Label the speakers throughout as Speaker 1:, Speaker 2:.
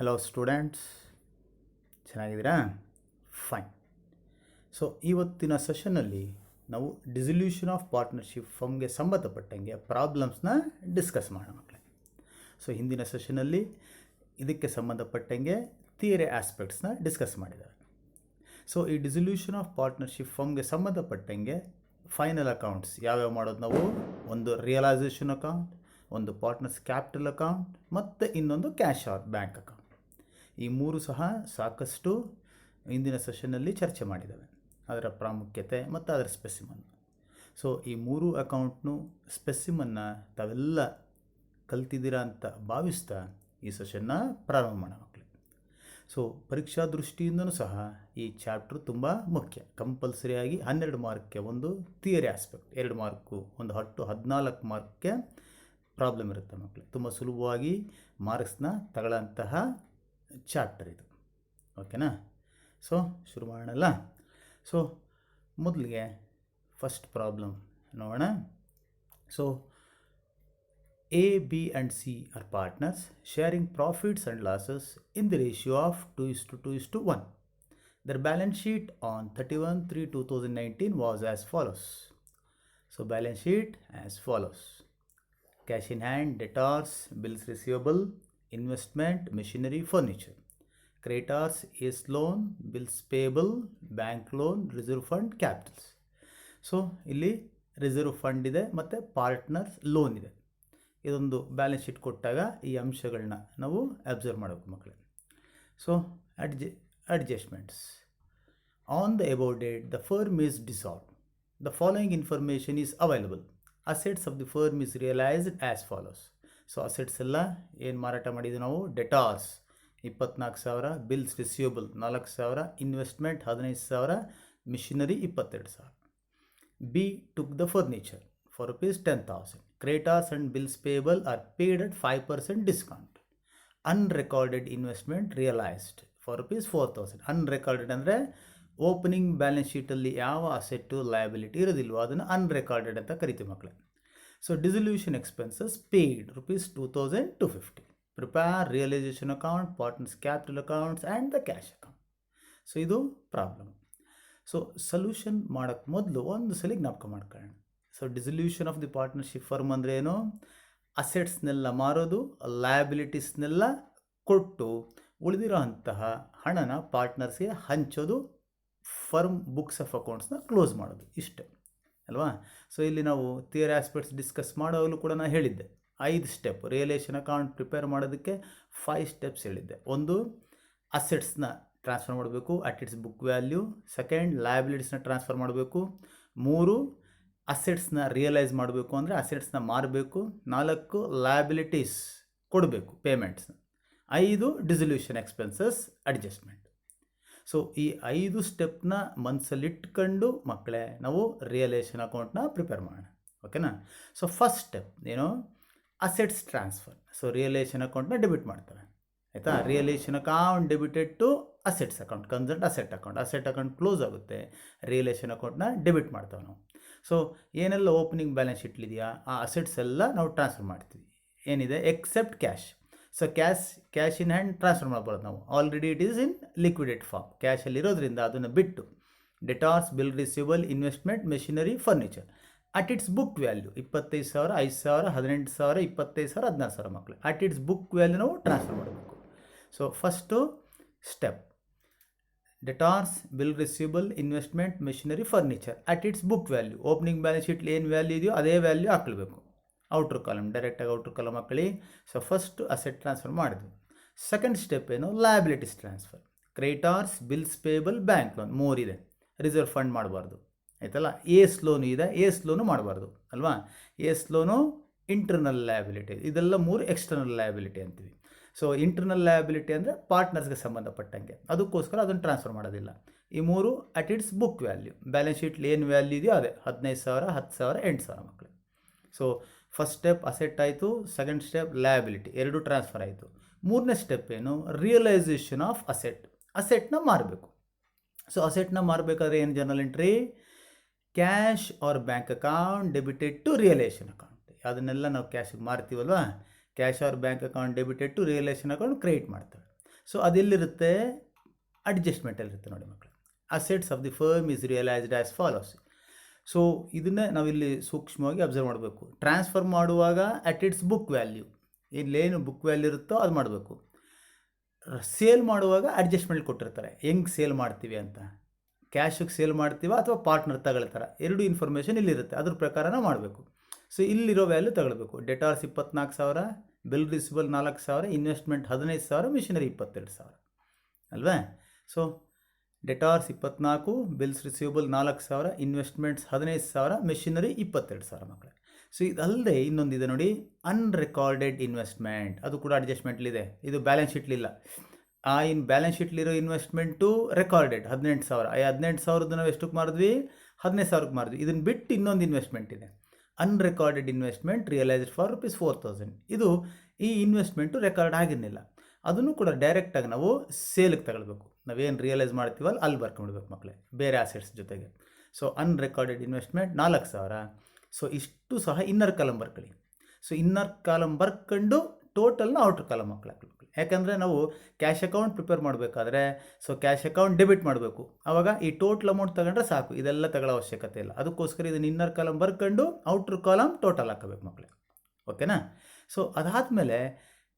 Speaker 1: Hello students, ಚೆನ್ನಾಗಿದ್ದೀರಾ? Fine. So ಇವತ್ತಿನ ಸೆಷನ್ನಲ್ಲಿ ನಾವು ಡಿಸಲ್ಯೂಷನ್ ಆಫ್ ಪಾರ್ಟ್ನರ್ಶಿಪ್ ಫರ್ಮ್ಗೆ ಸಂಬಂಧಪಟ್ಟಂಗೆ ಪ್ರಾಬ್ಲಮ್ಸ್ನ ಡಿಸ್ಕಸ್ ಮಾಡೋಣ ಮಕ್ಕಳೇ. ಸೊ ಹಿಂದಿನ ಸೆಷನಲ್ಲಿ ಇದಕ್ಕೆ ಸಂಬಂಧಪಟ್ಟಂಗೆ ಥಿಯರಿ ಆಸ್ಪೆಕ್ಟ್ಸ್ನ ಡಿಸ್ಕಸ್ ಮಾಡಿದ್ದಾರೆ. ಸೊ ಈ ಡಿಸಲ್ಯೂಷನ್ ಆಫ್ ಪಾರ್ಟ್ನರ್ಶಿಪ್ ಫರ್ಮ್ಗೆ ಸಂಬಂಧಪಟ್ಟಂಗೆ ಫೈನಲ್ ಅಕೌಂಟ್ಸ್ ಯಾವ್ಯಾವ ಮಾಡೋದು ನಾವು? ಒಂದು ರಿಯಲೈಸೇಷನ್ ಅಕೌಂಟ್, ಒಂದು ಪಾರ್ಟ್ನರ್ಸ್ ಕ್ಯಾಪಿಟಲ್ ಅಕೌಂಟ್ ಮತ್ತು ಇನ್ನೊಂದು ಕ್ಯಾಶ್ ಆರ್ ಬ್ಯಾಂಕ್ ಅಕೌಂಟ್. ಈ ಮೂರು ಸಹ ಸಾಕಷ್ಟು ಇಂದಿನ ಸೆಷನ್ನಲ್ಲಿ ಚರ್ಚೆ ಮಾಡಿದ್ದಾವೆ, ಅದರ ಪ್ರಾಮುಖ್ಯತೆ ಮತ್ತು ಅದರ ಸ್ಪೆಸಿಮನ್. ಸೊ ಈ ಮೂರು ಅಕೌಂಟ್ನು ಸ್ಪೆಸಿಮನ್ನ ತಾವೆಲ್ಲ ಕಲ್ತಿದ್ದೀರಾ ಅಂತ ಭಾವಿಸ್ತಾ ಈ ಸೆಷನ್ನ ಪ್ರಾರಂಭ ಮಾಡೋಣ ಮಕ್ಕಳು. ಸೊ ಪರೀಕ್ಷಾ ದೃಷ್ಟಿಯಿಂದನೂ ಸಹ ಈ ಚಾಪ್ಟ್ರು ತುಂಬ ಮುಖ್ಯ. ಕಂಪಲ್ಸರಿಯಾಗಿ 12 ಮಾರ್ಕ್ಗೆ ಒಂದು ಥಿಯರಿ ಆಸ್ಪೆಕ್ಟ್, 2 ಮಾರ್ಕು, ಒಂದು 14 ಮಾರ್ಕ್ಗೆ ಪ್ರಾಬ್ಲಮ್ ಇರುತ್ತೆ ಮಕ್ಕಳು. ತುಂಬ ಸುಲಭವಾಗಿ ಮಾರ್ಕ್ಸ್ನ ತಗೊಳ್ಳೋಂತಹ ಚಾಪ್ಟರ್ ಇದು. ಓಕೆನಾ? ಸೊ ಶುರು ಮಾಡೋಣಲ್ಲ. ಸೊ ಮೊದಲಿಗೆ ಫಸ್ಟ್ ಪ್ರಾಬ್ಲಮ್ ನೋಡೋಣ. So A, B and C are partners sharing profits and losses in the ratio of 2:2:1. Their balance sheet on 31/3/2019 was as follows. So balance sheet as follows. Cash in hand, debtors, bills receivable, investment, machinery, furniture. Creditors, ACE loan, bills payable, bank loan, reserve fund, capitals. So ಇಲ್ಲಿ reserve fund ಇದೆ ಮತ್ತು partners loan ಇದೆ. ಇದೊಂದು balance sheet ಕೊಟ್ಟಾಗ ಈ ಅಂಶಗಳನ್ನ ನಾವು observe ಮಾಡಬೇಕು ಮಕ್ಕಳೇ. So adjustments. On the above date the firm is dissolved. The following information is available. Assets of the firm is realised as follows. So assets ಎಲ್ಲ ಏನು ಮಾರಾಟ ಮಾಡಿದ್ವಿ ನಾವು? Debtors 24,000, bills receivable 4,000, investment 15,000, machinery 22,000. B took the furniture for ₹10,000. Creditors and bills payable are paid at 5% discount. Unrecorded investment realized for ₹4,000. Unrecorded ಅಂದರೆ opening balance ಶೀಟಲ್ಲಿ ಯಾವ asset liability ಇರೋದಿಲ್ವೋ ಅದನ್ನು ಅನ್ರೆಕಾರ್ಡೆಡ್ ಅಂತ ಕರಿತೀವಿ ಮಕ್ಕಳೇ. So dissolution expenses paid ₹2,250. Prepare realisation account, partners capital accounts and the cash account. So ಇದು problem. So solution ಮಾಡೋಕ್ಕೆ ಮೊದಲು ಒಂದು ಸಲ ಜ್ಞಾಪಕ ಮಾಡ್ಕೊಳ್ಳೋಣ. So dissolution of the partnership firm ಅಂದರೆ ಏನು? ಅಸೆಟ್ಸ್ನೆಲ್ಲ ಮಾರೋದು, ಲಯಬಿಲಿಟೀಸ್ನೆಲ್ಲ ಕೊಟ್ಟು ಉಳಿದಿರೋ ಅಂತಹ ಹಣನ ಪಾರ್ಟ್ನರ್ಸ್ಗೆ ಹಂಚೋದು, ಫರ್ಮ್ ಬುಕ್ಸ್ ಆಫ್ ಅಕೌಂಟ್ಸ್ನ ಕ್ಲೋಸ್ ಮಾಡೋದು, ಇಷ್ಟೇ ಅಲ್ವಾ? ಸೊ ಇಲ್ಲಿ ನಾವು ಥಿಯರಿ ಆಸ್ಪೆಕ್ಟ್ಸ್ ಡಿಸ್ಕಸ್ ಮಾಡೋವಾಗಲೂ ಕೂಡ ನಾನು ಹೇಳಿದ್ದೆ 5 ಸ್ಟೆಪ್. ರಿಯಲೈಸೇಷನ್ ಅಕೌಂಟ್ ಪ್ರಿಪೇರ್ ಮಾಡೋದಕ್ಕೆ 5 ಸ್ಟೆಪ್ಸ್ ಹೇಳಿದ್ದೆ. ಒಂದು, ಅಸೆಟ್ಸ್ನ ಟ್ರಾನ್ಸ್ಫರ್ ಮಾಡಬೇಕು at its book value. Second, ಲಯಬಿಲಿಟೀಸ್ನ ಟ್ರಾನ್ಸ್ಫರ್ ಮಾಡಬೇಕು. 3, ಅಸೆಟ್ಸ್ನ ರಿಯಲೈಸ್ ಮಾಡಬೇಕು ಅಂದರೆ ಅಸೆಟ್ಸ್ನ ಮಾರಬೇಕು. 4, ಲಯಬಿಲಿಟೀಸ್ ಕೊಡಬೇಕು ಪೇಮೆಂಟ್ಸ್ನ. 5, ಡಿಸಲ್ಯೂಷನ್ ಎಕ್ಸ್ಪೆನ್ಸಸ್ ಅಡ್ಜಸ್ಟ್ಮೆಂಟ್. ಸೊ ಈ 5 ಸ್ಟೆಪ್ನ ಮನಸ್ಸಲ್ಲಿಟ್ಕೊಂಡು ಮಕ್ಕಳೇ ನಾವು ರಿಯಲೈಸೇಷನ್ ಅಕೌಂಟ್ನ ಪ್ರಿಪೇರ್ ಮಾಡೋಣ. ಓಕೆನಾ? ಸೊ ಫಸ್ಟ್ ಸ್ಟೆಪ್ ಏನು? Assets transfer. ಸೊ ರಿಯಲೈಸೇಷನ್ ಅಕೌಂಟ್ನ ಡೆಬಿಟ್ ಮಾಡ್ತವೆ, ಆಯಿತಾ? Realisation account debited to assets account, concert asset account. Asset account close ಆಗುತ್ತೆ, ರಿಯಲೈಸೇಷನ್ ಅಕೌಂಟ್ನ ಡೆಬಿಟ್ ಮಾಡ್ತೇವೆ ನಾವು. ಸೊ ಏನೆಲ್ಲ ಓಪನಿಂಗ್ ಬ್ಯಾಲೆನ್ಸ್ ಶೀಟ್ಲಿದೆಯಾ ಆ ಅಸೆಟ್ಸ್ ಎಲ್ಲ ನಾವು ಟ್ರಾನ್ಸ್ಫರ್ ಮಾಡ್ತೀವಿ. ಏನಿದೆ except cash. So cash in hand transfer ಮಾಡ್ಬಾರ್ದು ನಾವು, already it is in liquidate form. ಕ್ಯಾಶಲ್ಲಿರೋದ್ರಿಂದ ಅದನ್ನು ಬಿಟ್ಟು debtors, bill receivable, investment, machinery, furniture at its book value 25,000, 5,000, 18,000, 25,000, 16,000 ಮಕ್ಕಳು ಅಟ್ ಇಟ್ಸ್ ಬುಕ್ ವ್ಯಾಲ್ಯೂ ನಾವು ಟ್ರಾನ್ಸ್ಫರ್ ಮಾಡಬೇಕು. So first step debtors, bill receivable, investment, machinery, furniture at its book value. Opening balance ಶೀಟ್ಲಿ ಏನು value ಇದೆಯೋ ಅದೇ value ಹಾಕ್ಕೊಳ್ಬೇಕು. Outer column, ಡೈರೆಕ್ಟಾಗಿ ಔಟ್ರ್ column ಹಾಕೊಳ್ಳಿ. ಸೊ ಫಸ್ಟು ಅಸೆಟ್ ಟ್ರಾನ್ಸ್ಫರ್ ಮಾಡಿದ್ವಿ. ಸೆಕೆಂಡ್ ಸ್ಟೆಪ್ ಏನು? Liabilities transfer. Creditors, bills payable, bank loan 3 ಇದೆ. ರಿಸರ್ವ್ ಫಂಡ್ ಮಾಡಬಾರ್ದು, ಆಯ್ತಲ್ಲ? ಏಸ್ ಲೋನು ಇದೆ, ಏಸ್ ಲೋನು ಮಾಡಬಾರ್ದು ಅಲ್ವಾ? ಏಸ್ ಲೋನು ಇಂಟರ್ನಲ್ ಲಯಬಿಲಿಟಿ, ಇದೆಲ್ಲ 3 ಎಕ್ಸ್ಟರ್ನಲ್ ಲಯಬಿಲಿಟಿ ಅಂತೀವಿ. ಸೊ ಇಂಟರ್ನಲ್ ಲಯಬಿಲಿಟಿ ಅಂದರೆ ಪಾರ್ಟ್ನರ್ಸ್ಗೆ ಸಂಬಂಧಪಟ್ಟಂಗೆ, ಅದಕ್ಕೋಸ್ಕರ ಅದನ್ನು ಟ್ರಾನ್ಸ್ಫರ್ ಮಾಡೋದಿಲ್ಲ. ಈ 3 at its book value. Balance ಶೀಟ್ಲಿ ಏನು ವ್ಯಾಲ್ಯೂ ಇದೆಯೋ ಅದೇ 15,000, 10,000, 8,000 ಮಕ್ಕಳು. ಸೊ ಫಸ್ಟ್ ಸ್ಟೆಪ್ ಅಸೆಟ್ ಆಯಿತು. ಸೆಕೆಂಡ್ ಸ್ಟೆಪ್ ಲಯಬಿಲಿಟಿ, 2 ಟ್ರಾನ್ಸ್ಫರ್ ಆಯಿತು. 3ನೇ ಸ್ಟೆಪ್ ಏನು? Realisation of asset. ಅಸೆಟ್ನ ಮಾರಬೇಕು. ಸೊ ಅಸೆಟ್ನ ಮಾರಬೇಕಾದ್ರೆ ಏನು journal entry? Cash or bank account debited to realisation account. ಅದನ್ನೆಲ್ಲ ನಾವು ಕ್ಯಾಶಿಗೆ ಮಾರ್ತೀವಲ್ವಾ, cash or bank account debited to realisation account credit ಮಾಡ್ತೇವೆ. ಸೊ ಅದೆಲ್ಲಿರುತ್ತೆ, ಅಡ್ಜಸ್ಟ್ಮೆಂಟಲ್ಲಿರುತ್ತೆ ನೋಡಿ ಮಕ್ಕಳು. Assets of the firm is realised as follows. So ಇದನ್ನೇ ನಾವಿಲ್ಲಿ ಸೂಕ್ಷ್ಮವಾಗಿ ಅಬ್ಸರ್ವ್ ಮಾಡಬೇಕು. ಟ್ರಾನ್ಸ್ಫರ್ ಮಾಡುವಾಗ ಅಟ್ ಇಟ್ಸ್ ಬುಕ್ ವ್ಯಾಲ್ಯೂ, ಇಲ್ಲೇನು ಬುಕ್ ವ್ಯಾಲ್ಯೂ ಇರುತ್ತೋ ಅದು ಮಾಡಬೇಕು. ಸೇಲ್ ಮಾಡುವಾಗ ಅಡ್ಜಸ್ಟ್ಮೆಂಟ್ ಕೊಟ್ಟಿರ್ತಾರೆ, ಹೆಂಗೆ ಸೇಲ್ ಮಾಡ್ತೀವಿ ಅಂತ, ಕ್ಯಾಶಿಗೆ ಸೇಲ್ ಮಾಡ್ತೀವ ಅಥವಾ ಪಾರ್ಟ್ನರ್ ತಗೊಳ್ತಾರೆ, ಎರಡು ಇನ್ಫಾರ್ಮೇಷನ್ ಇಲ್ಲಿರುತ್ತೆ, ಅದ್ರ ಪ್ರಕಾರನ ಮಾಡಬೇಕು. ಸೊ ಇಲ್ಲಿರೋ ವ್ಯಾಲ್ಯೂ ತಗೊಳ್ಬೇಕು. Debtors 24,000, bill receivable 4,000, investment 15,000, machinery 22,000 ಅಲ್ವೇ. So debtors 24, bills receivable 4,000, investments 15,000, machinery 22,000 ಮಕ್ಕಳೇ. ಸೊ ಇದಲ್ಲದೆ ಇನ್ನೊಂದಿದೆ ನೋಡಿ, ಅನ್ರೆಕಾರ್ಡೆಡ್ ಇನ್ವೆಸ್ಟ್ಮೆಂಟ್, ಅದು ಕೂಡ ಅಡ್ಜಸ್ಟ್ಮೆಂಟ್ಲಿದೆ, ಇದು ಬ್ಯಾಲೆನ್ಸ್ ಶೀಟ್ಲಿಲ್ಲ. ಬ್ಯಾಲೆನ್ಸ್ ಶೀಟ್ಲಿರೋ ಇನ್ವೆಸ್ಟ್ಮೆಂಟು ರೆಕಾರ್ಡೆಡ್ 18,000. 18,000 ನಾವು ಎಷ್ಟಕ್ಕೆ ಮಾರಿದ್ವಿ, 15,000ಕ್ಕೆ ಮಾರಿದ್ವಿ. ಇದನ್ನು ಬಿಟ್ಟು ಇನ್ನೊಂದು ಇನ್ವೆಸ್ಟ್ಮೆಂಟ್ ಇದೆ, ಅನ್ರೆಕಾರ್ಡೆಡ್ ಇನ್ವೆಸ್ಟ್ಮೆಂಟ್ ರಿಯಲೈಸ್ಡ್ ಫಾರ್ ₹4,000. ಇದು ಈ ಇನ್ವೆಸ್ಟ್ಮೆಂಟು ರೆಕಾರ್ಡ್ ಆಗಿರಲಿಲ್ಲ, ಅದನ್ನು ಕೂಡ ಡೈರೆಕ್ಟಾಗಿ ನಾವು ಸೇಲಿಗೆ ತಗೊಳ್ಬೇಕು. ನಾವೇನು ರಿಯಲೈಸ್ ಮಾಡ್ತೀವಲ್ಲ ಅಲ್ಲಿ ಬರ್ಕೊಂಡ್ಬಿಡ್ಬೇಕು ಮಕ್ಕಳೇ, ಬೇರೆ ಆಸೆಟ್ಸ್ ಜೊತೆಗೆ. So ಅನ್ರೆಕಾರ್ಡೆಡ್ investment 4,000. ಸೊ ಇಷ್ಟು ಸಹ ಇನ್ನರ್ ಕಾಲಮ್ ಬರ್ಕೊಳ್ಳಿ. ಸೊ ಇನ್ನರ್ ಕಾಲಮ್ ಬರ್ಕೊಂಡು ಟೋಟಲ್ನ ಔಟರ್ ಕಾಲಮ್ ಮಕ್ಕಳು ಹಾಕ್ಬೇಕು. ಯಾಕಂದರೆ ನಾವು ಕ್ಯಾಶ್ ಅಕೌಂಟ್ ಪ್ರಿಪೇರ್ ಮಾಡಬೇಕಾದ್ರೆ ಸೊ ಕ್ಯಾಶ್ ಅಕೌಂಟ್ ಡೆಬಿಟ್ ಮಾಡಬೇಕು, ಆವಾಗ ಈ ಟೋಟಲ್ ಅಮೌಂಟ್ ತಗೊಂಡ್ರೆ ಸಾಕು, ಇದೆಲ್ಲ ತಗೊಳ್ಳೋ ಅವಶ್ಯಕತೆ ಇಲ್ಲ. ಅದಕ್ಕೋಸ್ಕರ ಇದನ್ನು ಇನ್ನರ್ ಕಾಲಮ್ ಬರ್ಕೊಂಡು ಔಟರ್ ಕಾಲಮ್ ಟೋಟಲ್ ಹಾಕಬೇಕು ಮಕ್ಕಳೇ, ಓಕೆನಾ. ಸೊ ಅದಾದಮೇಲೆ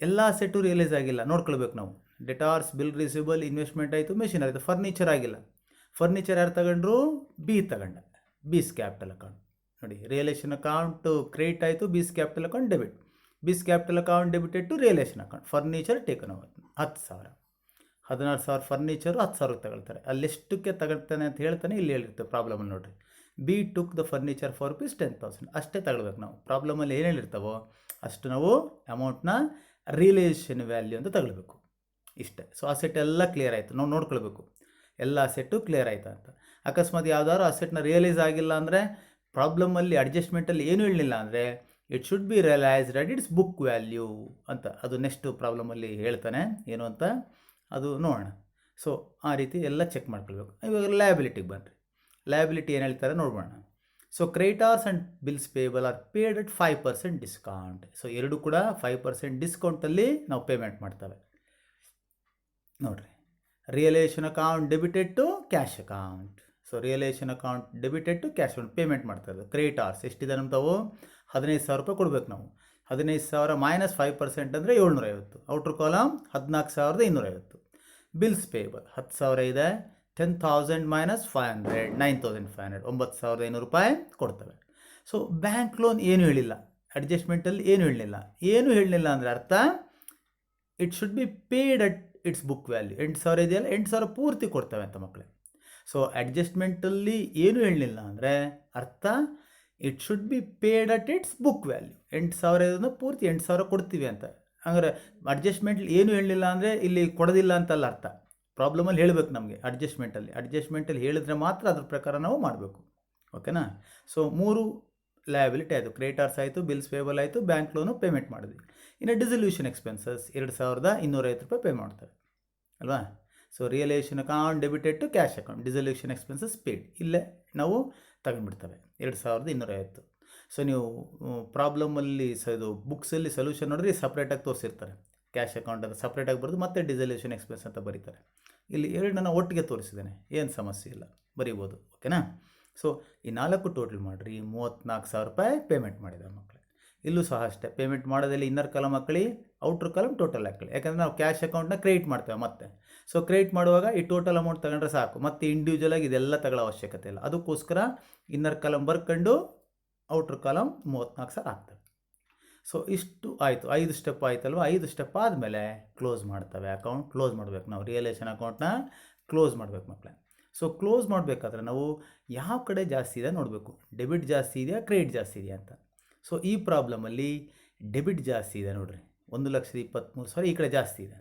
Speaker 1: ಎಲ್ಲ ಸೆಟ್ಟು ರಿಯಲೈಸ್ ಆಗಿಲ್ಲ ನೋಡ್ಕೊಳ್ಬೇಕು ನಾವು. ಡೆಟಾರ್ಸ್, ಬಿಲ್ ರಿಸಿಬಲ್, ಇನ್ವೆಸ್ಟ್ಮೆಂಟ್ ಆಯಿತು, ಮೆಷಿನ್ ಆಯಿತು, ಫರ್ನಿಚರ್ ಆಗಿಲ್ಲ. ಫರ್ನಿಚರ್ ಯಾರು ತಗೊಂಡ್ರು, ಬಿ ತಗೊಂಡ, ಬೀಸ್ ಕ್ಯಾಪಿಟಲ್ ಅಕೌಂಟ್ ನೋಡಿ. ರಿಯಲೇಷನ್ ಅಕೌಂಟ್ ಕ್ರೆಡಿಟ್ ಆಯಿತು, B's capital account debit, B's capital account debited to realisation account. Furniture taken over 10,000, 16,000 furniture 10,000 ತಗೊಳ್ತಾರೆ. ಅಲ್ಲೆಷ್ಟಕ್ಕೆ ತಗೊಳ್ತಾನೆ ಅಂತ ಹೇಳ್ತಾನೆ ಇಲ್ಲಿ ಹೇಳಿರ್ತೇವೆ ಪ್ರಾಬ್ಲಮಲ್ಲಿ ನೋಡಿರಿ. B took the furniture for ₹10,000, ಅಷ್ಟೇ ತಗೊಳ್ಬೇಕು ನಾವು. ಪ್ರಾಬ್ಲಮಲ್ಲಿ ಏನು ಹೇಳಿರ್ತಾವೋ ಅಷ್ಟು ನಾವು ಅಮೌಂಟ್ನ ರಿಯಲೈಸೇಷನ್ ವ್ಯಾಲ್ಯೂ ಅಂತ ತಗೊಳ್ಬೇಕು, ಇಷ್ಟೇ. ಸೊ ಅಸೆಟ್ ಎಲ್ಲ ಕ್ಲಿಯರ್ ಆಯಿತು, ನಾವು ನೋಡ್ಕೊಳ್ಬೇಕು ಎಲ್ಲ ಅಸೆಟ್ಟು ಕ್ಲಿಯರ್ ಆಯಿತಾ ಅಂತ. ಅಕಸ್ಮಾತ್ ಯಾವ್ದಾದ್ರು ಅಸೆಟ್ನ ರಿಯಲೈಸ್ ಆಗಿಲ್ಲ ಅಂದರೆ, ಪ್ರಾಬ್ಲಮಲ್ಲಿ ಅಡ್ಜಸ್ಟ್ಮೆಂಟಲ್ಲಿ ಏನೂ ಹೇಳಲಿಲ್ಲ ಅಂದರೆ, it should be realised at its book value ಅಂತ. ಅದು ನೆಕ್ಸ್ಟ್ ಪ್ರಾಬ್ಲಮಲ್ಲಿ ಹೇಳ್ತಾನೆ ಏನು ಅಂತ, ಅದು ನೋಡೋಣ. ಸೊ ಆ ರೀತಿ ಎಲ್ಲ ಚೆಕ್ ಮಾಡ್ಕೊಳ್ಬೇಕು. ಇವಾಗ ಲಯಬಿಲಿಟಿಗೆ ಬನ್ನಿರಿ. ಲಯಬಿಲಿಟಿ ಏನು ಹೇಳ್ತಾರೆ ನೋಡೋಣ. So creditors and bills payable are paid at 5% discount. So ಎರಡು ಕೂಡ 5% ಡಿಸ್ಕೌಂಟಲ್ಲಿ ನಾವು ಪೇಮೆಂಟ್ ಮಾಡ್ತೇವೆ ನೋಡಿರಿ. Realisation account debited to cash account. So realisation account debited to cash account payment ಮಾಡ್ತಾರೆ. ಕ್ರೆಡಿಟಾರ್ಸ್ ಎಷ್ಟಿದೆ ನಮ್ತಾವು, 15,000 ರೂಪಾಯಿ ಕೊಡಬೇಕು ನಾವು. 15,000 ಮೈನಸ್ 5% ಅಂದರೆ 750. ಔಟ್ರ್ ಕಾಲಮ್ 14,250. ಬಿಲ್ಸ್ ಪೇಬಲ್ 10,000 ಇದೆ, 10,000 ಮೈನಸ್ 500, 9,500, 9,500 ರೂಪಾಯಿ ಕೊಡ್ತವೆ. ಸೊ ಬ್ಯಾಂಕ್ ಲೋನ್ ಏನು ಹೇಳಿಲ್ಲ, ಅಡ್ಜಸ್ಟ್ಮೆಂಟಲ್ಲಿ ಏನು ಹೇಳಲಿಲ್ಲ. ಏನು ಹೇಳಲಿಲ್ಲ ಅಂದರೆ ಅರ್ಥ it should B paid at its book value. 8,000 ಇದೆಯಲ್ಲ, 8,000 ಪೂರ್ತಿ ಕೊಡ್ತವೆ ಅಂತ ಮಕ್ಕಳೇ. ಸೊ ಅಡ್ಜಸ್ಟ್ಮೆಂಟಲ್ಲಿ ಏನು ಹೇಳಲಿಲ್ಲ ಅಂದರೆ ಅರ್ಥ it should B paid at its book value. 8,000 ಇದನ್ನು ಪೂರ್ತಿ 8,000 ಕೊಡ್ತೀವಿ ಅಂತ. ಹಂಗಾರೆ ಅಡ್ಜಸ್ಟ್ಮೆಂಟ್ ಏನು ಹೇಳಲಿಲ್ಲ ಅಂದರೆ ಇಲ್ಲಿ ಕೊಡೋದಿಲ್ಲ ಅಂತಲ್ಲ ಅರ್ಥ. ಪ್ರಾಬ್ಲಮಲ್ಲಿ ಹೇಳಬೇಕು ನಮಗೆ ಅಡ್ಜಸ್ಟ್ಮೆಂಟಲ್ಲಿ ಹೇಳಿದ್ರೆ ಮಾತ್ರ ಅದ್ರ ಪ್ರಕಾರ ನಾವು ಮಾಡಬೇಕು, ಓಕೆನಾ. ಸೊ 3 ಲಯಬಿಲಿಟಿ ಆಯಿತು, ಕ್ರೆಡಿಟಾರ್ಸ್ ಆಯಿತು, ಬಿಲ್ಸ್ ಪೇಬಲ್ ಆಯಿತು, ಬ್ಯಾಂಕ್ ಲೋನು ಪೇಮೆಂಟ್ ಮಾಡಿದ್ವಿ. ಇನ್ನು ಡಿಸಲ್ಯೂಷನ್ ಎಕ್ಸ್ಪೆನ್ಸಸ್ 2,250 ರೂಪಾಯಿ ಪೇ ಮಾಡ್ತಾರೆ ಅಲ್ವಾ. So realisation account debited to cash account, dissolution expenses paid, ಇಲ್ಲೇ ನಾವು ತಗೊಂಡ್ಬಿಡ್ತವೆ 2,250. ಸೊ ನೀವು ಪ್ರಾಬ್ಲಮಲ್ಲಿ ಇದು ಬುಕ್ಸಲ್ಲಿ ಸೊಲ್ಯೂಷನ್ ನೋಡಿದ್ರೆ ಸಪ್ರೇಟಾಗಿ ತೋರಿಸಿರ್ತಾರೆ. ಕ್ಯಾಶ್ ಅಕೌಂಟ್ ಅಂತ ಸಪ್ರೇಟಾಗಿ ಬರೆದು ಮತ್ತೆ ಡಿಸಲ್ಯೂಷನ್ ಎಕ್ಸ್ಪೆನ್ಸ್ ಅಂತ ಬರೀತಾರೆ. ಇಲ್ಲಿ ಎರಡನ್ನ ಒಟ್ಟಿಗೆ ತೋರಿಸಿದ್ದೇನೆ, ಏನು ಸಮಸ್ಯೆ ಇಲ್ಲ, ಬರೀಬೋದು, ಓಕೆನಾ. ಸೊ ಈ 4 ಟೋಟಲ್ ಮಾಡಿರಿ, 34,000 ರೂಪಾಯಿ ಪೇಮೆಂಟ್ ಮಾಡಿದ್ದಾರೆ ಮಕ್ಕಳೇ. ಇಲ್ಲೂ ಸಹ ಅಷ್ಟೇ, ಪೇಮೆಂಟ್ ಮಾಡೋದಲ್ಲಿ ಇನ್ನರ್ ಕಾಲಮ್ ಹಾಕೊಳ್ಳಿ, ಔಟ್ರ್ ಕಾಲಮ್ ಟೋಟಲ್ ಹಾಕೊಳ್ಳಿ. ಯಾಕಂದರೆ ನಾವು ಕ್ಯಾಶ್ ಅಕೌಂಟ್ನ ಕ್ರೆಡಿಟ್ ಮಾಡ್ತೇವೆ ಮತ್ತೆ. ಸೊ ಕ್ರೆಡಿಟ್ ಮಾಡುವಾಗ ಈ ಟೋಟಲ್ ಅಮೌಂಟ್ ತಗೊಂಡ್ರೆ ಸಾಕು, ಮತ್ತು ಇಂಡಿವಿಜುವಲಾಗಿ ಇದೆಲ್ಲ ತಗೊಳ್ಳೋ ಅವಶ್ಯಕತೆ ಇಲ್ಲ. ಅದಕ್ಕೋಸ್ಕರ ಇನ್ನರ್ ಕಾಲಮ್ ಬರ್ಕೊಂಡು ಔಟ್ರ್ ಕಾಲಮ್ 34,000 ಆಗ್ತವೆ. ಸೊ ಇಷ್ಟು ಆಯಿತು, 5 ಸ್ಟೆಪ್ ಆಯ್ತಲ್ವ. 5 ಸ್ಟೆಪ್ ಆದಮೇಲೆ ಕ್ಲೋಸ್ ಮಾಡ್ತವೆ, ಅಕೌಂಟ್ ಕ್ಲೋಸ್ ಮಾಡಬೇಕು ನಾವು. ರಿಯಲೈಸೇಷನ್ ಅಕೌಂಟ್ನ ಕ್ಲೋಸ್ ಮಾಡಬೇಕು ಮಕ್ಕಳೇ. ಸೊ ಕ್ಲೋಸ್ ಮಾಡಬೇಕಾದ್ರೆ ನಾವು ಯಾವ ಕಡೆ ಜಾಸ್ತಿ ಇದೆ ನೋಡಬೇಕು, ಡೆಬಿಟ್ ಜಾಸ್ತಿ ಇದೆಯಾ ಕ್ರೆಡಿಟ್ ಜಾಸ್ತಿ ಇದೆಯಾ ಅಂತ. ಸೊ ಈ ಪ್ರಾಬ್ಲಮಲ್ಲಿ ಡೆಬಿಟ್ ಜಾಸ್ತಿ ಇದೆ ನೋಡಿರಿ, 1,23,000 ಈ ಕಡೆ ಜಾಸ್ತಿ ಇದೆ.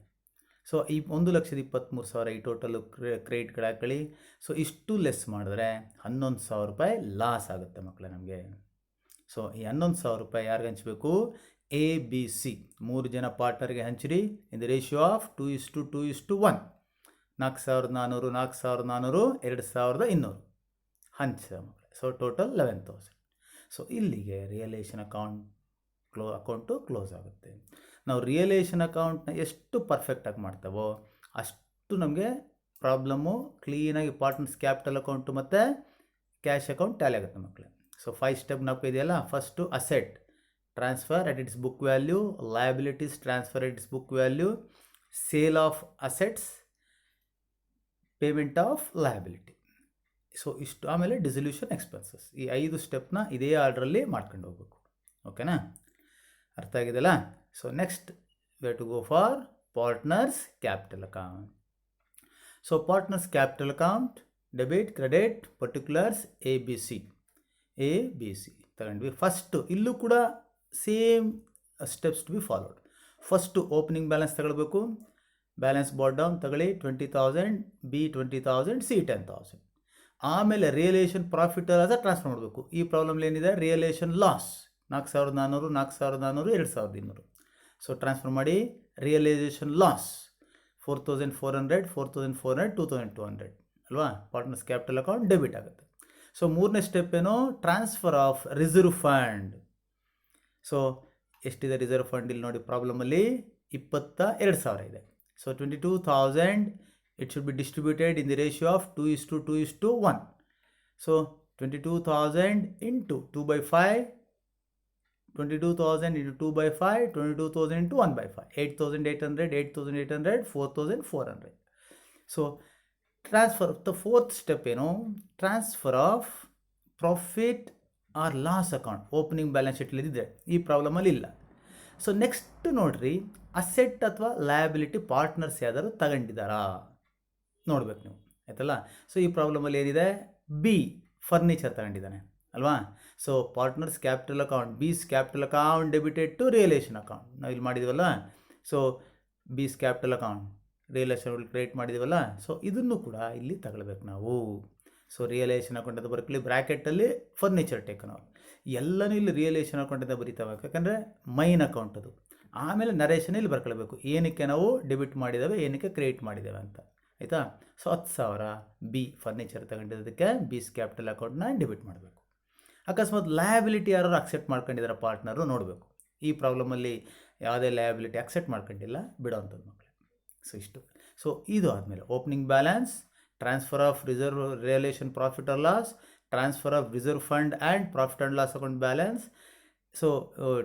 Speaker 1: ಸೊ ಈ 1,23,000 ಈ ಟೋಟಲು ಕ್ರೆಡಿಟ್ ಕಡೆ ಹಾಕೊಳ್ಳಿ. ಸೊ ಇಷ್ಟು ಲೆಸ್ ಮಾಡಿದ್ರೆ 11,000 ರೂಪಾಯಿ ಲಾಸ್ ಆಗುತ್ತೆ ಮಕ್ಕಳೇ ನಮಗೆ. ಸೊ ಈ 11,000 ರೂಪಾಯಿ ಯಾರಿಗೆ ಹಂಚಬೇಕು, ABC 3 ಜನ ಪಾರ್ಟ್ನರ್ಗೆ ಹಂಚಿರಿ ಇನ್ ದ ರೇಷಿಯೋ ಆಫ್ 2:2:1. 4,400, 4,400, 2,200 ಹಂಚಿದೆ ಮಕ್ಕಳೇ. So total 11,000. ಸೊ ಇಲ್ಲಿಗೆ ರಿಯಲೈಸೇಷನ್ ಅಕೌಂಟು ಕ್ಲೋಸ್ ಆಗುತ್ತೆ. ನಾವು ರಿಯಲೈಸೇಷನ್ ಅಕೌಂಟ್ನ ಎಷ್ಟು ಪರ್ಫೆಕ್ಟಾಗಿ ಮಾಡ್ತೇವೋ ಅಷ್ಟು ನಮಗೆ ಪ್ರಾಬ್ಲಮ್ಮು ಕ್ಲೀನಾಗಿ ಪಾರ್ಟ್ನರ್ಸ್ ಕ್ಯಾಪಿಟಲ್ ಅಕೌಂಟು ಮತ್ತು ಕ್ಯಾಶ್ ಅಕೌಂಟ್ ಟ್ಯಾಲಿ ಆಗುತ್ತೆ ಮಕ್ಕಳೇ. ಸೊ 5 ಸ್ಟೆಪ್ ನಾಲ್ಕು ಇದೆಯಲ್ಲ. First asset transfer at its book value, liabilities transfer at its book value, sale of assets, payment of liability. So ಇಷ್ಟು, ಆಮೇಲೆ ಡಿಸಲ್ಯೂಷನ್ ಎಕ್ಸ್ಪೆನ್ಸಸ್. ಈ 5 ಸ್ಟೆಪ್ನ ಇದೇ ಆರ್ಡ್ರಲ್ಲಿ ಮಾಡ್ಕೊಂಡು ಹೋಗ್ಬೇಕು. ಓಕೆನಾ, ಅರ್ಥ ಆಗಿದೆಯಲ್ಲ? So next we have to go for partners capital account. So partners capital account, debit, credit, particulars, A B C ತಗೊಂಡ್ವಿ. ಫಸ್ಟು ಇಲ್ಲೂ ಕೂಡ same steps to be followed. First opening balance ತಗೊಳ್ಬೇಕು. ಬ್ಯಾಲೆನ್ಸ್ ಬಾಟ್ ಡೌನ್ ತಗೊಳ್ಳಿ, 20,000, B 20,000, C 10,000. ಆಮೇಲೆ ರಿಯಲೇಷನ್ profit ಅಲ್ಲ transfer ಮಾಡಬೇಕು. ಈ problem ಏನಿದೆ, ರಿಯಲೇಷನ್ ಲಾಸ್ 4,400, 4,400, 2,200. ಸೊ ಟ್ರಾನ್ಸ್ಫರ್ ಮಾಡಿ. ರಿಯಲೈಸೇಷನ್ ಲಾಸ್ 4,400, 4,400, 2,200 ಅಲ್ವಾ? ಪಾರ್ಟ್ನರ್ಸ್ ಕ್ಯಾಪಿಟಲ್ ಅಕೌಂಟ್ ಡೆಬಿಟ್ ಆಗುತ್ತೆ. ಸೊ ಮೂರನೇ ಸ್ಟೆಪ್ ಏನು, transfer of reserve fund. So ಎಷ್ಟಿದೆ ರಿಸರ್ವ್ ಫಂಡ್ ಇಲ್ಲಿ ನೋಡಿ, ಪ್ರಾಬ್ಲಮಲ್ಲಿ 22,000 ಇದೆ. So 22,000 it should be distributed in the ratio of 2:2:1. So 22,000 into 2 by 5, 22,000 into 2 by 5, 22,000 into 1 by 5, 8,800, 8,800, 4,400. So transfer, the fourth step ಏನು, transfer of profit or loss account. Opening balance sheet ಇದೆ, ಈ ಪ್ರಾಬ್ಲಮಲ್ಲಿ ಇಲ್ಲ. So next ನೋಡ್ರಿ, asset ಅಥವಾ liability partners ಯಾವ್ದಾದ್ರು ತಗೊಂಡಿದ್ದಾರಾ ನೋಡ್ಬೇಕು ನೀವು, ಆಯ್ತಲ್ಲ? ಸೊ ಈ ಪ್ರಾಬ್ಲಮಲ್ಲಿ ಏನಿದೆ, ಬಿ ಫರ್ನಿಚರ್ ತಗೊಂಡಿದ್ದಾನೆ ಅಲ್ವಾ? So partners capital account, B's capital account debited to realisation account. ನಾವು ಇಲ್ಲಿ ಮಾಡಿದ್ದೀವಲ್ಲ. So B's capital account realisation create ಮಾಡಿದ್ದೀವಲ್ಲ. ಸೊ ಇದನ್ನು ಕೂಡ ಇಲ್ಲಿ ತಗೊಳ್ಬೇಕು ನಾವು. ಸೊ ರಿಯಲೇಷನ್ ಅಕೌಂಟ್ ಅಂತ ಬರ್ಕೊಳ್ಳಿ, ಬ್ರ್ಯಾಕೆಟಲ್ಲಿ ಫರ್ನಿಚರ್ ಟೇಕನ್ ಅವ್ರು ಎಲ್ಲನೂ ಇಲ್ಲಿ ರಿಯಲೇಷನ್ ಅಕೌಂಟ್ ಅಂತ ಬರೀತಾವೆ, ಯಾಕಂದರೆ ಮೈನ್ ಅಕೌಂಟ್ ಅದು. ಆಮೇಲೆ ನರೇಷನ್ ಇಲ್ಲಿ ಬರ್ಕೊಳ್ಬೇಕು, ಏನಕ್ಕೆ ನಾವು ಡೆಬಿಟ್ ಮಾಡಿದ್ದೇವೆ, ಏನಕ್ಕೆ ಕ್ರಿಯೇಟ್ ಮಾಡಿದ್ದೇವೆ ಅಂತ, ಆಯಿತಾ? ಸೊ 10,000 ಬಿ ಫರ್ನಿಚರ್ ತಗೊಂಡಿದ್ದಕ್ಕೆ ಬೀಸ್ ಕ್ಯಾಪಿಟಲ್ ಅಕೌಂಟ್ನ ಡೆಬಿಟ್ ಮಾಡಬೇಕು. ಅಕಸ್ಮಾತ್ ಲಯಬಿಲಿಟಿ ಯಾರು ಅಕ್ಸೆಪ್ಟ್ ಮಾಡ್ಕೊಂಡಿದ್ದಾರೆ ಪಾರ್ಟ್ನರು ನೋಡಬೇಕು. ಈ ಪ್ರಾಬ್ಲಮಲ್ಲಿ ಯಾವುದೇ ಲಯಬಿಲಿಟಿ ಅಕ್ಸೆಪ್ಟ್ ಮಾಡ್ಕೊಂಡಿಲ್ಲ, ಬಿಡೋವಂಥದ್ದು ಮಕ್ಕಳು. ಸೊ ಇಷ್ಟು. ಸೊ ಇದು ಆದಮೇಲೆ opening balance, transfer of reserve realisation profit or loss, transfer of reserve fund and profit and loss account balance. So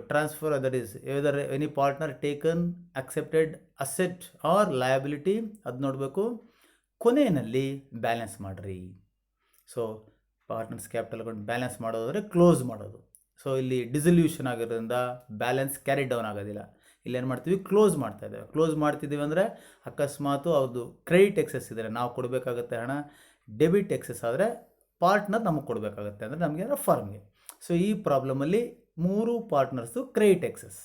Speaker 1: transfer, that is whether any partner taken accepted asset or liability, ಅದು ನೋಡಬೇಕು. ಕೊನೆಯಲ್ಲಿ balance ಮಾಡಿರಿ. So partners capital account balance ಮಾಡೋದಾದರೆ close ಮಾಡೋದು. So ಇಲ್ಲಿ dissolution ಆಗಿರೋದ್ರಿಂದ balance carry down ಆಗೋದಿಲ್ಲ. ಇಲ್ಲೇನು ಮಾಡ್ತೀವಿ, ಕ್ಲೋಸ್ ಮಾಡ್ತಾ ಇದ್ದೇವೆ. ಕ್ಲೋಸ್ ಮಾಡ್ತಿದ್ದೀವಿ ಅಂದರೆ ಅಕಸ್ಮಾತು ಅವ್ರದ್ದು ಕ್ರೆಡಿಟ್ ಎಕ್ಸೆಸ್ ಇದ್ದರೆ ನಾವು ಕೊಡಬೇಕಾಗುತ್ತೆ ಹಣ, ಡೆಬಿಟ್ ಎಕ್ಸೆಸ್ ಆದರೆ ಪಾರ್ಟ್ನರ್ ನಮಗೆ ಕೊಡಬೇಕಾಗುತ್ತೆ, ಅಂದರೆ ನಮಗೆ ಅಂದರೆ ಫರ್ಮ್ಗೆ. ಸೊ ಈ ಪ್ರಾಬ್ಲಮಲ್ಲಿ 3 ಪಾರ್ಟ್ನರ್ಸು ಕ್ರೆಡಿಟ್ ಎಕ್ಸೆಸ್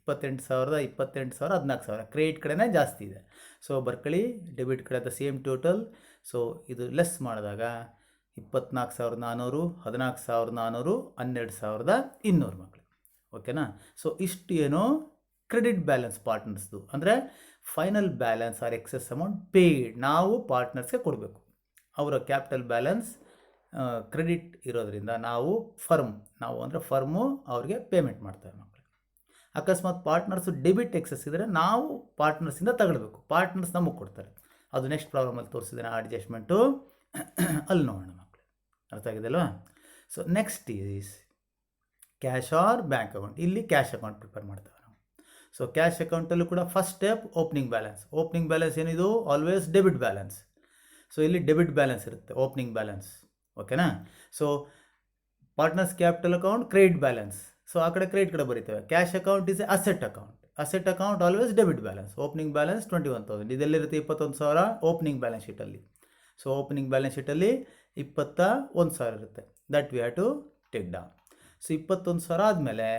Speaker 1: 28,000, 28,000, 14,000 ಕ್ರೆಡಿಟ್ ಕಡೆನೇ ಜಾಸ್ತಿ ಇದೆ. ಸೊ ಬರ್ಕೊಳ್ಳಿ, ಡೆಬಿಟ್ ಕಡೆ ದ ಸೇಮ್ ಟೋಟಲ್. ಸೊ ಇದು ಲೆಸ್ ಮಾಡಿದಾಗ 24,400, 14,400, 12,200 ಮಕ್ಕಳು. ಓಕೆನಾ? ಸೊ ಇಷ್ಟು ಏನೋ ಕ್ರೆಡಿಟ್ ಬ್ಯಾಲೆನ್ಸ್ ಪಾರ್ಟ್ನರ್ಸ್ದು, ಅಂದರೆ final balance are excess amount paid ನಾವು ಪಾರ್ಟ್ನರ್ಸ್ಗೆ ಕೊಡಬೇಕು. ಅವರ ಕ್ಯಾಪಿಟಲ್ ಬ್ಯಾಲೆನ್ಸ್ ಕ್ರೆಡಿಟ್ ಇರೋದರಿಂದ ನಾವು ಅಂದರೆ ಫರ್ಮು ಅವ್ರಿಗೆ ಪೇಮೆಂಟ್ ಮಾಡ್ತೇವೆ ಮಕ್ಕಳು. ಅಕಸ್ಮಾತ್ ಪಾರ್ಟ್ನರ್ಸು ಡೆಬಿಟ್ ಎಕ್ಸೆಸ್ ಇದ್ದರೆ ನಾವು ಪಾರ್ಟ್ನರ್ಸಿಂದ ತಗೊಳ್ಬೇಕು, ಪಾರ್ಟ್ನರ್ಸ್ ನಮಗೆ ಕೊಡ್ತಾರೆ. ಅದು ನೆಕ್ಸ್ಟ್ ಪ್ರಾಬ್ಲಮಲ್ಲಿ ತೋರಿಸಿದ್ದೇನೆ, ಅಡ್ಜಸ್ಟ್ಮೆಂಟು ಅಲ್ಲಿ ನೋಡೋಣ ಮಕ್ಕಳು. ಅರ್ಥ ಆಗಿದೆ ಅಲ್ವಾ? So next is cash or bank account. ಇಲ್ಲಿ ಕ್ಯಾಶ್ ಅಕೌಂಟ್ ಪ್ರಿಪೇರ್ ಮಾಡ್ತೇವೆ ನಾವು. ಸೊ ಕ್ಯಾಶ್ ಅಕೌಂಟಲ್ಲೂ ಕೂಡ first step opening balance. Opening balance ಏನಿದು, ಆಲ್ವೇಸ್ ಡೆಬಿಟ್ ಬ್ಯಾಲೆನ್ಸ್. ಸೊ ಇಲ್ಲಿ ಡೆಬಿಟ್ ಬ್ಯಾಲೆನ್ಸ್ ಇರುತ್ತೆ ಓಪನಿಂಗ್ ಬ್ಯಾಲೆನ್ಸ್. ಓಕೆನಾ? So partners capital account credit balance. So ಆ ಕಡೆ ಕ್ರೆಡಿಟ್ ಕಡೆ ಬರೀತೇವೆ. Cash account is asset account. Asset account always debit balance. Opening balance 21,000. ಇದೆಲ್ಲಿರುತ್ತೆ, 21,000 opening balance ಶೀಟಲ್ಲಿ. ಸೊ ಓಪನಿಂಗ್ ಬ್ಯಾಲೆನ್ಸ್ ಶೀಟಲ್ಲಿ 21,000 ಇರುತ್ತೆ. That we have to take down. So 21,000 ಆದಮೇಲೆ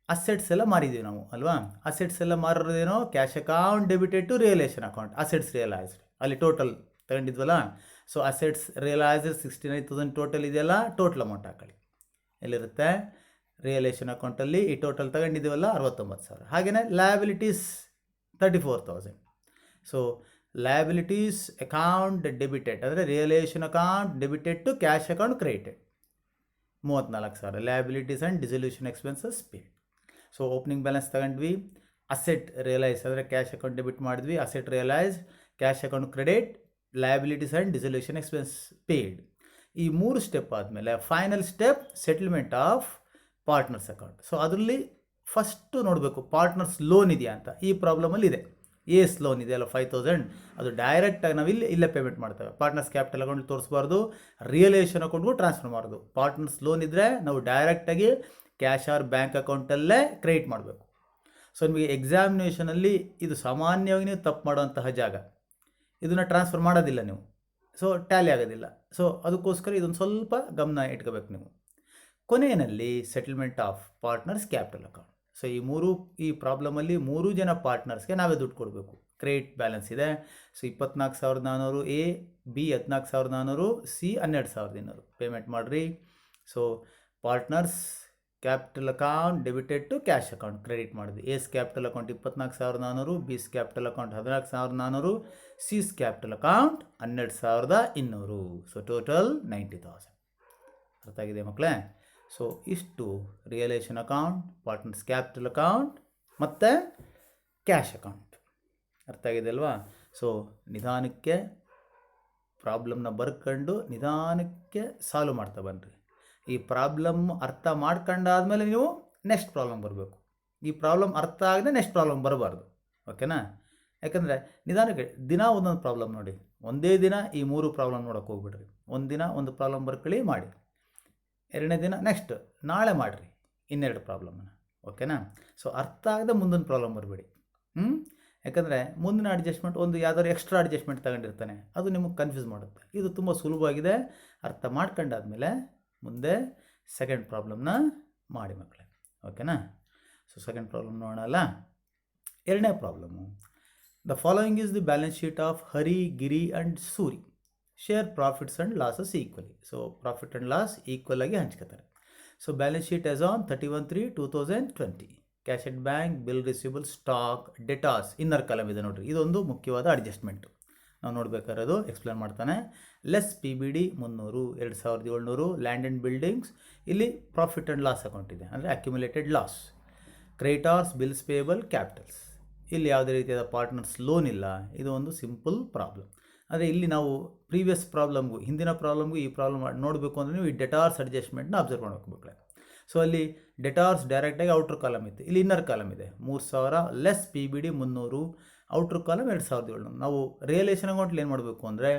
Speaker 1: assets ಎಲ್ಲ ಮಾರಿದ್ದೀವಿ ನಾವು ಅಲ್ವಾ? ಅಸೆಟ್ಸ್ ಎಲ್ಲ ಮಾರೋದೇನೋ, cash account debited to realisation account, assets realised ಅಲ್ಲಿ ಟೋಟಲ್ ತಗೊಂಡಿದ್ವಲ್ಲ. ಸೊ ಅಸೆಟ್ಸ್ ರಿಯಲೈಸ್ಡ್ 69,000 ಟೋಟಲ್ ಇದೆಯಲ್ಲ, ಟೋಟಲ್ ಅಮೌಂಟ್ ಹಾಕೊಳ್ಳಿ. ಎಲ್ಲಿರುತ್ತೆ, ರಿಯಲೇಷನ್ ಅಕೌಂಟಲ್ಲಿ ಈ ಟೋಟಲ್ ತಗೊಂಡಿದ್ದೀವಲ್ಲ 69,000. ಹಾಗೆಯೇ liabilities 34,000. So liabilities account debited ಅಂದರೆ realisation account debited to cash account credited 34,000. Liabilities and dissolution expenses paid. So opening balance ತಗೊಂಡ್ವಿ. ಅಸೆಟ್ ರಿಯಲೈಸ್ ಅಂದರೆ ಕ್ಯಾಶ್ ಅಕೌಂಟ್ ಡೆಬಿಟ್ ಮಾಡಿದ್ವಿ, asset realise, cash account credit, liabilities and dissolution expense paid. ಈ 3 step ಆದಮೇಲೆ final step settlement of partners account. So ಅದರಲ್ಲಿ first ನೋಡಬೇಕು partners loan ಇದೆಯಾ ಅಂತ. ಈ ಪ್ರಾಬ್ಲಮಲ್ಲಿ ಇದೆ, ಏಸ್ ಲೋನ್ ಇದೆಯಲ್ಲ 5000, ಅದು ಡೈರೆಕ್ಟಾಗಿ ನಾವು ಇಲ್ಲೇ ಪೇಮೆಂಟ್ ಮಾಡ್ತೇವೆ. ಪಾರ್ಟ್ನರ್ಸ್ ಕ್ಯಾಪಿಟಲ್ ಅಕೌಂಟ್ ತೋರಿಸ್ಬಾರ್ದು, ರಿಯಲೈಸೇಷನ್ ಅಕೌಂಟ್ಗೂ ಟ್ರಾನ್ಸ್ಫರ್ ಮಾಡೋದು. ಪಾರ್ಟ್ನರ್ಸ್ ಲೋನ್ ಇದ್ದರೆ ನಾವು ಡೈರೆಕ್ಟಾಗಿ ಕ್ಯಾಶ್ ಆರ್ ಬ್ಯಾಂಕ್ ಅಕೌಂಟಲ್ಲೇ ಕ್ರೆಡಿಟ್ ಮಾಡಬೇಕು. ಸೊ ನಿಮಗೆ ಎಕ್ಸಾಮಿನೇಷನಲ್ಲಿ ಇದು ಸಾಮಾನ್ಯವಾಗಿ ನೀವು ತಪ್ಪು ಮಾಡೋಂತಹ ಜಾಗ, ಇದನ್ನು ಟ್ರಾನ್ಸ್ಫರ್ ಮಾಡೋದಿಲ್ಲ ನೀವು, ಸೊ ಟ್ಯಾಲಿ ಆಗೋದಿಲ್ಲ. ಸೊ ಅದಕ್ಕೋಸ್ಕರ ಇದೊಂದು ಸ್ವಲ್ಪ ಗಮನ ಇಟ್ಕೋಬೇಕು ನೀವು. ಕೊನೆಯಲ್ಲಿ settlement of partners capital account. So ಈ ಪ್ರಾಬ್ಲಮಲ್ಲಿ 3 ಜನ ಪಾರ್ಟ್ನರ್ಸ್ಗೆ ನಾವೇ ದುಡ್ಡು ಕೊಡಬೇಕು. ಕ್ರೆಡಿಟ್ ಬ್ಯಾಲೆನ್ಸ್ ಇದೆ. So 24,400 A, B 14,400, C 12,200 payment ಮಾಡಿರಿ. So partners capital account debited to cash account credit ಮಾಡಿದ್ವಿ. A's capital account 24,400, B's capital account 14,400, C's capital account 12,200. So total 90,000. ಅರ್ಥ ಆಗಿದೆ ಮಕ್ಕಳೇ? ಸೊ ಇಷ್ಟು realisation account, partners capital account ಮತ್ತು cash account. ಅರ್ಥ ಆಗಿದೆ ಅಲ್ವಾ? ಸೊ ನಿಧಾನಕ್ಕೆ ಪ್ರಾಬ್ಲಮ್ನ ಬರ್ಕೊಂಡು ನಿಧಾನಕ್ಕೆ ಸಾಲ್ವ್ ಮಾಡ್ತಾ ಬನ್ನಿರಿ. ಈ ಪ್ರಾಬ್ಲಮ್ ಅರ್ಥ ಮಾಡ್ಕೊಂಡಾದ್ಮೇಲೆ ನೀವು ನೆಕ್ಸ್ಟ್ ಪ್ರಾಬ್ಲಮ್ ಬರಬೇಕು. ಈ ಪ್ರಾಬ್ಲಮ್ ಅರ್ಥ ಆಗದೆ ನೆಕ್ಸ್ಟ್ ಪ್ರಾಬ್ಲಮ್ ಬರಬಾರ್ದು. ಓಕೆನಾ? ಯಾಕಂದರೆ ನಿಧಾನಕ್ಕೆ ದಿನ ಒಂದೊಂದು ಪ್ರಾಬ್ಲಮ್ ನೋಡಿ, ಒಂದೇ ದಿನ ಈ 3 ಪ್ರಾಬ್ಲಮ್ ನೋಡೋಕೆ ಹೋಗ್ಬಿಡ್ರಿ. ಒಂದು ದಿನ ಒಂದು ಪ್ರಾಬ್ಲಮ್ ಬರ್ಕೊಳ್ಳಿ ಮಾಡಿ, ಎರಡನೇ ದಿನ ನೆಕ್ಸ್ಟ್ ನಾಳೆ ಮಾಡಿರಿ ಇನ್ನೆರಡು ಪ್ರಾಬ್ಲಮನ್ನು. ಓಕೆನಾ? ಸೊ ಅರ್ಥ ಆಗದೆ ಮುಂದಿನ ಪ್ರಾಬ್ಲಮ್ ಬರಬೇಡಿ. ಯಾಕಂದರೆ ಮುಂದಿನ ಅಡ್ಜಸ್ಟ್ಮೆಂಟ್ ಒಂದು ಯಾವ್ದಾದ್ರು ಎಕ್ಸ್ಟ್ರಾ ಅಡ್ಜಸ್ಟ್ಮೆಂಟ್ ತಗೊಂಡಿರ್ತಾನೆ, ಅದು ನಿಮಗೆ ಕನ್ಫ್ಯೂಸ್ ಮಾಡುತ್ತೆ. ಇದು ತುಂಬ ಸುಲಭವಾಗಿದೆ. ಅರ್ಥ ಮಾಡ್ಕೊಂಡಾದ್ಮೇಲೆ ಮುಂದೆ ಸೆಕೆಂಡ್ ಪ್ರಾಬ್ಲಮ್ನ ಮಾಡಿ ಮಕ್ಕಳೇ. ಓಕೆನಾ? ಸೊ ಸೆಕೆಂಡ್ ಪ್ರಾಬ್ಲಮ್ ನೋಡೋಣ. ಎರಡನೇ ಪ್ರಾಬ್ಲಮ್ಮು, the following is the balance sheet of Hari, Giri and Suri. Share profits and losses equally. So profit and loss equal ಆಗಿ ಹಂಚ್ಕೋತಾರೆ. So balance sheet as on 31/3/2020. Cash at bank, bill receivable, stock, debtors, inner column ಇದೆ ನೋಡಿರಿ. ಇದೊಂದು ಮುಖ್ಯವಾದ ಅಡ್ಜಸ್ಟ್ಮೆಂಟು ನಾವು ನೋಡಬೇಕಾಗಿರೋದು. Explain ಮಾಡ್ತಾನೆ. Less P B D 300, 2,700. Land and buildings, ಇಲ್ಲಿ ಪ್ರಾಫಿಟ್ ಆ್ಯಂಡ್ ಲಾಸ್ ಅಕೌಂಟ್ ಇದೆ, ಅಂದರೆ accumulated loss. Creditors, bills payable, capitals, ಇಲ್ಲಿ ಯಾವುದೇ ರೀತಿಯಾದ ಪಾರ್ಟ್ನರ್ಸ್ ಲೋನ್ ಇಲ್ಲ. ಇದು ಒಂದು ಸಿಂಪಲ್ ಪ್ರಾಬ್ಲಮ್. ಆದರೆ ಇಲ್ಲಿ ನಾವು ಪ್ರೀವಿಯಸ್ ಪ್ರಾಬ್ಲಮ್ಗೂ ಹಿಂದಿನ ಪ್ರಾಬ್ಲಮ್ಗೂ ಈ ಪ್ರಾಬ್ಲಮ್ ನೋಡಬೇಕು ಅಂದರೆ ನೀವು ಈ ಡೆಟಾರ್ಸ್ ಅಡ್ಜಸ್ಟ್ಮೆಂಟ್ನ ಅಬ್ಸರ್ವ್ ಮಾಡ್ಕೋಬೇಕು. ಸೊ ಅಲ್ಲಿ ಡೆಟಾರ್ಸ್ ಡೈರೆಕ್ಟಾಗಿ ಔಟ್ರ್ ಕಾಲಮ್ ಇತ್ತು, ಇಲ್ಲಿ ಇನ್ನರ್ ಕಾಲಮ್ ಇದೆ 3,000, less P B D 300, outer column 2,700. ನಾವು ರಿಯಲೈಸೇಷನ್ ಅಕೌಂಟ್ಲಿ ಏನು ಮಾಡಬೇಕು ಅಂದರೆ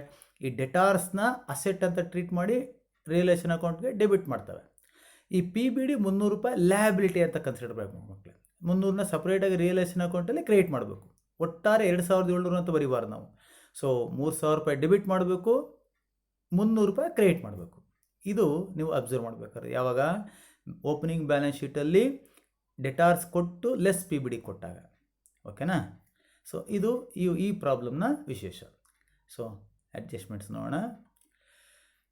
Speaker 1: ಈ ಡೆಟಾರ್ಸ್ನ ಅಸೆಟ್ ಅಂತ ಟ್ರೀಟ್ ಮಾಡಿ ರಿಯಲೈಸೇಷನ್ ಅಕೌಂಟ್ಗೆ ಡೆಬಿಟ್ ಮಾಡ್ತವೆ. ಈ ಪಿ ಬಿ ಡಿ 300 ರೂಪಾಯಿ ಲಯಬಿಲಿಟಿ ಅಂತ ಕನ್ಸಿಡರ್ ಮಾಡಬೇಕು ಮಕ್ಕಳೇ. 300ನ ಸಪ್ರೇಟಾಗಿ ರಿಯಲೈಸೇಷನ್ ಅಕೌಂಟಲ್ಲಿ ಕ್ರಿಯೇಟ್ ಮಾಡಬೇಕು. ಒಟ್ಟಾರೆ 2,700 ಅಂತ ಬರೀಬಾರ್ದು ನಾವು. ಸೊ 3,000 ರೂಪಾಯಿ ಡೆಬಿಟ್ ಮಾಡಬೇಕು, 300 ರೂಪಾಯಿ ಕ್ರೆಡಿಟ್ ಮಾಡಬೇಕು. ಇದು ನೀವು ಅಬ್ಸರ್ವ್ ಮಾಡಬೇಕಾದ್ರೆ ಯಾವಾಗ ಓಪನಿಂಗ್ ಬ್ಯಾಲೆನ್ಸ್ ಶೀಟಲ್ಲಿ ಡೆಟಾರ್ಸ್ ಕೊಟ್ಟು ಲೆಸ್ ಪಿ ಬಿ ಡಿ ಕೊಟ್ಟಾಗ. ಓಕೆನಾ? ಸೊ ಇದು ಈ ಪ್ರಾಬ್ಲಮ್ನ ವಿಶೇಷ. ಸೊ ಅಡ್ಜಸ್ಟ್ಮೆಂಟ್ಸ್ ನೋಡೋಣ.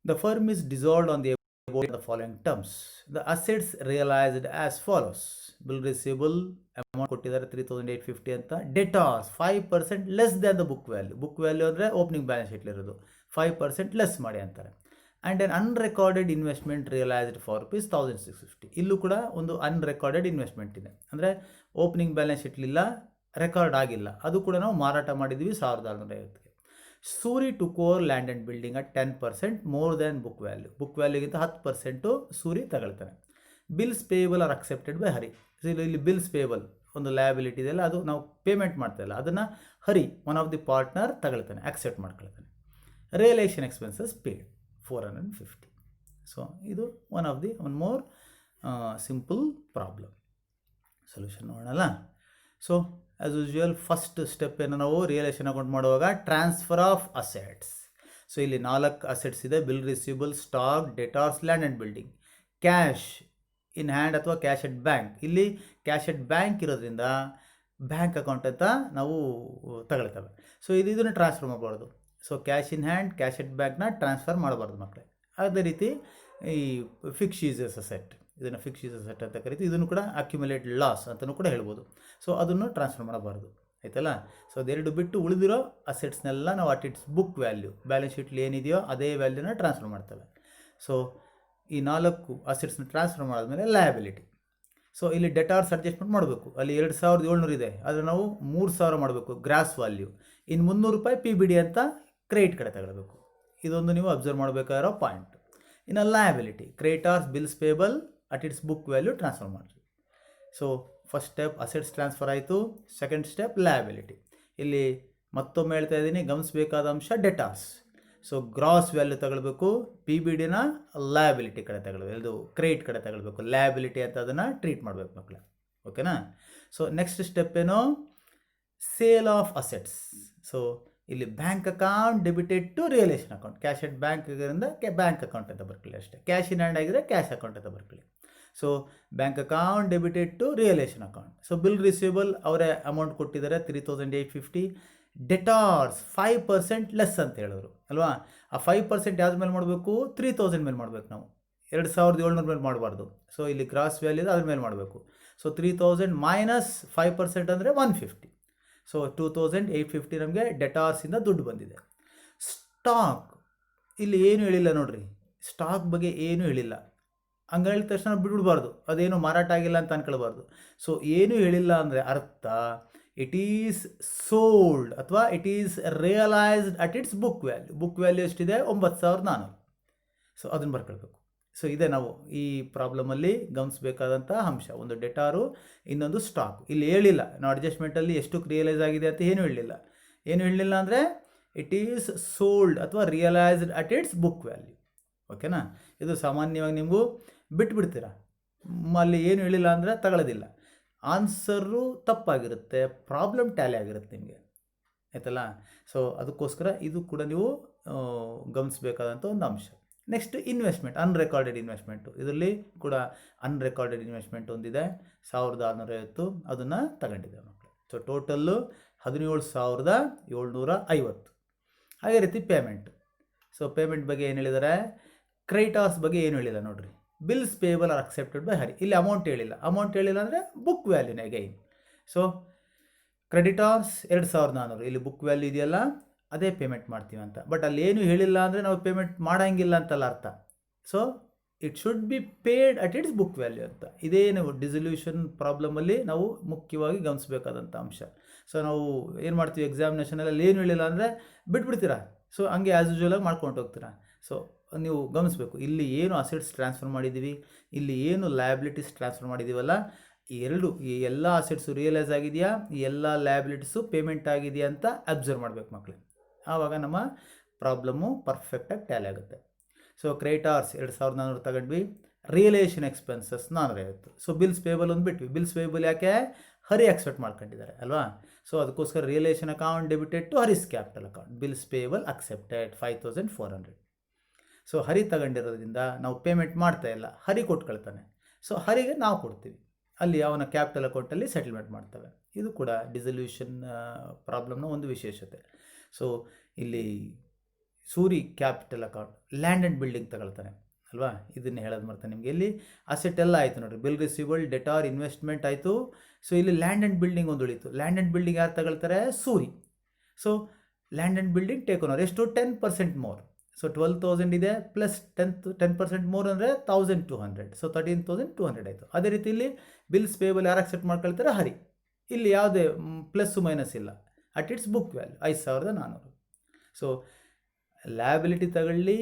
Speaker 1: The firm is dissolved on the following terms. The assets realised as follows. Bill receivable amount ಕೊಟ್ಟಿದ್ದಾರೆ 3,850 ಅಂತ. Debtors 5% less than the book value. Book value ಅಂದರೆ ಓಪನಿಂಗ್ ಬ್ಯಾಲೆನ್ಸ್ ಶೀಟ್ಲಿರೋದು, 5% ಲೆಸ್ ಮಾಡಿ ಅಂತಾರೆ. And an unrecorded investment realised for ₹1,650. ಇಲ್ಲೂ ಕೂಡ ಒಂದು ಅನ್ರೆಕಾರ್ಡೆಡ್ investment ಇದೆ, ಅಂದರೆ ಓಪನಿಂಗ್ ಬ್ಯಾಲೆನ್ಸ್ ಶೀಟ್ಲಿಲ್ಲ, ರೆಕಾರ್ಡ್ ಆಗಿಲ್ಲ, ಅದು ಕೂಡ ನಾವು ಮಾರಾಟ ಮಾಡಿದ್ವಿ 1,650ಗೆ. Suri took over land and building at 10% more than book value. Book ವ್ಯಾಲ್ಯೂಗಿಂತ 10% ಸೂರಿ ತಗೊಳ್ತಾನೆ. Bills payable are accepted by Hari. ಇಲ್ಲಿ ಬಿಲ್ಸ್ ಪೇಯಬಲ್ ಒಂದು ಲಯಬಿಲಿಟಿ ಇದೆಯಲ್ಲ, ಅದು ನಾವು ಪೇಮೆಂಟ್ ಮಾಡ್ತಾಯಿಲ್ಲ, ಅದನ್ನು Hari one of the partner ತಗೊಳ್ತಾನೆ, ಅಕ್ಸೆಪ್ಟ್ ಮಾಡ್ಕೊಳ್ತಾನೆ. Realisation expenses paid 450. ಸೊ ಇದು one more simple problem. Solution ನೋಡೋಣ. So as usual first step ಏನು, ನಾವು ರಿಯಲೈಸೇಷನ್ ಅಕೌಂಟ್ ಮಾಡುವಾಗ ಟ್ರಾನ್ಸ್ಫರ್ ಆಫ್ ಅಸೆಟ್ಸ್. ಸೊ ಇಲ್ಲಿ 4 ಅಸೆಟ್ಸ್ ಇದೆ, bill receivable, stock, debtors, land and building. Cash in hand ಅಥವಾ cash at bank, ಇಲ್ಲಿ cash at bank ಇರೋದ್ರಿಂದ bank account ಅಂತ ನಾವು ತಗೊಳ್ತೇವೆ. ಸೊ ಇದನ್ನು ಟ್ರಾನ್ಸ್ಫರ್ ಮಾಡಬಾರ್ದು. So cash in hand, cash at ಬ್ಯಾಂಕ್ನ ಟ್ರಾನ್ಸ್ಫರ್ ಮಾಡಬಾರ್ದು ಮಕ್ಕಳೇ. ಅದೇ ರೀತಿ ಈ ಫಿಕ್ಸ್ ಯೂಸಸ್ ಅಸೆಟ್, ಇದನ್ನು ಫಿಕ್ಸ್ ಯೂಸಸ್ ಅಸೆಟ್ ಅಂತ ಕರಿತೀವಿ. ಇದನ್ನು ಕೂಡ ಅಕ್ಯುಮುಲೇಟೆಡ್ ಲಾಸ್ ಅಂತಲೂ ಕೂಡ ಹೇಳ್ಬೋದು. ಸೊ ಅದನ್ನು ಟ್ರಾನ್ಸ್ಫರ್ ಮಾಡಬಾರ್ದು, ಆಯ್ತಲ್ಲ. ಸೊ ಅದೆರಡು ಬಿಟ್ಟು ಉಳಿದಿರೋ ಅಸೆಟ್ಸ್ನೆಲ್ಲ ನಾವು at its book value, balance ಶೀಟ್ಲಿ ಏನಿದೆಯೋ ಅದೇ ವ್ಯಾಲ್ಯೂನ ಟ್ರಾನ್ಸ್ಫರ್ ಮಾಡ್ತೇವೆ. ಸೊ ಈ 4 ಅಸೆಟ್ಸ್ನ ಟ್ರಾನ್ಸ್ಫರ್ ಮಾಡಿದ್ಮೇಲೆ ಲಯಬಿಲಿಟಿ. ಸೊ ಇಲ್ಲಿ ಡೆಟಾರ್ಸ್ ಅಡ್ಜಸ್ಟ್ಮೆಂಟ್ ಮಾಡಬೇಕು. ಅಲ್ಲಿ 2700 ಇದೆ, ಆದರೆ ನಾವು 3000 ಮಾಡಬೇಕು ಗ್ರಾಸ್ ವ್ಯಾಲ್ಯೂ. ಇನ್ನು 300 ರೂಪಾಯಿ ಪಿ ಬಿ ಡಿ ಅಂತ ಕ್ರೆಡಿಟ್ ಕಡೆ ತಗೊಳ್ಬೇಕು. ಇದೊಂದು ನೀವು ಅಬ್ಸರ್ವ್ ಮಾಡಬೇಕಾಗಿರೋ ಪಾಯಿಂಟ್. ಇನ್ನು liability, creditors bills payable at its book value transfer ಮಾಡಿರಿ. So first step assets transfer ಆಯಿತು. Second step liability. ಇಲ್ಲಿ ಮತ್ತೊಮ್ಮೆ ಹೇಳ್ತಾ ಇದ್ದೀನಿ, ಗಮನಿಸಬೇಕಾದ ಅಂಶ ಡೆಟಾರ್ಸ್. ಸೊ ಗ್ರಾಸ್ ವ್ಯಾಲ್ಯೂ ತಗೊಳ್ಬೇಕು, ಪಿ ಬಿ ಡಿನ ಲಯಬಿಲಿಟಿ ಕಡೆ ತಗೊಳ್ಬೇಕು, ಇದು ಕ್ರೆಡಿಟ್ ಕಡೆ ತಗೊಳ್ಬೇಕು. ಲಯಬಿಲಿಟಿ ಅಂತ ಅದನ್ನು ಟ್ರೀಟ್ ಮಾಡಬೇಕು ಮಕ್ಕಳೇ, ಓಕೆನಾ. ಸೊ ನೆಕ್ಸ್ಟ್ ಸ್ಟೆಪ್ ಏನು, ಸೇಲ್ ಆಫ್ ಅಸೆಟ್ಸ್. ಸೊ ಇಲ್ಲಿ bank account debited to realisation account. Cash at bank ಇದರಿಂದ ಬ್ಯಾಂಕ್ ಅಕೌಂಟ್ ಅಂತ ಬರ್ಕೊಳ್ಳಿ ಅಷ್ಟೇ. ಕ್ಯಾಶ್ ಇನ್ ಹ್ಯಾಂಡ್ ಆಗಿದ್ರೆ ಕ್ಯಾಶ್ ಅಕೌಂಟ್ ಅಂತ ಬರ್ಕೊಳ್ಳಿ. So bank account debited to realisation account. So bill receivable ಅವರೇ ಅಮೌಂಟ್ ಕೊಟ್ಟಿದ್ದಾರೆ 3850. ಡೆಟಾರ್ಸ್ 5% ಲೆಸ್ ಅಂತ ಹೇಳಿದ್ರು ಅಲ್ವಾ. ಆ 5% ಯಾವ್ದು ಮೇಲೆ ಮಾಡಬೇಕು, 3000 ಮೇಲೆ ಮಾಡಬೇಕು ನಾವು, 2700 ಮೇಲೆ ಮಾಡಬಾರ್ದು. ಸೊ ಇಲ್ಲಿ ಗ್ರಾಸ್ ವ್ಯಾಲ್ಯೂ ಇದೆ, ಅದ್ರ ಮೇಲೆ ಮಾಡಬೇಕು. ಸೊ 3000 ಮೈನಸ್ 5% ಅಂದರೆ 150. ಸೊ 2850 ನಮಗೆ ಡೆಟಾರ್ಸಿಂದ ದುಡ್ಡು ಬಂದಿದೆ. ಸ್ಟಾಕ್ ಇಲ್ಲಿ ಏನು ಹೇಳಿಲ್ಲ ನೋಡ್ರಿ, ಸ್ಟಾಕ್ ಬಗ್ಗೆ ಏನು ಹೇಳಿಲ್ಲ. ಹಂಗೆ ಹೇಳಿದ ತಕ್ಷಣ ಬಿಟ್ಬಿಡ್ಬಾರ್ದು, ಅದೇನು ಮಾರಾಟ ಆಗಿಲ್ಲ ಅಂತ ಅನ್ಕೊಳ್ಬಾರ್ದು. ಸೊ ಏನು ಹೇಳಿಲ್ಲ ಅಂದರೆ ಅರ್ಥ ಇಟ್ ಈಸ್ ಸೋಲ್ಡ್ ಅಥವಾ it is realised at its book value. Book value ಎಷ್ಟಿದೆ, 9400. ಸೊ ಅದನ್ನು ಬರ್ಕೊಳ್ಬೇಕು. ಸೊ ಇದೆ ನಾವು ಈ ಪ್ರಾಬ್ಲಮಲ್ಲಿ ಗಮನಿಸಬೇಕಾದಂಥ ಅಂಶ. ಒಂದು ಡೆಟಾರು, ಇನ್ನೊಂದು ಸ್ಟಾಕ್. ಇಲ್ಲಿ ಹೇಳಿಲ್ಲ ನಾವು ಅಡ್ಜಸ್ಟ್ಮೆಂಟಲ್ಲಿ ಎಷ್ಟು ರಿಯಲೈಸ್ ಆಗಿದೆ ಅಂತ ಏನು ಹೇಳಲಿಲ್ಲ. ಏನು ಹೇಳಲಿಲ್ಲ ಅಂದರೆ ಇಟ್ ಈಸ್ ಸೋಲ್ಡ್ ಅಥವಾ realised at its book value, ಓಕೆನಾ. ಇದು ಸಾಮಾನ್ಯವಾಗಿ ನೀವು ಬಿಟ್ಬಿಡ್ತೀರಾ, ಅಲ್ಲಿ ಏನು ಹೇಳಿಲ್ಲ ಅಂದರೆ ತಗೊಳ್ಳೋದಿಲ್ಲ. ಆನ್ಸರು ತಪ್ಪಾಗಿರುತ್ತೆ, ಪ್ರಾಬ್ಲಮ್ ಟ್ಯಾಲಿ ಆಗಿರುತ್ತೆ ನಿಮಗೆ, ಆಯ್ತಲ್ಲ. ಸೊ ಅದಕ್ಕೋಸ್ಕರ ಇದು ಕೂಡ ನೀವು ಗಮನಿಸಬೇಕಾದಂಥ ಒಂದು ಅಂಶ. Next investment, ಅನ್ರೆಕಾರ್ಡೆಡ್ investment. ಇದರಲ್ಲಿ ಕೂಡ ಅನ್ರೆಕಾರ್ಡೆಡ್ ಇನ್ವೆಸ್ಟ್ಮೆಂಟ್ ಒಂದಿದೆ 1650, ಅದನ್ನು ತಗೊಂಡಿದೆ ಮಕ್ಕಳು. So total 17750. ಅದೇ ರೀತಿ ಪೇಮೆಂಟ್. ಸೊ ಪೇಮೆಂಟ್ ಬಗ್ಗೆ ಏನು ಹೇಳಿದ್ದಾರೆ, ಕ್ರೆಡಿಟಾರ್ಸ್ ಬಗ್ಗೆ ಏನು ಹೇಳಿಲ್ಲ ನೋಡಿರಿ. Bills payable are accepted by Hari. ಇಲ್ಲಿ ಅಮೌಂಟ್ ಹೇಳಿಲ್ಲ. ಅಮೌಂಟ್ ಹೇಳಿಲ್ಲ ಅಂದರೆ ಬುಕ್ ವ್ಯಾಲ್ಯೂನೇ ಅಗೈನ್. ಸೊ ಕ್ರೆಡಿಟಾರ್ಸ್ 2400, ಇಲ್ಲಿ ಬುಕ್ ವ್ಯಾಲ್ಯೂ ಇದೆಯಲ್ಲ ಅದೇ ಪೇಮೆಂಟ್ ಮಾಡ್ತೀವಿ ಅಂತ. ಬಟ್ ಅಲ್ಲಿ ಏನು ಹೇಳಿಲ್ಲ ಅಂದರೆ ನಾವು ಪೇಮೆಂಟ್ ಮಾಡೋಂಗಿಲ್ಲ ಅಂತಲ್ಲ ಅರ್ಥ. So it should B paid at its book value ಅಂತ. ಇದೇ ನಾವು ಡಿಸಲ್ಯೂಷನ್ ಪ್ರಾಬ್ಲಮಲ್ಲಿ ನಾವು ಮುಖ್ಯವಾಗಿ ಗಮನಿಸಬೇಕಾದಂಥ ಅಂಶ. ಸೊ ನಾವು ಏನು ಮಾಡ್ತೀವಿ ಎಕ್ಸಾಮಿನೇಷನಲ್ಲಿ ಏನು ಹೇಳಿಲ್ಲ ಅಂದರೆ ಬಿಟ್ಬಿಡ್ತೀರಾ. ಸೊ ಹಂಗೆ ಆ್ಯಸ್ ಯೂಶುವಲಾಗಿ ಮಾಡ್ಕೊಂಡು ಹೋಗ್ತೀರಾ. ಸೊ ನೀವು ಗಮನಿಸಬೇಕು, ಇಲ್ಲಿ ಏನು ಅಸೆಟ್ಸ್ ಟ್ರಾನ್ಸ್ಫರ್ ಮಾಡಿದ್ದೀವಿ, ಇಲ್ಲಿ ಏನು ಲಯಬಿಲಿಟೀಸ್ ಟ್ರಾನ್ಸ್ಫರ್ ಮಾಡಿದ್ದೀವಲ್ಲ, ಈ ಎಲ್ಲ ಅಸೆಟ್ಸು ರಿಯಲೈಸ್ ಆಗಿದೆಯಾ, ಈ ಎಲ್ಲ ಲಯಬಿಲಿಟೀಸು ಪೇಮೆಂಟ್ ಆಗಿದೆಯಾ ಅಂತ ಅಬ್ಸರ್ವ್ ಮಾಡಬೇಕು ಮಕ್ಕಳೇ. ಆವಾಗ ನಮ್ಮ ಪ್ರಾಬ್ಲಮ್ಮು ಪರ್ಫೆಕ್ಟಾಗಿ ಟ್ಯಾಲಿ ಆಗುತ್ತೆ. ಸೊ ಕ್ರೆಡಿಟಾರ್ಸ್ 2400 ತಗೊಂಡ್ವಿ, ರಿಯಲೇಷನ್ ಎಕ್ಸ್ಪೆನ್ಸಸ್ 450. ಸೊ ಬಿಲ್ಸ್ ಪೇಬಲ್ ಒಂದು ಬಿಟ್ವಿ. ಬಿಲ್ಸ್ ಪೇಬಲ್ ಯಾಕೆ, ಹರಿ ಎಕ್ಸೆಪ್ಟ್ ಮಾಡ್ಕೊಂಡಿದ್ದಾರೆ ಅಲ್ವಾ. ಸೊ ಅದಕ್ಕೋಸ್ಕರ realisation account debited to Hari's capital account. Bills payable accepted 5400. So Hari ತಗೊಂಡಿರೋದ್ರಿಂದ ನಾವು ಪೇಮೆಂಟ್ ಮಾಡ್ತಾ ಇಲ್ಲ, ಹರಿ ಕೊಟ್ಕೊಳ್ತಾನೆ. ಸೊ ಹರಿಗೆ ನಾವು ಕೊಡ್ತೀವಿ, ಅಲ್ಲಿ ಅವನ ಕ್ಯಾಪಿಟಲ್ ಅಕೌಂಟಲ್ಲಿ ಸೆಟಲ್ಮೆಂಟ್ ಮಾಡ್ತವೆ. ಇದು ಕೂಡ ಡಿಸಲ್ಯೂಷನ್ ಪ್ರಾಬ್ಲಮ್ನ ಒಂದು ವಿಶೇಷತೆ. ಸೊ ಇಲ್ಲಿ Suri capital account, land and building ತಗೊಳ್ತಾನೆ ಅಲ್ವಾ. ಇದನ್ನು ಹೇಳೋದು ಮಾಡ್ತಾನೆ ನಿಮಗೆ. ಇಲ್ಲಿ ಅಸೆಟ್ ಎಲ್ಲ ಆಯಿತು ನೋಡಿರಿ, ಬಿಲ್ ರಿಸೀವಬಲ್, ಡೆಟಾರ್, ಇನ್ವೆಸ್ಟ್ಮೆಂಟ್ ಆಯಿತು. ಸೊ ಇಲ್ಲಿ ಲ್ಯಾಂಡ್ ಆ್ಯಂಡ್ ಬಿಲ್ಡಿಂಗ್ ಒಂದು ಉಳಿತು. ಲ್ಯಾಂಡ್ ಆ್ಯಂಡ್ ಬಿಲ್ಡಿಂಗ್ ಯಾರು ತಗೊಳ್ತಾರೆ, Suri. So land and building take owner ಎಷ್ಟು, 10% ಮೋರ್. ಸೊ 12,000 ಇದೆ ಪ್ಲಸ್ 10% ಮೋರ್ ಅಂದರೆ 1200. ಸೊ 13,200 ಆಯಿತು. ಅದೇ ರೀತಿ ಇಲ್ಲಿ ಬಿಲ್ಸ್ ಪೇಬಲ್ ಯಾರು ಅಕ್ಸೆಪ್ಟ್ ಮಾಡ್ಕೊಳ್ತಾರೆ, ಹರಿ. ಇಲ್ಲಿ ಯಾವುದೇ ಪ್ಲಸ್ಸು ಮೈನಸ್ ಇಲ್ಲ, at its book value 5400. So liability ತಗೊಳ್ಳಿ,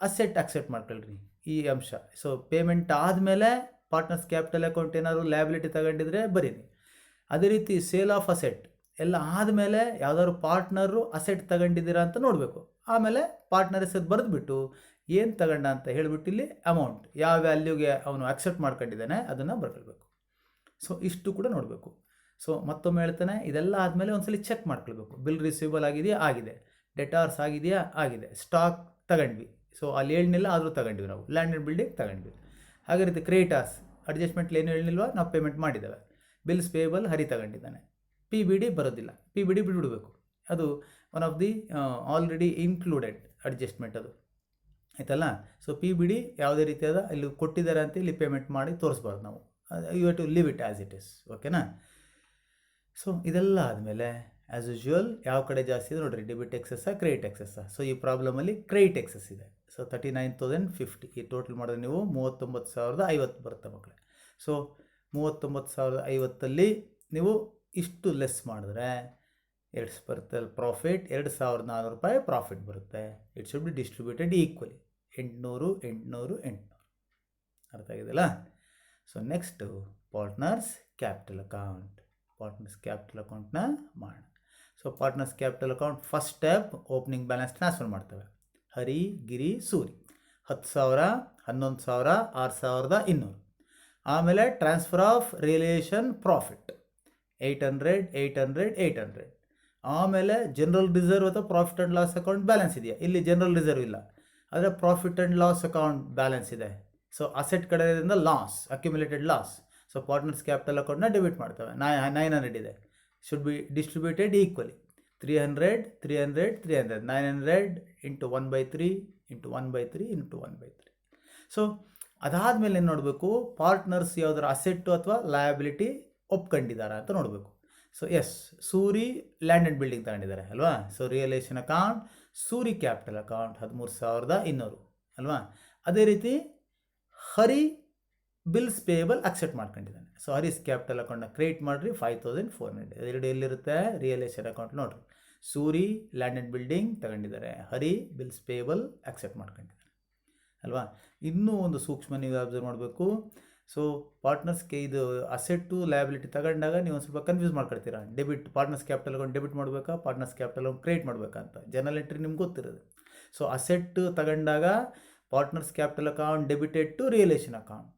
Speaker 1: ಅಸೆಟ್ ಅಕ್ಸೆಪ್ಟ್ ಮಾಡ್ಕೊಳ್ರಿ ಈ ಅಂಶ. ಸೊ ಪೇಮೆಂಟ್ ಆದಮೇಲೆ ಪಾರ್ಟ್ನರ್ಸ್ ಕ್ಯಾಪಿಟಲ್ ಅಕೌಂಟ್ ಏನಾದ್ರು ಲಯಬಿಲಿಟಿ ತಗೊಂಡಿದ್ರೆ ಬರೀರಿ. ಅದೇ ರೀತಿ ಸೇಲ್ ಆಫ್ ಅಸೆಟ್ ಎಲ್ಲ ಆದಮೇಲೆ ಯಾವ್ದಾದ್ರು ಪಾರ್ಟ್ನರು ಅಸೆಟ್ ತಗೊಂಡಿದ್ದೀರಾ ಅಂತ ನೋಡಬೇಕು. ಆಮೇಲೆ ಪಾರ್ಟ್ನರ್ ಹೆಸರು ಬರೆದುಬಿಟ್ಟು ಏನು ತಗೊಂಡ ಅಂತ ಹೇಳಿಬಿಟ್ಟು ಇಲ್ಲಿ ಅಮೌಂಟ್ ಯಾವ ವ್ಯಾಲ್ಯೂಗೆ ಅವನು ಅಕ್ಸೆಪ್ಟ್ ಮಾಡ್ಕೊಂಡಿದ್ದಾನೆ ಅದನ್ನು ಬರ್ಕೊಳ್ಬೇಕು. ಸೊ ಇಷ್ಟು ಕೂಡ ನೋಡಬೇಕು. ಸೊ ಮತ್ತೊಮ್ಮೆ ಹೇಳ್ತಾನೆ, ಇದೆಲ್ಲ ಆದಮೇಲೆ ಒಂದ್ಸಲಿ ಚೆಕ್ ಮಾಡ್ಕೊಳ್ಬೇಕು. ಬಿಲ್ ರಿಸೀವಬಲ್ ಆಗಿದೆಯಾ, ಆಗಿದೆ. ಡೆಟಾರ್ಸ್ ಆಗಿದೆಯಾ, ಆಗಿದೆ. ಸ್ಟಾಕ್ ತಗೊಂಡ್ವಿ, ಸೊ ಅಲ್ಲಿ ಹೇಳಿಲ್ಲ ಆದರೂ ತಗೊಂಡ್ವಿ ನಾವು. ಲ್ಯಾಂಡ್ ಆ್ಯಂಡ್ ಬಿಲ್ಡಿಂಗ್ ತಗೊಂಡ್ವಿ. ಹಾಗೆ ರೀತಿ ಕ್ರೆಡಿಟಾರ್ಸ್ ಅಡ್ಜಸ್ಟ್ಮೆಂಟ್ಲಿ ಏನು ಹೇಳಿಲ್ವಾ, ನಾವು ಪೇಮೆಂಟ್ ಮಾಡಿದ್ದೇವೆ. ಬಿಲ್ಸ್ ಪೇಬಲ್ ಹರಿ ತಗೊಂಡಿದ್ದಾನೆ. ಪಿ ಬಿ ಡಿ ಬರೋದಿಲ್ಲ, ಪಿ ಬಿ ಡಿ ಬಿಟ್ಬಿಡಬೇಕು. ಅದು one of the already included adjustment ಅದು, ಆಯ್ತಲ್ಲ. ಸೊ ಪಿ ಬಿ ಡಿ ಯಾವುದೇ ರೀತಿಯಾದ ಇಲ್ಲಿ ಕೊಟ್ಟಿದ್ದಾರೆ ಅಂತ ಇಲ್ಲಿ ಪೇಮೆಂಟ್ ಮಾಡಿ ತೋರಿಸ್ಬಾರ್ದು ನಾವು. You have to leave it as it is, ಓಕೆನಾ. ಸೊ ಇದೆಲ್ಲ ಆದಮೇಲೆ ಆ್ಯಸ್ ಯೂಶುವಲ್ ಯಾವ ಕಡೆ ಜಾಸ್ತಿ ಇದೆ ನೋಡಿರಿ, ಡೆಬಿಟ್ ಎಕ್ಸೆಸ್ಸಾ ಕ್ರೆಡಿಟ್ ಎಕ್ಸೆಸ್ಸಾ. ಸೊ ಈ ಪ್ರಾಬ್ಲಮಲ್ಲಿ ಕ್ರೆಡಿಟ್ ಎಕ್ಸೆಸ್ ಇದೆ. ಸೊ 39,050 ಈ ಟೋಟಲ್ ಮಾಡಿದ್ರೆ ನೀವು 39,050 ಬರುತ್ತೆ ಮಕ್ಕಳೇ. ಸೊ 39,050 ನೀವು ಇಷ್ಟು ಲೆಸ್ ಮಾಡಿದ್ರೆ ಎಷ್ಟು ಬರುತ್ತೆ ಪ್ರಾಫಿಟ್? 2,400 ರೂಪಾಯಿ ಪ್ರಾಫಿಟ್ ಬರುತ್ತೆ. It should B distributed equally 800 800 800. ಅರ್ಥ ಆಗಿದೆಯಲ್ಲ? So next partners capital account. Partners capital ಅಕೌಂಟ್ನ ಮಾಡೋಣ. So partners capital account first step opening balance transfer ಮಾಡ್ತೇವೆ. ಹರಿ, ಗಿರಿ, ಸೂರಿ 10,000, 11,000, 6,200. ಆಮೇಲೆ ಟ್ರಾನ್ಸ್ಫರ್ ಆಫ್ ರಿಲೇಷನ್ ಪ್ರಾಫಿಟ್ 800 800 800. ಆಮೇಲೆ ಜನರಲ್ ರಿಸರ್ವ್ ಅಥವಾ profit and loss account balance ಇದೆಯಾ? ಇಲ್ಲಿ ಜನರಲ್ ರಿಸರ್ವ್ ಇಲ್ಲ, ಆದರೆ profit and loss account balance ಇದೆ. ಸೊ ಅಸೆಟ್ ಕಡೆಯಿಂದ loss, accumulated loss. So partners capital ಅಕೌಂಟ್ನ ಡೆಬಿಟ್ ಮಾಡ್ತೇವೆ. 900 ಇದೆ, should be distributed equally 300 300 300. 900 into 1/3 into 1/3 into 1/3. So ಅದಾದಮೇಲೆ ಏನು ನೋಡಬೇಕು? ಪಾರ್ಟ್ನರ್ಸ್ ಯಾವುದಾದ್ರು ಅಸೆಟ್ಟು ಅಥವಾ ಲಯಬಿಲಿಟಿ ಒಪ್ಕೊಂಡಿದ್ದಾರಾ ಅಂತ ನೋಡಬೇಕು. So yes, Suri land and building ತಗೊಂಡಿದ್ದಾರೆ ಅಲ್ವಾ? So realisation account Suri capital account 13,200 ಅಲ್ವಾ? ಅದೇ ರೀತಿ ಹರಿ ಬಿಲ್ಸ್ ಪೇಯಬಲ್ ಅಕ್ಸೆಪ್ಟ್ ಮಾಡ್ಕೊಂಡಿದ್ದಾನೆ. ಸೊ ಹರೀಸ್ ಕ್ಯಾಪಿಟಲ್ ಅಕೌಂಟ್ನ ಕ್ರಿಯೇಟ್ ಮಾಡಿರಿ 5,400. ಎರಡು ಎಲ್ಲಿರುತ್ತೆ? ರಿಯಲೇಷನ್ ಅಕೌಂಟ್ ನೋಡಿರಿ. ಸೂರಿ ಲ್ಯಾಂಡ್ ಆ್ಯಂಡ್ ಬಿಲ್ಡಿಂಗ್ ತಗೊಂಡಿದ್ದಾರೆ, ಹರಿ ಬಿಲ್ಸ್ ಪೇಯಬಲ್ ಅಕ್ಸೆಪ್ಟ್ ಮಾಡ್ಕೊಂಡಿದ್ದಾರೆ ಅಲ್ವಾ? ಇನ್ನೂ ಒಂದು ಸೂಕ್ಷ್ಮ ನೀವು ಅಬ್ಸರ್ವ್ ಮಾಡಬೇಕು. ಸೊ ಪಾರ್ಟ್ನರ್ಸ್ಗೆ ಇದು ಅಸೆಟ್ಟು ಲಯಬಿಲಿಟಿ ತಗೊಂಡಾಗ ನೀವು ಒಂದು ಸ್ವಲ್ಪ ಕನ್ಫ್ಯೂಸ್ ಮಾಡ್ಕೊಳ್ತೀರಾ. Debit partners capital account debit ಮಾಡಬೇಕಾ, ಪಾರ್ಟ್ನರ್ಸ್ ಕ್ಯಾಪಿಟಲ್ ಅಕೌಂಟ್ ಕ್ರಿಯೇಟ್ ಮಾಡಬೇಕಾ ಅಂತ. ಜನರಲ್ ಎಂಟ್ರಿ ನಿಮ್ಗೆ ಗೊತ್ತಿರೋದು. ಸೊ ಅಸೆಟ್ ತಗೊಂಡಾಗ partners capital account debited to realisation account.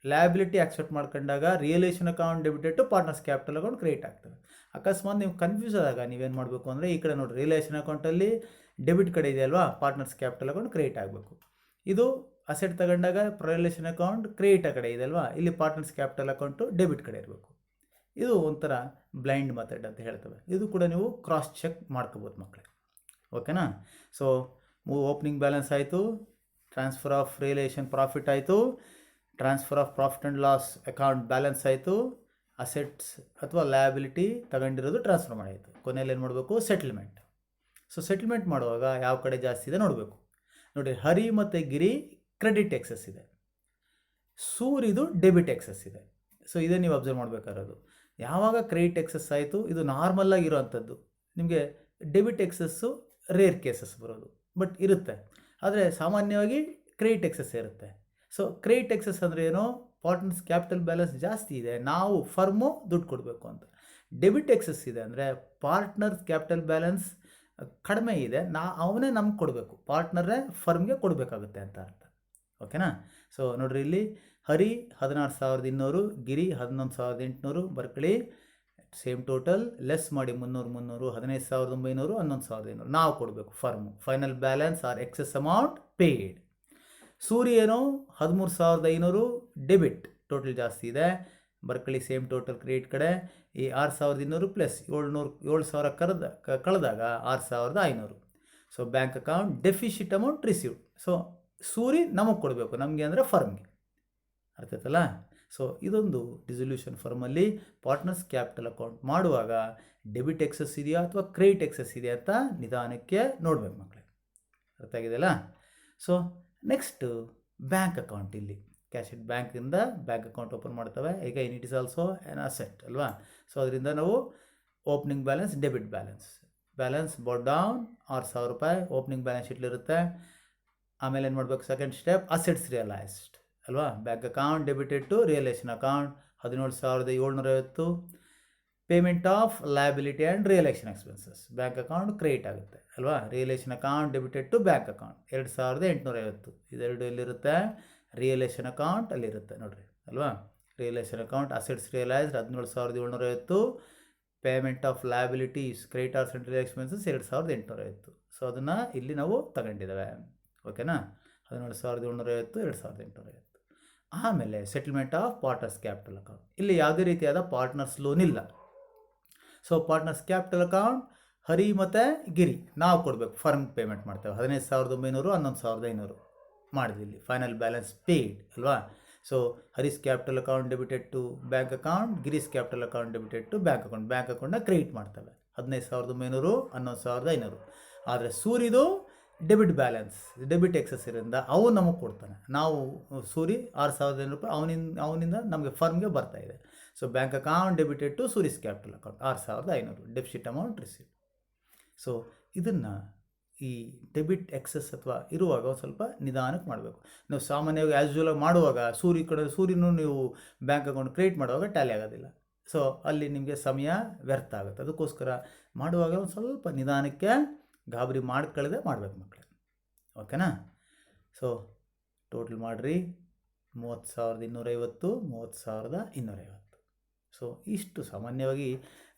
Speaker 1: Liability accept ಮಾಡ್ಕೊಂಡಾಗ realisation account debited to partners capital account create ಆಗ್ತದೆ. ಅಕಸ್ಮಾತ್ ನೀವು ಕನ್ಫ್ಯೂಸ್ ಆದಾಗ ನೀವೇನು ಮಾಡಬೇಕು ಅಂದರೆ ಈ ಕಡೆ ನೋಡಿ, ರಿಯಲೇಷನ್ ಅಕೌಂಟಲ್ಲಿ ಡೆಬಿಟ್ ಕಡೆ ಇದೆಯಲ್ವಾ, ಪಾರ್ಟ್ನರ್ಸ್ ಕ್ಯಾಪಿಟಲ್ ಅಕೌಂಟ್ ಕ್ರಿಯೇಟ್ ಆಗಬೇಕು. ಇದು ಅಸೆಟ್ ತಗೊಂಡಾಗ ರಿಯಲೇಷನ್ ಅಕೌಂಟ್ ಕ್ರಿಯೇಟ್ ಆ ಕಡೆ ಇದೆ ಅಲ್ವಾ, ಇಲ್ಲಿ ಪಾರ್ಟ್ನರ್ಸ್ ಕ್ಯಾಪಿಟಲ್ ಅಕೌಂಟು ಡೆಬಿಟ್ ಕಡೆ ಇರಬೇಕು. ಇದು ಒಂಥರ ಬ್ಲೈಂಡ್ ಮೆಥಡ್ ಅಂತ ಹೇಳ್ತವೆ. ಇದು ಕೂಡ ನೀವು ಕ್ರಾಸ್ ಚೆಕ್ ಮಾಡ್ಕೋಬೋದು ಮಕ್ಕಳೇ. ಓಕೆನಾ? ಸೊ ಓಪನಿಂಗ್ ಬ್ಯಾಲೆನ್ಸ್ ಆಯಿತು, ಟ್ರಾನ್ಸ್ಫರ್ ಆಫ್ ರಿಯಲೇಷನ್ ಪ್ರಾಫಿಟ್ ಆಯಿತು, transfer of profit and loss account balance ಆಯಿತು, ಅಸೆಟ್ಸ್ ಅಥವಾ ಲಯಬಿಲಿಟಿ ತಗೊಂಡಿರೋದು ಟ್ರಾನ್ಸ್ಫರ್ ಮಾಡಾಯಿತು. ಕೊನೆಯಲ್ಲಿ ಏನು ಮಾಡಬೇಕು? ಸೆಟಲ್ಮೆಂಟ್. ಸೊ ಸೆಟಲ್ಮೆಂಟ್ ಮಾಡುವಾಗ ಯಾವ ಕಡೆ ಜಾಸ್ತಿ ಇದೆ ನೋಡಬೇಕು. ನೋಡಿ, ಹರಿ ಮತ್ತು ಗಿರಿ ಕ್ರೆಡಿಟ್ ಎಕ್ಸಸ್ ಇದೆ, ಸೂರಿದು ಡೆಬಿಟ್ ಎಕ್ಸಸ್ ಇದೆ. ಸೊ ಇದೇ ನೀವು ಅಬ್ಸರ್ವ್ ಮಾಡಬೇಕಾಗಿರೋದು. ಯಾವಾಗ ಕ್ರೆಡಿಟ್ ಎಕ್ಸಸ್ ಆಯಿತು, ಇದು ನಾರ್ಮಲಾಗಿ ಇರೋವಂಥದ್ದು. ನಿಮಗೆ ಡೆಬಿಟ್ ಎಕ್ಸಸ್ಸು ರೇರ್ ಕೇಸಸ್ ಬರೋದು, ಬಟ್ ಇರುತ್ತೆ. ಆದರೆ ಸಾಮಾನ್ಯವಾಗಿ ಕ್ರೆಡಿಟ್ ಎಕ್ಸಸ್ ಇರುತ್ತೆ. ಸೊ ಕ್ರೆಡಿಟ್ ಎಕ್ಸಸ್ ಅಂದರೆ ಏನು? ಪಾರ್ಟ್ನರ್ಸ್ ಕ್ಯಾಪಿಟಲ್ ಬ್ಯಾಲೆನ್ಸ್ ಜಾಸ್ತಿ ಇದೆ, ನಾವು ಫರ್ಮು ದುಡ್ಡು ಕೊಡಬೇಕು ಅಂತ. ಡೆಬಿಟ್ ಎಕ್ಸಸ್ ಇದೆ ಅಂದರೆ ಪಾರ್ಟ್ನರ್ಸ್ ಕ್ಯಾಪಿಟಲ್ ಬ್ಯಾಲೆನ್ಸ್ ಕಡಿಮೆ ಇದೆ, ಅವನೇ ನಮ್ಗೆ ಕೊಡಬೇಕು, ಪಾರ್ಟ್ನರೇ ಫರ್ಮ್ಗೆ ಕೊಡಬೇಕಾಗುತ್ತೆ ಅಂತ ಅರ್ಥ. ಓಕೆನಾ? ಸೊ ನೋಡಿರಿ, ಇಲ್ಲಿ ಹರಿ 16,200, ಗಿರಿ 11,800 ಬರ್ಕೊಳ್ಳಿ. ಸೇಮ್ ಟೋಟಲ್ ಲೆಸ್ ಮಾಡಿ 300 15,900 11,500 ನಾವು ಕೊಡಬೇಕು firm. Final balance are excess amount paid. Suri ಏನು 13,500 ಡೆಬಿಟ್, ಟೋಟಲ್ ಜಾಸ್ತಿ ಇದೆ, ಬರ್ಕೊಳ್ಳಿ. ಸೇಮ್ ಟೋಟಲ್ ಕ್ರೆಡಿಟ್ ಕಡೆ ಈ 6,200 plus 7,000 ಕಳೆದಾಗ 6,500. So bank account deficit amount received. So Suri ನಮಗೆ ಕೊಡಬೇಕು, ನಮಗೆ ಅಂದರೆ ಫರ್ಮ್ಗೆ. ಅರ್ಥ ಆಯ್ತಲ್ಲ? ಸೊ ಇದೊಂದು ಡಿಸಲ್ಯೂಷನ್ ಫರ್ಮಲ್ಲಿ ಪಾರ್ಟ್ನರ್ಸ್ ಕ್ಯಾಪಿಟಲ್ ಅಕೌಂಟ್ ಮಾಡುವಾಗ ಡೆಬಿಟ್ ಎಕ್ಸಸ್ ಇದೆಯಾ ಅಥವಾ ಕ್ರೆಡಿಟ್ ಎಕ್ಸಸ್ ಇದೆಯಾ ಅಂತ ನಿಧಾನಕ್ಕೆ ನೋಡಬೇಕು ಮಕ್ಕಳೇ. ಅರ್ಥ ಆಗಿದೆಯಲ್ಲ? So next bank account. ಇಲ್ಲಿ ಕ್ಯಾಶ್ ಇಟ್ ಬ್ಯಾಂಕಿಂದ ಬ್ಯಾಂಕ್ ಅಕೌಂಟ್ ಓಪನ್ ಮಾಡ್ತವೆ. ಈಗ it is also an asset ಅಲ್ವಾ? ಸೊ ಅದರಿಂದ ನಾವು opening balance, debit balance brought down 6,000 ರೂಪಾಯಿ ಓಪನಿಂಗ್ ಬ್ಯಾಲೆನ್ಸ್ ಶೀಟ್ಲಿರುತ್ತೆ. ಆಮೇಲೆ ಏನು ಮಾಡಬೇಕು? ಸೆಕೆಂಡ್ ಸ್ಟೆಪ್ ಅಸೆಟ್ಸ್ ರಿಯಲೈಸ್ಡ್ ಅಲ್ವಾ? Bank account debited to realisation account 17,750. Payment of liability and realisation expenses bank account create ಆಗುತ್ತೆ ಅಲ್ವಾ? Realisation account debited to bank account 2,850. ಇದೆರಡು ಎಲ್ಲಿರುತ್ತೆ? ರಿಯಲೇಷನ್ ಅಕೌಂಟ್ ಅಲ್ಲಿರುತ್ತೆ ನೋಡಿರಿ ಅಲ್ವಾ? Realisation account assets realised 17,750. Payment of liabilities creditors and expenses 2,850. So ಅದನ್ನು ಇಲ್ಲಿ ನಾವು ತಗೊಂಡಿದ್ದೇವೆ. ಓಕೆನಾ? 17,750 2,850. ಆಮೇಲೆ settlement of partners capital account. ಇಲ್ಲಿ ಯಾವುದೇ ರೀತಿಯಾದ ಪಾರ್ಟ್ನರ್ಸ್ ಲೋನ್ ಇಲ್ಲ. So partners capital account Hari ಮತ್ತು ಗಿರಿ ನಾವು ಕೊಡಬೇಕು, ಫರ್ಮ್ ಪೇಮೆಂಟ್ ಮಾಡ್ತೇವೆ. 15,900 11,500 ಮಾಡಿದ್ವಿ. ಇಲ್ಲಿ ಫೈನಲ್ ಬ್ಯಾಲೆನ್ಸ್ ಪೇಯ್ಡ್ ಅಲ್ವಾ? So Hari's capital account debited to bank account, Giri's capital account debited to bank ಅಕೌಂಟ್ನ ಕ್ರೆಡಿಟ್ ಮಾಡ್ತವೆ. 15,900 11,500. ಆದರೆ ಸೂರಿದು ಡೆಬಿಟ್ ಬ್ಯಾಲೆನ್ಸ್, ಡೆಬಿಟ್ ಎಕ್ಸಸ್ ಇರೋದ್ರಿಂದ ಅವನು ನಮಗೆ ಕೊಡ್ತಾನೆ. ನಾವು ಸೂರಿ 6,500 ರೂಪಾಯಿ ಅವನಿಂದ ನಮಗೆ ಫರ್ಮ್ಗೆ ಬರ್ತಾ ಇದೆ. So bank account debited to Suri's capital account 6,500 deficit amount receive. So ಇದನ್ನು ಈ ಡೆಬಿಟ್ ಎಕ್ಸಸ್ ಅಥವಾ ಇರುವಾಗ ಒಂದು ಸ್ವಲ್ಪ ನಿಧಾನಕ್ಕೆ ಮಾಡಬೇಕು. ನಾವು ಸಾಮಾನ್ಯವಾಗಿ ಆ್ಯಸ್ ಮಾಡುವಾಗ ಸೂರಿನೂ ನೀವು ಬ್ಯಾಂಕ್ ಅಕೌಂಟ್ ಕ್ರಿಯೇಟ್ ಮಾಡುವಾಗ ಟ್ಯಾಲಿ ಆಗೋದಿಲ್ಲ. ಸೊ ಅಲ್ಲಿ ನಿಮಗೆ ಸಮಯ ವ್ಯರ್ಥ ಆಗುತ್ತೆ. ಅದಕ್ಕೋಸ್ಕರ ಮಾಡುವಾಗ ಒಂದು ಸ್ವಲ್ಪ ನಿಧಾನಕ್ಕೆ ಗಾಬರಿ ಮಾಡ್ಕೊಳ್ಳದೆ ಮಾಡಬೇಕು ಮಕ್ಕಳೇ. ಓಕೆನಾ? ಸೊ ಟೋಟಲ್ ಮಾಡಿರಿ 30,250, 30,250. ಸೊ ಇಷ್ಟು ಸಾಮಾನ್ಯವಾಗಿ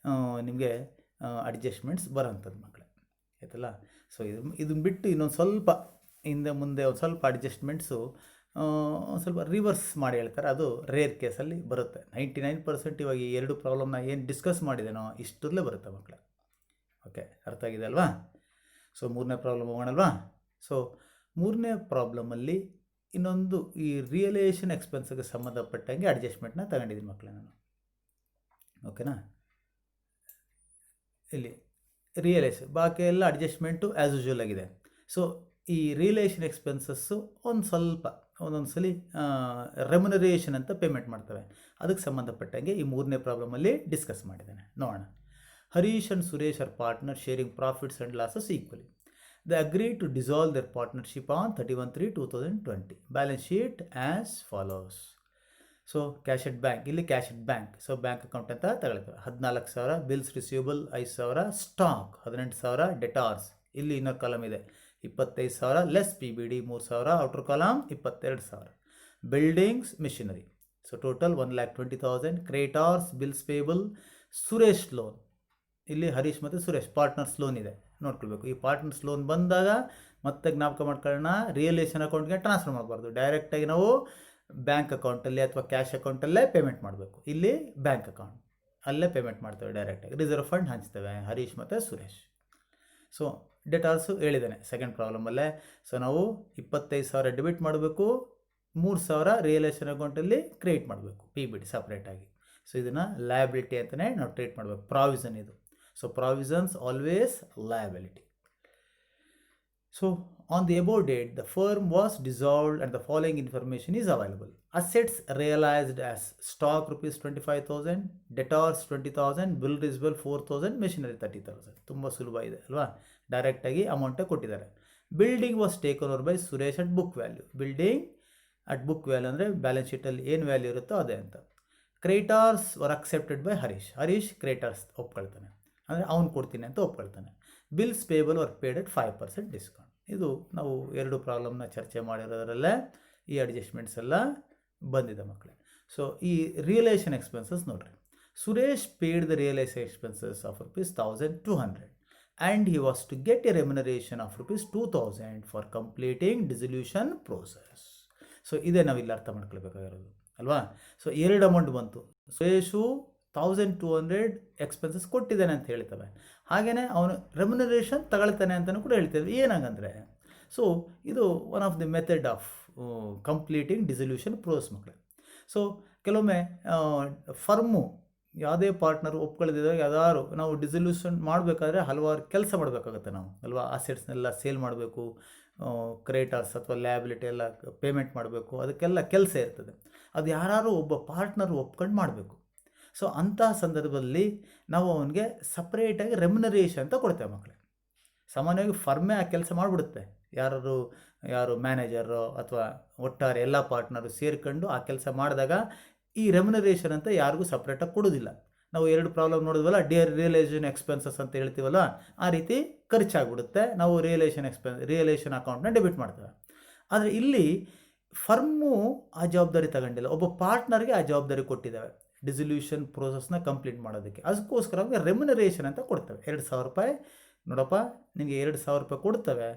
Speaker 1: ನಿಮಗೆ ಅಡ್ಜಸ್ಟ್ಮೆಂಟ್ಸ್ ಬರೋಂಥದ್ದು ಮಕ್ಕಳೇ, ಆಯ್ತಲ್ಲ? ಸೊ ಇದನ್ನು ಬಿಟ್ಟು ಇನ್ನೊಂದು ಸ್ವಲ್ಪ ಹಿಂದೆ ಮುಂದೆ ಒಂದು ಸ್ವಲ್ಪ ಅಡ್ಜಸ್ಟ್ಮೆಂಟ್ಸು ಒಂದು ಸ್ವಲ್ಪ ರಿವರ್ಸ್ ಮಾಡಿ ಹೇಳ್ತಾರೆ. ಅದು ರೇರ್ ಕೇಸಲ್ಲಿ ಬರುತ್ತೆ. 99% ಇವಾಗ ಈ 2 ಪ್ರಾಬ್ಲಮ್ನ ಏನು ಡಿಸ್ಕಸ್ ಮಾಡಿದೆನೋ ಇಷ್ಟರಲ್ಲೇ ಬರುತ್ತೆ ಮಕ್ಕಳೇ. ಓಕೆ, ಅರ್ಥ ಆಗಿದೆ ಅಲ್ವಾ? ಸೊ 3ನೇ ಪ್ರಾಬ್ಲಮ್ ಹೋಗೋಣಲ್ವಾ? ಸೊ 3ನೇ ಪ್ರಾಬ್ಲಮಲ್ಲಿ ಇನ್ನೊಂದು ಈ ರಿಯಲೈಸೇಷನ್ ಎಕ್ಸ್ಪೆನ್ಸ್ಗೆ ಸಂಬಂಧಪಟ್ಟಂಗೆ ಅಡ್ಜಸ್ಟ್ಮೆಂಟ್ನ ತಗೊಂಡಿದ್ದೀನಿ ಮಕ್ಕಳೇ ನಾನು. ಓಕೆನಾ? ಇಲ್ಲಿ ರಿಯಲೈಸೇಷನ್ ಬಾಕಿ ಎಲ್ಲ ಅಡ್ಜಸ್ಟ್ಮೆಂಟು ಆ್ಯಸ್ ಯೂಶುವಲ್ ಆಗಿದೆ. ಸೊ ಈ ರಿಯಲೈಸೇಷನ್ ಎಕ್ಸ್ಪೆನ್ಸಸ್ಸು ಒಂದೊಂದು ಸಲ ರೆಮ್ಯುನರೇಷನ್ ಅಂತ ಪೇಮೆಂಟ್ ಮಾಡ್ತವೆ. ಅದಕ್ಕೆ ಸಂಬಂಧಪಟ್ಟಂಗೆ ಈ 3ನೇ ಪ್ರಾಬ್ಲಮಲ್ಲಿ ಡಿಸ್ಕಸ್ ಮಾಡಿದ್ದೇನೆ. ನೋಡೋಣ. Harish and Suresh are partner sharing profits and losses equally. They agree to dissolve their partnership on 31/3/2020. Balance sheet as follows. So cash at bank, ಇಲ್ಲಿ cash at bank. So bank account ಅಂತ ತಗೊಳ್ತೇವೆ. 14,000 ಬಿಲ್ಸ್ ರಿಸೀವಬಲ್, 5,000 ಸ್ಟಾಕ್, 18,000 ಡೆಟಾರ್ಸ್. ಇಲ್ಲಿ ಇನ್ನೊಂದು column ಇದೆ 25,000 less PBD, 3,000 outer column 22,000. Buildings machinery. So total 1,20,000. Creditors, bills payable, Suresh loan. ಇಲ್ಲಿ ಹರೀಶ್ ಮತ್ತು Suresh partners loan ಇದೆ, ನೋಡ್ಕೊಳ್ಬೇಕು. ಈ ಪಾರ್ಟ್ನರ್ಸ್ ಲೋನ್ ಬಂದಾಗ ಮತ್ತೆ ಜ್ಞಾಪಕ ಮಾಡ್ಕೊಳ್ಳೋಣ, ರಿಯಲೈಸೇಷನ್ ಅಕೌಂಟ್ಗೆ ಟ್ರಾನ್ಸ್ಫರ್ ಮಾಡಬಾರ್ದು. ಡೈರೆಕ್ಟಾಗಿ ನಾವು ಬ್ಯಾಂಕ್ ಅಕೌಂಟಲ್ಲಿ ಅಥವಾ ಕ್ಯಾಶ್ ಅಕೌಂಟಲ್ಲೇ ಪೇಮೆಂಟ್ ಮಾಡಬೇಕು. ಇಲ್ಲಿ ಬ್ಯಾಂಕ್ ಅಕೌಂಟ್ ಅಲ್ಲೇ ಪೇಮೆಂಟ್ ಮಾಡ್ತೇವೆ ಡೈರೆಕ್ಟಾಗಿ. ರಿಸರ್ವ್ ಫಂಡ್ ಹಂಚ್ತೇವೆ ಹರೀಶ್ ಮತ್ತು ಸುರೇಶ್. ಸೊ ಡೆಟಾರ್ಸು ಹೇಳಿದ್ದೇನೆ ಸೆಕೆಂಡ್ ಪ್ರಾಬ್ಲಮಲ್ಲೇ. ಸೊ ನಾವು 25,000 ಡೆಬಿಟ್ ಮಾಡಬೇಕು, 3,000 ರಿಯಲೈಸೇಷನ್ ಅಕೌಂಟಲ್ಲಿ ಕ್ರಿಯೇಟ್ ಮಾಡಬೇಕು PBD ಸಪ್ರೇಟಾಗಿ. ಸೊ ಇದನ್ನು ಲಯಬಿಲಿಟಿ ಅಂತಲೇ ನಾವು ಟ್ರೀಟ್ ಮಾಡಬೇಕು. ಪ್ರಾವಿಷನ್ ಇದು. So provisions always liability. So on the above date, the firm was dissolved and the following information is available. Assets realized as stock ₹25,000, debtors 20,000, bill receivable 4,000, machinery 30,000. ತುಂಬ ಸುಲಭ ಇದೆ ಅಲ್ವಾ? ಡೈರೆಕ್ಟಾಗಿ ಅಮೌಂಟೇ ಕೊಟ್ಟಿದ್ದಾರೆ. Building was taken over by Suresh at book value. Building at book value ಅಂದರೆ balance ಶೀಟಲ್ಲಿ ಏನು ವ್ಯಾಲ್ಯೂ ಇರುತ್ತೋ ಅದೇ ಅಂತ. Creditors were accepted by Harish creditors ಒಪ್ಕೊಳ್ತಾನೆ, ಅಂದರೆ ಅವ್ನು ಕೊಡ್ತೀನಿ ಅಂತ ಒಪ್ಕೊಳ್ತಾನೆ. Bills payable were paid at 5% discount. ಇದು ನಾವು 2 ಪ್ರಾಬ್ಲಮ್ನ ಚರ್ಚೆ ಮಾಡಿರೋದ್ರಲ್ಲೇ ಈ ಅಡ್ಜಸ್ಟ್ಮೆಂಟ್ಸ್ ಎಲ್ಲ ಬಂದಿದೆ ಮಕ್ಕಳೇ. ಸೊ ಈ ರಿಯಲೈಸೇಷನ್ ಎಕ್ಸ್ಪೆನ್ಸಸ್ ನೋಡ್ರಿ. Suresh paid the realisation expenses of ₹1,200 and he was to get a remuneration of ₹2,000 for completing dissolution process. So ಇದೇ ನಾವಿಲ್ಲಿ ಅರ್ಥ ಮಾಡ್ಕೊಳ್ಬೇಕಾಗಿರೋದು ಅಲ್ವಾ? ಸೊ 2 ಅಮೌಂಟ್ ಬಂತು. ಸುರೇಶು 1,200 ಎಕ್ಸ್ಪೆನ್ಸಸ್ ಕೊಟ್ಟಿದ್ದಾನೆ ಅಂತ ಹೇಳ್ತವೆ, ಹಾಗೆಯೇ ಅವನು ರೆಮ್ಯುನರೇಷನ್ ತಗೊಳ್ತಾನೆ ಅಂತಲೂ ಕೂಡ ಹೇಳ್ತೇವೆ. ಏನಾಗಂದರೆ ಸೊ ಇದು one of the method of completing dissolution process ಮಕ್ಕಳೇ. ಸೊ ಕೆಲವೊಮ್ಮೆ ಫರ್ಮು ಯಾವುದೇ ಪಾರ್ಟ್ನರು ಒಪ್ಕೊಳ್ಳದಿದ್ದಾಗ ಯಾವ್ದಾದ್ರು ನಾವು ಡಿಸಲ್ಯೂಷನ್ ಮಾಡಬೇಕಾದ್ರೆ ಹಲವಾರು ಕೆಲಸ ಮಾಡಬೇಕಾಗುತ್ತೆ ನಾವು ಅಲ್ವಾ? ಅಸೆಟ್ಸ್ನೆಲ್ಲ ಸೇಲ್ ಮಾಡಬೇಕು, ಕ್ರೇಟಾರ್ಸ್ ಅಥವಾ ಲ್ಯಾಬಿಲಿಟಿ ಎಲ್ಲ ಪೇಮೆಂಟ್ ಮಾಡಬೇಕು, ಅದಕ್ಕೆಲ್ಲ ಕೆಲಸ ಇರ್ತದೆ. ಅದು ಯಾರು ಒಬ್ಬ ಪಾರ್ಟ್ನರು ಒಪ್ಕೊಂಡು ಮಾಡಬೇಕು. ಸೊ ಅಂತಹ ಸಂದರ್ಭದಲ್ಲಿ ನಾವು ಅವನಿಗೆ ಸಪ್ರೇಟಾಗಿ ರೆಮ್ಯುನರೇಷನ್ ಅಂತ ಕೊಡ್ತೇವೆ ಮಕ್ಕಳೇ. ಸಾಮಾನ್ಯವಾಗಿ ಫರ್ಮೇ ಆ ಕೆಲಸ ಮಾಡಿಬಿಡುತ್ತೆ. ಯಾರು ಮ್ಯಾನೇಜರು ಅಥವಾ ಒಟ್ಟಾರೆ ಎಲ್ಲ ಪಾರ್ಟ್ನರು ಸೇರ್ಕೊಂಡು ಆ ಕೆಲಸ ಮಾಡಿದಾಗ ಈ ರೆಮ್ಯುನರೇಷನ್ ಅಂತ ಯಾರಿಗೂ ಸಪ್ರೇಟಾಗಿ ಕೊಡೋದಿಲ್ಲ. ನಾವು 2 ಪ್ರಾಬ್ಲಮ್ ನೋಡಿದ್ವಲ್ಲ, ರಿಯಲೈಸೇಷನ್ ಎಕ್ಸ್ಪೆನ್ಸಸ್ ಅಂತ ಹೇಳ್ತೀವಲ್ಲ, ಆ ರೀತಿ ಖರ್ಚಾಗ್ಬಿಡುತ್ತೆ. ನಾವು ರಿಯಲೈಸೇಷನ್ ಅಕೌಂಟ್ನ ಡೆಬಿಟ್ ಮಾಡ್ತೇವೆ. ಆದರೆ ಇಲ್ಲಿ ಫರ್ಮು ಆ ಜವಾಬ್ದಾರಿ ತಗೊಂಡಿಲ್ಲ, ಒಬ್ಬ ಪಾರ್ಟ್ನರ್ಗೆ ಆ ಜವಾಬ್ದಾರಿ ಕೊಟ್ಟಿದ್ದಾವೆ ಡಿಸಲ್ಯೂಷನ್ ಪ್ರೋಸೆಸ್ನ ಕಂಪ್ಲೀಟ್ ಮಾಡೋದಕ್ಕೆ. ಅದಕ್ಕೋಸ್ಕರ ರೆಮ್ಯುನರೇಷನ್ ಅಂತ ಕೊಡ್ತೇವೆ. ₹2,000 ನೋಡಪ್ಪ ನಿಮಗೆ ₹2,000 ಕೊಡ್ತವೆ,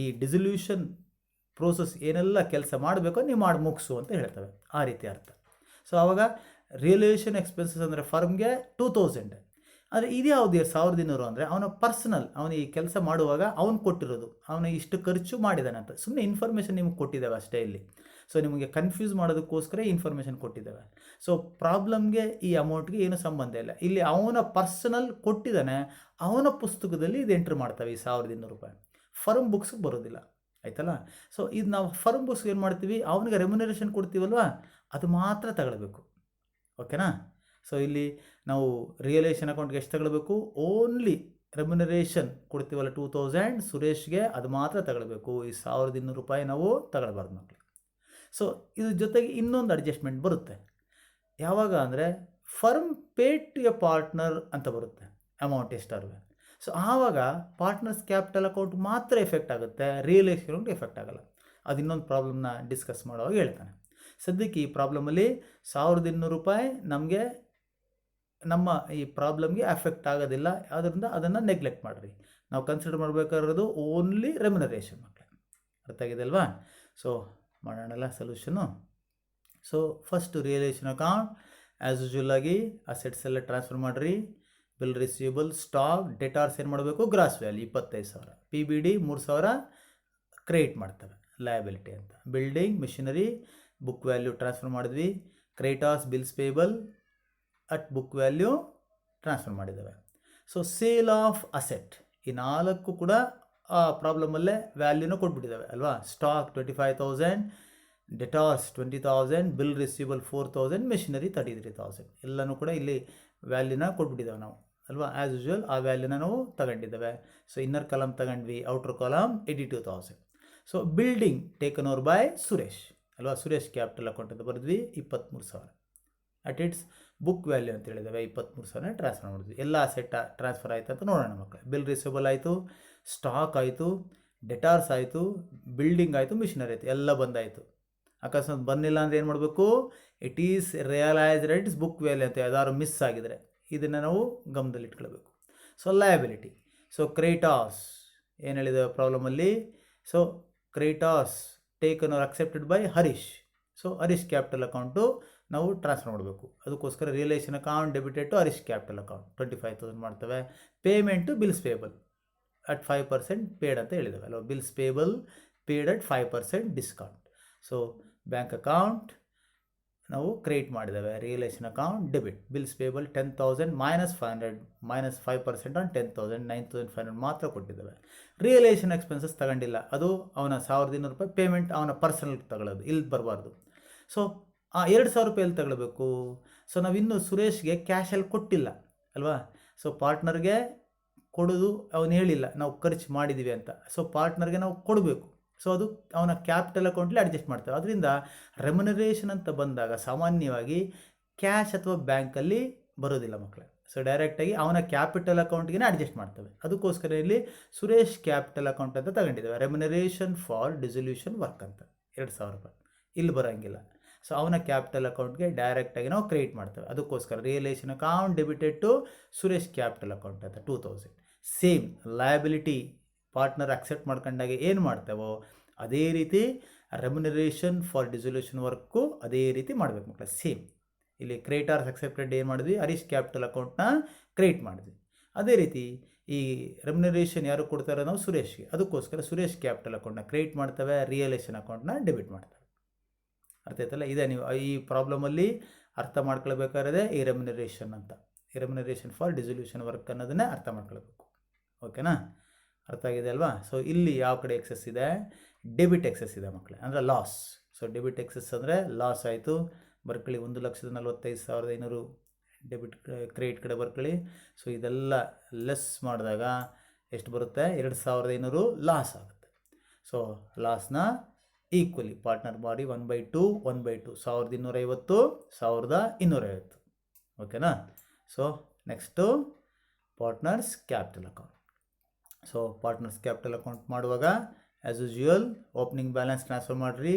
Speaker 1: ಈ ಡಿಸಲ್ಯೂಷನ್ ಪ್ರೋಸೆಸ್ ಏನೆಲ್ಲ ಕೆಲಸ ಮಾಡಬೇಕೋ ನೀವು ಮಾಡಿ ಮುಗಿಸು ಅಂತ ಹೇಳ್ತವೆ, ಆ ರೀತಿ ಅರ್ಥ. ಸೊ ಆವಾಗ ರಿಯಲೈಸೇಷನ್ ಎಕ್ಸ್ಪೆನ್ಸಸ್ ಅಂದರೆ ಫರ್ಮ್ಗೆ 2,000. ಆದರೆ ಇದು ಯಾವುದು 1,200 ಅಂದರೆ ಅವನ ಪರ್ಸನಲ್, ಅವನು ಈ ಕೆಲಸ ಮಾಡುವಾಗ ಅವನು ಕೊಟ್ಟಿರೋದು, ಅವನು ಇಷ್ಟು ಖರ್ಚು ಮಾಡಿದ್ದಾನೆ ಅಂತ ಸುಮ್ಮನೆ ಇನ್ಫಾರ್ಮೇಷನ್ ನಿಮ್ಗೆ ಕೊಟ್ಟಿದ್ದಾವೆ ಅಷ್ಟೇ ಇಲ್ಲಿ. ಸೊ ನಿಮಗೆ ಕನ್ಫ್ಯೂಸ್ ಮಾಡೋದಕ್ಕೋಸ್ಕರ ಇನ್ಫಾರ್ಮೇಷನ್ ಕೊಟ್ಟಿದ್ದಾವೆ. ಸೊ ಪ್ರಾಬ್ಲಮ್ಗೆ ಈ ಅಮೌಂಟ್ಗೆ ಏನೂ ಸಂಬಂಧ ಇಲ್ಲ. ಇಲ್ಲಿ ಅವನ ಪರ್ಸನಲ್ ಕೊಟ್ಟಿದ್ದಾನೆ, ಅವನ ಪುಸ್ತಕದಲ್ಲಿ ಇದು ಎಂಟ್ರ್ ಮಾಡ್ತವೆ ಈ ₹1,200. ಫರ್ಮ್ ಬುಕ್ಸ್ಗೆ ಬರೋದಿಲ್ಲ, ಆಯ್ತಲ್ಲ. ಸೊ ಇದು ನಾವು ಫರ್ಮ್ ಬುಕ್ಸ್ಗೆ ಏನು ಮಾಡ್ತೀವಿ, ಅವನಿಗೆ ರೆಮ್ಯುನರೇಷನ್ ಕೊಡ್ತೀವಲ್ವ, ಅದು ಮಾತ್ರ ತಗೊಳ್ಬೇಕು, ಓಕೆನಾ. ಸೊ ಇಲ್ಲಿ ನಾವು ರಿಯಲೈಸೇಷನ್ ಅಕೌಂಟ್ಗೆ ಎಷ್ಟು ತಗೊಳ್ಬೇಕು, ಓನ್ಲಿ ರೆಮ್ಯುನರೇಷನ್ ಕೊಡ್ತೀವಲ್ಲ 2000 ಸುರೇಶ್ಗೆ, ಅದು ಮಾತ್ರ ತಗೊಳ್ಬೇಕು. ಈ 1200 ರೂಪಾಯಿ ನಾವು ತಗೊಳ್ಬಾರ್ದು ಮಕ್ಕಳು. ಸೊ ಇದ್ರ ಜೊತೆಗೆ ಇನ್ನೊಂದು ಅಡ್ಜಸ್ಟ್ಮೆಂಟ್ ಬರುತ್ತೆ, ಯಾವಾಗ ಅಂದರೆ firm paid to a partner ಅಂತ ಬರುತ್ತೆ, ಅಮೌಂಟ್ ಎಷ್ಟಾರು. ಸೊ ಆವಾಗ ಪಾರ್ಟ್ನರ್ಸ್ ಕ್ಯಾಪಿಟಲ್ ಅಕೌಂಟ್ ಮಾತ್ರ ಎಫೆಕ್ಟ್ ಆಗುತ್ತೆ, ರಿಯಲ್ ಎಸ್ಟೇಟ್ ಅಕೌಂಟ್ ಎಫೆಕ್ಟ್ ಆಗಲ್ಲ. ಅದು ಇನ್ನೊಂದು ಪ್ರಾಬ್ಲಮ್ನ ಡಿಸ್ಕಸ್ ಮಾಡುವಾಗ ಹೇಳ್ತಾನೆ. ಸದ್ಯಕ್ಕೆ ಈ ಪ್ರಾಬ್ಲಮಲ್ಲಿ 1200 ರೂಪಾಯಿ ನಮಗೆ ನಮ್ಮ ಈ ಪ್ರಾಬ್ಲಮ್ಗೆ ಅಫೆಕ್ಟ್ ಆಗೋದಿಲ್ಲ, ಆದ್ದರಿಂದ ಅದನ್ನು ನೆಗ್ಲೆಕ್ಟ್ ಮಾಡಿರಿ. ನಾವು ಕನ್ಸಿಡರ್ ಮಾಡಬೇಕಾಗಿರೋದು ಓನ್ಲಿ ರೆಮ್ಯುನರೇಷನ್ ಮಕ್ಕಳೇ. ಅರ್ಥ ಆಗಿದೆ ಅಲ್ವಾ. ಸೊ ಮಾಡೋಣಲ್ಲ solution. So first realisation account as usual ಆಗಿ ಅಸೆಟ್ಸ್ ಎಲ್ಲ ಟ್ರಾನ್ಸ್ಫರ್ ಮಾಡಿರಿ. ಬಿಲ್ ರಿಸೀವಬಲ್, ಸ್ಟಾಕ್, ಡೆಟಾರ್ಸ್ ಏನು ಮಾಡಬೇಕು, ಗ್ರಾಸ್ ವ್ಯಾಲ್ಯೂ 25,000, PBD 3,000 ಕ್ರೆಡಿಟ್ ಮಾಡ್ತವೆ ಲಯಬಿಲಿಟಿ ಅಂತ. Building machinery book value transfer ಮಾಡಿದ್ವಿ. Creditors bills payable at book value transfer ಮಾಡಿದ್ದಾವೆ. ಸೊ ಸೇಲ್ ಆಫ್ ಅಸೆಟ್, ಈ 4 ಕೂಡ ಆ ಪ್ರಾಬ್ಲಮಲ್ಲೇ ವ್ಯಾಲ್ಯೂನ ಕೊಟ್ಬಿಟ್ಟಿದ್ದಾವೆ ಅಲ್ವಾ. Stock 25,000, debtors 20,000, bill receivable 4,000, machinery 33,000, ಎಲ್ಲನೂ ಕೂಡ ಇಲ್ಲಿ ವ್ಯಾಲ್ಯೂನ ಕೊಟ್ಬಿಟ್ಟಿದ್ದಾವೆ ನಾವು ಅಲ್ವಾ. ಆ್ಯಸ್ ಯೂಶುವಲ್ ಆ ವ್ಯಾಲ್ಯೂನ ನಾವು ತಗೊಂಡಿದ್ದೇವೆ. ಸೊ ಇನ್ನರ್ ಕಾಲಮ್ ತಗೊಂಡ್ವಿ, outer column 82,000. So building taken over by Suresh ಅಲ್ವಾ, ಸುರೇಶ್ ಕ್ಯಾಪಿಟಲ್ ಅಕೌಂಟ್ ಅಂತ ಬರೆದ್ವಿ 23,000. ಅಟ್ ಇಟ್ಸ್ ಬುಕ್ ವ್ಯಾಲ್ಯೂ ಅಂತ ಹೇಳಿದ್ದೇವೆ 23,000 ಟ್ರಾನ್ಸ್ಫರ್ ಮಾಡಿದ್ವಿ. ಎಲ್ಲ ಅಸೆಟ್ ಟ್ರಾನ್ಸ್ಫರ್ ಆಯಿತು ಅಂತ ನೋಡೋಣ ಮಕ್ಕಳು. ಬಿಲ್ ರಿಸೀವಬಲ್ ಆಯಿತು, ಸ್ಟಾಕ್ ಆಯಿತು, ಡೆಟಾರ್ಸ್ ಆಯಿತು, ಬಿಲ್ಡಿಂಗ್ ಆಯಿತು, ಮಿಷನರಿ ಆಯಿತು, ಎಲ್ಲ ಬಂದಾಯಿತು. ಅಕಸ್ಮಾತ್ ಬಂದಿಲ್ಲ ಅಂದರೆ ಏನು ಮಾಡಬೇಕು, it is realised at book value ಅಂತ ಯಾವ್ದಾದ್ರು ಮಿಸ್ ಆಗಿದರೆ ಇದನ್ನು ನಾವು ಗಮನದಲ್ಲಿ ಇಟ್ಕೊಳ್ಬೇಕು. ಸೊ ಲಯಬಿಲಿಟಿ, ಸೊ ಕ್ರೆಡಿಟಾರ್ಸ್ ಏನು ಹೇಳಿದೆ ಪ್ರಾಬ್ಲಮಲ್ಲಿ, so creditors taken are accepted by Harish. So Harish capital account ನಾವು ಟ್ರಾನ್ಸ್ಫರ್ ಮಾಡಬೇಕು. ಅದಕ್ಕೋಸ್ಕರ realisation account debited to Harish capital account 25,000 ಮಾಡ್ತೇವೆ. Payment bills payable at 5% paid ಅಂತ ಹೇಳಿದ್ದೇವೆ ಅಲ್ವ. Bills payable paid at 5% discount. So bank account ನಾವು ಕ್ರಿಯೇಟ್ ಮಾಡಿದ್ದೇವೆ. Realisation account debit. Bills payable 10,000 -500 -5% on 10,000 9,500 ಮಾತ್ರ ಕೊಟ್ಟಿದ್ದೇವೆ. ರಿಯಲೈಸೇಷನ್ ಎಕ್ಸ್ಪೆನ್ಸಸ್ ತಗೊಂಡಿಲ್ಲ, ಅದು ಅವನ 1,200 ರೂಪಾಯಿ ಪೇಮೆಂಟ್ ಅವನ ಪರ್ಸನಲ್ ತಗೊಳ್ಳೋದು, ಇಲ್ಲಿ ಬರಬಾರ್ದು. ಸೊ ಆ 2,000 ರೂಪಾಯಲ್ಲಿ ತಗೊಳ್ಬೇಕು. ಸೊ ನಾವಿನ್ನೂ ಸುರೇಶ್ಗೆ ಕ್ಯಾಶಲ್ಲಿ ಕೊಟ್ಟಿಲ್ಲ ಅಲ್ವಾ. ಸೊ ಪಾರ್ಟ್ನರ್ಗೆ ಕೊಡೋದು ಅವನು ಹೇಳಿಲ್ಲ ನಾವು ಖರ್ಚು ಮಾಡಿದ್ದೀವಿ ಅಂತ. ಸೊ ಪಾರ್ಟ್ನರ್ಗೆ ನಾವು ಕೊಡಬೇಕು. ಸೊ ಅದು ಅವನ ಕ್ಯಾಪಿಟಲ್ ಅಕೌಂಟ್ಲಿ ಅಡ್ಜಸ್ಟ್ ಮಾಡ್ತೇವೆ. ಅದರಿಂದ ರೆಮ್ಯುನರೇಷನ್ ಅಂತ ಬಂದಾಗ ಸಾಮಾನ್ಯವಾಗಿ ಕ್ಯಾಶ್ ಅಥವಾ ಬ್ಯಾಂಕಲ್ಲಿ ಬರೋದಿಲ್ಲ ಮಕ್ಕಳೇ. ಸೊ ಡೈರೆಕ್ಟಾಗಿ ಅವನ ಕ್ಯಾಪಿಟಲ್ ಅಕೌಂಟ್ಗೆ ಅಡ್ಜಸ್ಟ್ ಮಾಡ್ತೇವೆ. ಅದಕ್ಕೋಸ್ಕರ ಇಲ್ಲಿ ಸುರೇಶ್ ಕ್ಯಾಪಿಟಲ್ ಅಕೌಂಟ್ ಅಂತ ತಗೊಂಡಿದ್ದೇವೆ. ರೆಮ್ಯುನರೇಷನ್ ಫಾರ್ ಡಿಸಲ್ಯೂಷನ್ ವರ್ಕ್ ಅಂತ 2,000 ರೂಪಾಯಿ ಇಲ್ಲಿ ಬರೋಂಗಿಲ್ಲ. ಸೊ ಅವನ ಕ್ಯಾಪಿಟಲ್ ಅಕೌಂಟ್ಗೆ ಡೈರೆಕ್ಟಾಗಿ ನಾವು ಕ್ರಿಯೇಟ್ ಮಾಡ್ತೇವೆ. ಅದಕ್ಕೋಸ್ಕರ realisation account debited to Suresh capital account ಅಂತ 2,000. ಸೇಮ್ ಲಯಬಿಲಿಟಿ ಪಾರ್ಟ್ನರ್ ಅಕ್ಸೆಪ್ಟ್ ಮಾಡ್ಕೊಂಡಾಗ ಏನು ಮಾಡ್ತೇವೋ ಅದೇ ರೀತಿ ರೆಮ್ಯುನರೇಷನ್ ಫಾರ್ ಡಿಸಲ್ಯೂಷನ್ ವರ್ಕು ಅದೇ ರೀತಿ ಮಾಡಬೇಕು ಮಕ್ಕಳು. ಸೇಮ್ ಇಲ್ಲಿ ಕ್ರೆಡಿಟಾರ್ಸ್ ಅಕ್ಸೆಪ್ಟೆಡ್ ಏನು ಮಾಡಿದ್ವಿ, ಹರೀಶ್ ಕ್ಯಾಪಿಟಲ್ ಅಕೌಂಟ್ನ ಕ್ರಿಯೇಟ್ ಮಾಡಿದ್ವಿ. ಅದೇ ರೀತಿ ಈ ರೆಮ್ಯುನರೇಷನ್ ಯಾರು ಕೊಡ್ತಾರೆ ನಾವು ಸುರೇಶ್ಗೆ. ಅದಕ್ಕೋಸ್ಕರ ಸುರೇಶ್ ಕ್ಯಾಪಿಟಲ್ ಅಕೌಂಟ್ನ ಕ್ರಿಯೇಟ್ ಮಾಡ್ತೇವೆ, ರಿಯಲೈಸೇಷನ್ ಅಕೌಂಟ್ನ ಡೆಬಿಟ್ ಮಾಡ್ತೇವೆ. ಅರ್ಥ ಆಯ್ತಲ್ಲ. ಇದೆ ನೀವು ಈ ಪ್ರಾಬ್ಲಮಲ್ಲಿ ಅರ್ಥ ಮಾಡ್ಕೊಳ್ಬೇಕಾದ್ರೆ ಈ ರೆಮ್ಯುನರೇಷನ್ ಅಂತ, ಈ ರೆಮ್ಯುನರೇಷನ್ ಫಾರ್ ಡಿಸಲ್ಯೂಷನ್ ವರ್ಕ್ ಅನ್ನೋದನ್ನೇ ಅರ್ಥ ಮಾಡ್ಕೊಳ್ಬೇಕು. ಓಕೆನಾ, ಅರ್ಥ ಆಗಿದೆ ಅಲ್ವಾ. ಸೊ ಇಲ್ಲಿ ಯಾವ ಕಡೆ ಎಕ್ಸೆಸ್ ಇದೆ, ಡೆಬಿಟ್ ಎಕ್ಸೆಸ್ ಇದೆ ಮಕ್ಕಳೇ, ಅಂದರೆ ಲಾಸ್. ಸೊ ಡೆಬಿಟ್ ಎಕ್ಸೆಸ್ ಅಂದರೆ ಲಾಸ್ ಆಯಿತು. ಬರ್ಕೊಳ್ಳಿ 1,45,500 ಡೆಬಿಟ್ ಕ್ರೆಡಿಟ್ ಕಡೆ ಬರ್ಕೊಳ್ಳಿ. ಸೊ ಇದೆಲ್ಲ ಲೆಸ್ ಮಾಡಿದಾಗ ಎಷ್ಟು ಬರುತ್ತೆ, 2,500 ಲಾಸ್ ಆಗುತ್ತೆ. ಸೊ ಲಾಸ್ನ ಈಕ್ವಲಿ ಪಾರ್ಟ್ನರ್ ಮಾಡಿ 1/2 1/2 1,250 1,250. ಓಕೆನಾ. So next partners capital account. So partners capital account ಮಾಡುವಾಗ as usual opening balance transfer ಮಾಡಿರಿ.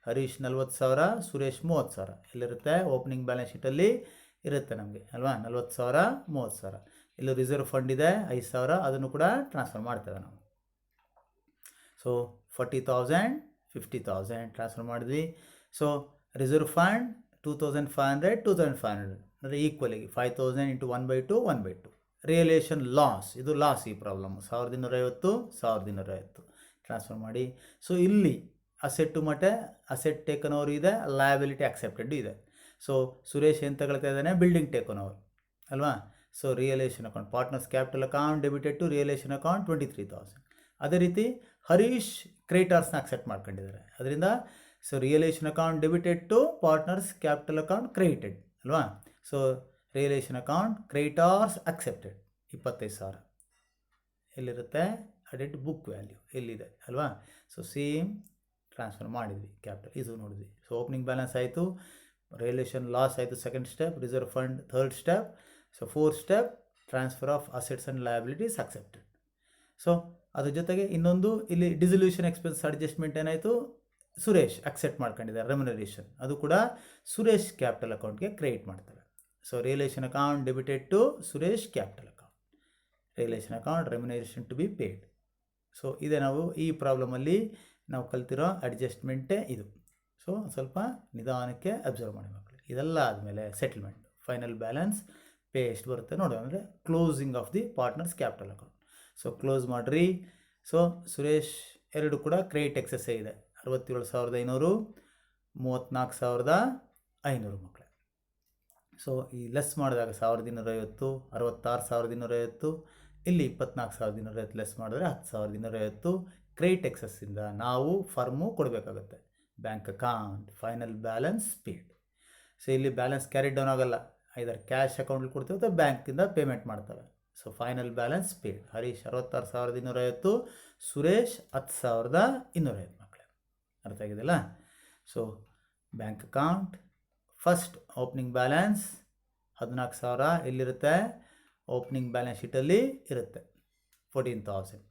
Speaker 1: ಹರೀಶ್ 40,000, ಸುರೇಶ್ 30,000 ಎಲ್ಲಿರುತ್ತೆ, ಓಪನಿಂಗ್ ಬ್ಯಾಲೆನ್ಸ್ ಶೀಟಲ್ಲಿ ಇರುತ್ತೆ ನಮಗೆ ಅಲ್ವಾ. 40,000 30,000. ಇಲ್ಲಿ ರಿಸರ್ವ್ ಫಂಡ್ ಇದೆ 5,000, ಅದನ್ನು ಕೂಡ ಟ್ರಾನ್ಸ್ಫರ್ ಮಾಡ್ತೇವೆ ನಾವು. ಸೊ 40,000 50,000 ಟ್ರಾನ್ಸ್ಫರ್ ಮಾಡಿದ್ವಿ. ಸೊ ರಿಸರ್ವ್ ಫಂಡ್ 2,500 2,500 ಅಂದರೆ ಈಕ್ವಲಿಗೆ 5,000 ಇಂಟು 1/2 1/2. ರಿಯಲೈಸೇಷನ್ ಲಾಸ್, ಇದು ಲಾಸ್ ಈ ಪ್ರಾಬ್ಲಮ್ 1,250 1,250 ಟ್ರಾನ್ಸ್ಫರ್ ಮಾಡಿ. ಸೊ ಇಲ್ಲಿ ಅಸೆಟ್ಟು ಮಟ್ಟ ಅಸೆಟ್ ಟೇಕನ್ ಓವರ್ ಇದೆ, ಲಯಬಿಲಿಟಿ ಅಕ್ಸೆಪ್ಟೆಡ್ ಇದೆ. ಸೊ ಸುರೇಶ್ ಏನು ತಗೊಳ್ತಾ ಇದ್ದಾನೆ, ಬಿಲ್ಡಿಂಗ್ ಟೇಕನ್ ಓವರ್ ಅಲ್ವಾ. So realisation account partners capital account debited to realisation account 23,000. ಅದೇ ರೀತಿ ಹರೀಶ್ ಕ್ರೆಡಿಟಾರ್ಸ್ನ ಅಕ್ಸೆಪ್ಟ್ ಮಾಡ್ಕೊಂಡಿದ್ದಾರೆ. ಅದರಿಂದ so realisation account debited to partners, capital account credited ಅಲ್ವಾ. So realisation account creditors accepted 25,000 ಎಲ್ಲಿರುತ್ತೆ, ಅಡೆಡ್ ಬುಕ್ ವ್ಯಾಲ್ಯೂ ಎಲ್ಲಿದೆ ಅಲ್ವಾ. ಸೊ ಸೇಮ್ ಟ್ರಾನ್ಸ್ಫರ್ ಮಾಡಿದ್ವಿ ಕ್ಯಾಪಿಟಲ್, ಇದು ನೋಡಿದ್ವಿ. ಸೊ ಓಪನಿಂಗ್ ಬ್ಯಾಲೆನ್ಸ್ ಆಯಿತು, ರಿಯಲೇಷನ್ ಲಾಸ್ ಆಯಿತು second step, reserve fund third step. So fourth step transfer of assets and liabilities accepted. So ಅದ್ರ ಜೊತೆಗೆ ಇನ್ನೊಂದು ಇಲ್ಲಿ ಡಿಸಲ್ಯೂಷನ್ ಎಕ್ಸ್ಪೆನ್ಸ್ ಅಡ್ಜಸ್ಟ್ಮೆಂಟ್ ಏನಾಯಿತು, ಸುರೇಶ್ ಅಕ್ಸೆಪ್ಟ್ ಮಾಡ್ಕೊಂಡಿದ್ದಾರೆ ರೆಮ್ಯುನರೇಷನ್, ಅದು ಕೂಡ ಸುರೇಶ್ ಕ್ಯಾಪಿಟಲ್ ಅಕೌಂಟ್ಗೆ ಕ್ರೆಡಿಟ್ ಮಾಡ್ತಾರೆ. So realisation account debited to Suresh capital account, realisation account remuneration to be paid. So ಇದೆ ನಾವು ಈ ಪ್ರಾಬ್ಲಮಲ್ಲಿ ನಾವು ಕಲ್ತಿರೋ ಅಡ್ಜಸ್ಟ್ಮೆಂಟೇ ಇದು. ಸೊ ಸ್ವಲ್ಪ ನಿಧಾನಕ್ಕೆ ಅಬ್ಸರ್ವ್ ಮಾಡಿ ಮಕ್ಕಳು. ಇದೆಲ್ಲ ಆದಮೇಲೆ ಸೆಟಲ್ಮೆಂಟ್, ಫೈನಲ್ ಬ್ಯಾಲೆನ್ಸ್, ಪೇ ಎಷ್ಟು ಬರುತ್ತೆ ನೋಡೋಣ. ಅಂದರೆ closing of the partners capital account. So close ಮಾಡಿರಿ. ಸೊ ಸುರೇಶ್ ಎರಡು ಕೂಡ ಕ್ರೆಡಿಟ್ ಎಕ್ಸೆಸ್ಸೇ ಇದೆ, 67,500, 34,500 ಮಕ್ಕಳೇ. ಸೊ ಈ ಲೆಸ್ ಮಾಡಿದಾಗ 1,250, 66,250, ಇಲ್ಲಿ 24,250 ಲೆಸ್ ಮಾಡಿದ್ರೆ 10,250 ಕ್ರೆಡಿಟ್ ಎಕ್ಸಸ್ಸಿಂದ ನಾವು ಫರ್ಮು ಕೊಡಬೇಕಾಗುತ್ತೆ. Bank account final balance paid. So ಇಲ್ಲಿ ಬ್ಯಾಲೆನ್ಸ್ ಕ್ಯಾರಿ ಡೌನ್ ಆಗೋಲ್ಲ, ಐದರ್ ಕ್ಯಾಶ್ ಅಕೌಂಟ್ಲಿ ಕೊಡ್ತೀವಿ ಅಥವಾ ಬ್ಯಾಂಕಿಂದ ಪೇಮೆಂಟ್ ಮಾಡ್ತವೆ. So final balance paid, Harish 66,250, Suresh 10,250 ಮಕ್ಕಳೇ. ಅರ್ಥ ಆಗಿದೆಯಲ್ಲ. So bank account first opening balance 14,000 ಎಲ್ಲಿರುತ್ತೆ, ಓಪನಿಂಗ್ ಬ್ಯಾಲೆನ್ಸ್ ಶೀಟಲ್ಲಿ ಇರುತ್ತೆ 14,000.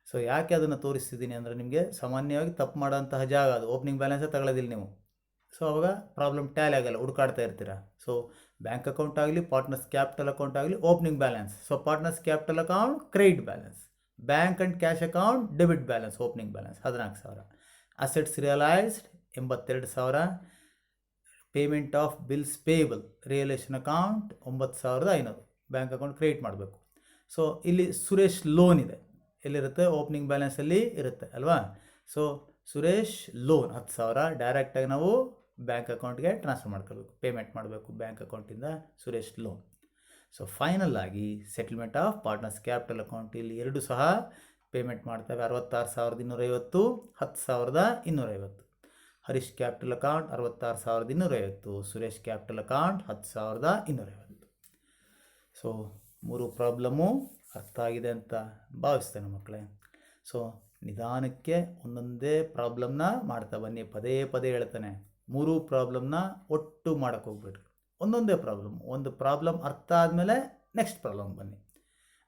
Speaker 1: ಸೊ ಯಾಕೆ ಅದನ್ನು ತೋರಿಸ್ತಿದ್ದೀನಿ ಅಂದರೆ ನಿಮಗೆ ಸಾಮಾನ್ಯವಾಗಿ ತಪ್ಪು ಮಾಡೋಂತಹ ಜಾಗ ಅದು, ಓಪನಿಂಗ್ ಬ್ಯಾಲೆನ್ಸೇ ತಗೊಳ್ಳೋದಿಲ್ಲ ನೀವು. ಸೊ ಅವಾಗ ಪ್ರಾಬ್ಲಮ್ ಟ್ಯಾಲಿ ಆಗಲ್ಲ, ಹುಡುಕಾಡ್ತಾ ಇರ್ತೀರ. ಸೊ ಬ್ಯಾಂಕ್ ಅಕೌಂಟ್ ಆಗಲಿ, ಪಾರ್ಟ್ನರ್ಸ್ ಕ್ಯಾಪಿಟಲ್ ಅಕೌಂಟ್ ಆಗಲಿ, opening balance. So partners capital account credit balance, bank and cash account debit balance, opening balance 14,000. Assets realised 82,000. Payment of bills payable, realisation account 9,500, bank account credit ಮಾಡಬೇಕು. So ಇಲ್ಲಿ Suresh loan ಇದೆ, ಎಲ್ಲಿರುತ್ತೆ, opening ಬ್ಯಾಲೆನ್ಸಲ್ಲಿ ಇರುತ್ತೆ ಅಲ್ವಾ. So Suresh loan 10,000 ಡೈರೆಕ್ಟಾಗಿ ನಾವು bank ಅಕೌಂಟ್ಗೆ transfer ಮಾಡ್ಕೋಬೇಕು, ಪೇಮೆಂಟ್ ಮಾಡಬೇಕು ಬ್ಯಾಂಕ್ ಅಕೌಂಟಿಂದ ಸುರೇಶ್ ಲೋನ್. ಸೊ ಫೈನಲ್ ಆಗಿ settlement of partners capital account, ಇಲ್ಲಿ ಎರಡು ಸಹ ಪೇಮೆಂಟ್ ಮಾಡ್ತೇವೆ. 66,250, 10,250. Harish capital account 66,250, Suresh capital account 10,250. So ಮೂರು ಪ್ರಾಬ್ಲಮ್ಮು ಅರ್ಥ ಆಗಿದೆ ಅಂತ ಭಾವಿಸ್ತೇನೆ ಮಕ್ಕಳೇ. ಸೊ ನಿಧಾನಕ್ಕೆ ಒಂದೊಂದೇ ಪ್ರಾಬ್ಲಮ್ನ ಮಾಡ್ತಾ ಬನ್ನಿ, ಪದೇ ಪದೇ ಹೇಳ್ತಾನೆ. ಮೂರು ಪ್ರಾಬ್ಲಮ್ನ ಒಟ್ಟು ಮಾಡೋಕ್ಕೆ ಹೋಗ್ಬೇಡ್ರಿ, ಒಂದೊಂದೇ ಪ್ರಾಬ್ಲಮ್. ಒಂದು ಪ್ರಾಬ್ಲಮ್ ಅರ್ಥ ಆದಮೇಲೆ ನೆಕ್ಸ್ಟ್ ಪ್ರಾಬ್ಲಮ್ ಬನ್ನಿ.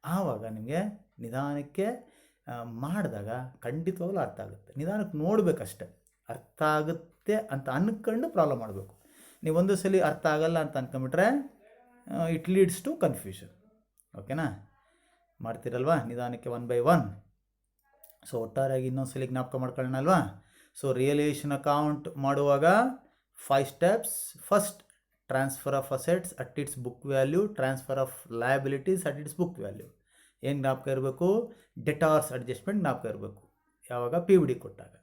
Speaker 1: ಆವಾಗ ನಿಮಗೆ ನಿಧಾನಕ್ಕೆ ಮಾಡಿದಾಗ ಖಂಡಿತವಾಗ್ಲೂ ಅರ್ಥ ಆಗುತ್ತೆ. ನಿಧಾನಕ್ಕೆ ನೋಡಬೇಕಷ್ಟೆ, ಅರ್ಥ ಆಗುತ್ತೆ ಅಂತ ಅಂದ್ಕೊಂಡು ಪ್ರಾಬ್ಲಮ್ ಮಾಡಬೇಕು. ನೀವು ಒಂದು ಸಲ ಅರ್ಥ ಆಗಲ್ಲ ಅಂತ ಅಂದ್ಕೊಂಬಿಟ್ರೆ ಇಟ್ ಲೀಡ್ಸ್ ಟು ಕನ್ಫ್ಯೂಷನ್. ಓಕೆನಾ, ಮಾಡ್ತೀರಲ್ವಾ ನಿಧಾನಕ್ಕೆ 1 by 1. ಸೊ ಒಟ್ಟಾರೆಯಾಗಿ ಇನ್ನೊಂದ್ಸಲಿ ಜ್ಞಾಪಕ ಮಾಡ್ಕೊಳ್ಳೋಣ ಅಲ್ವಾ. ಸೊ ರಿಯಲೇಷನ್ ಅಕೌಂಟ್ ಮಾಡುವಾಗ 5 steps. First, transfer of assets at its book value, transfer of liabilities at its book value. ಏನು ಜ್ಞಾಪಕ ಇರಬೇಕು, ಡೆಟಾರ್ಸ್ ಅಡ್ಜಸ್ಟ್ಮೆಂಟ್ ಜ್ಞಾಪಕ ಇರಬೇಕು, ಯಾವಾಗ PUD ಕೊಟ್ಟಾಗ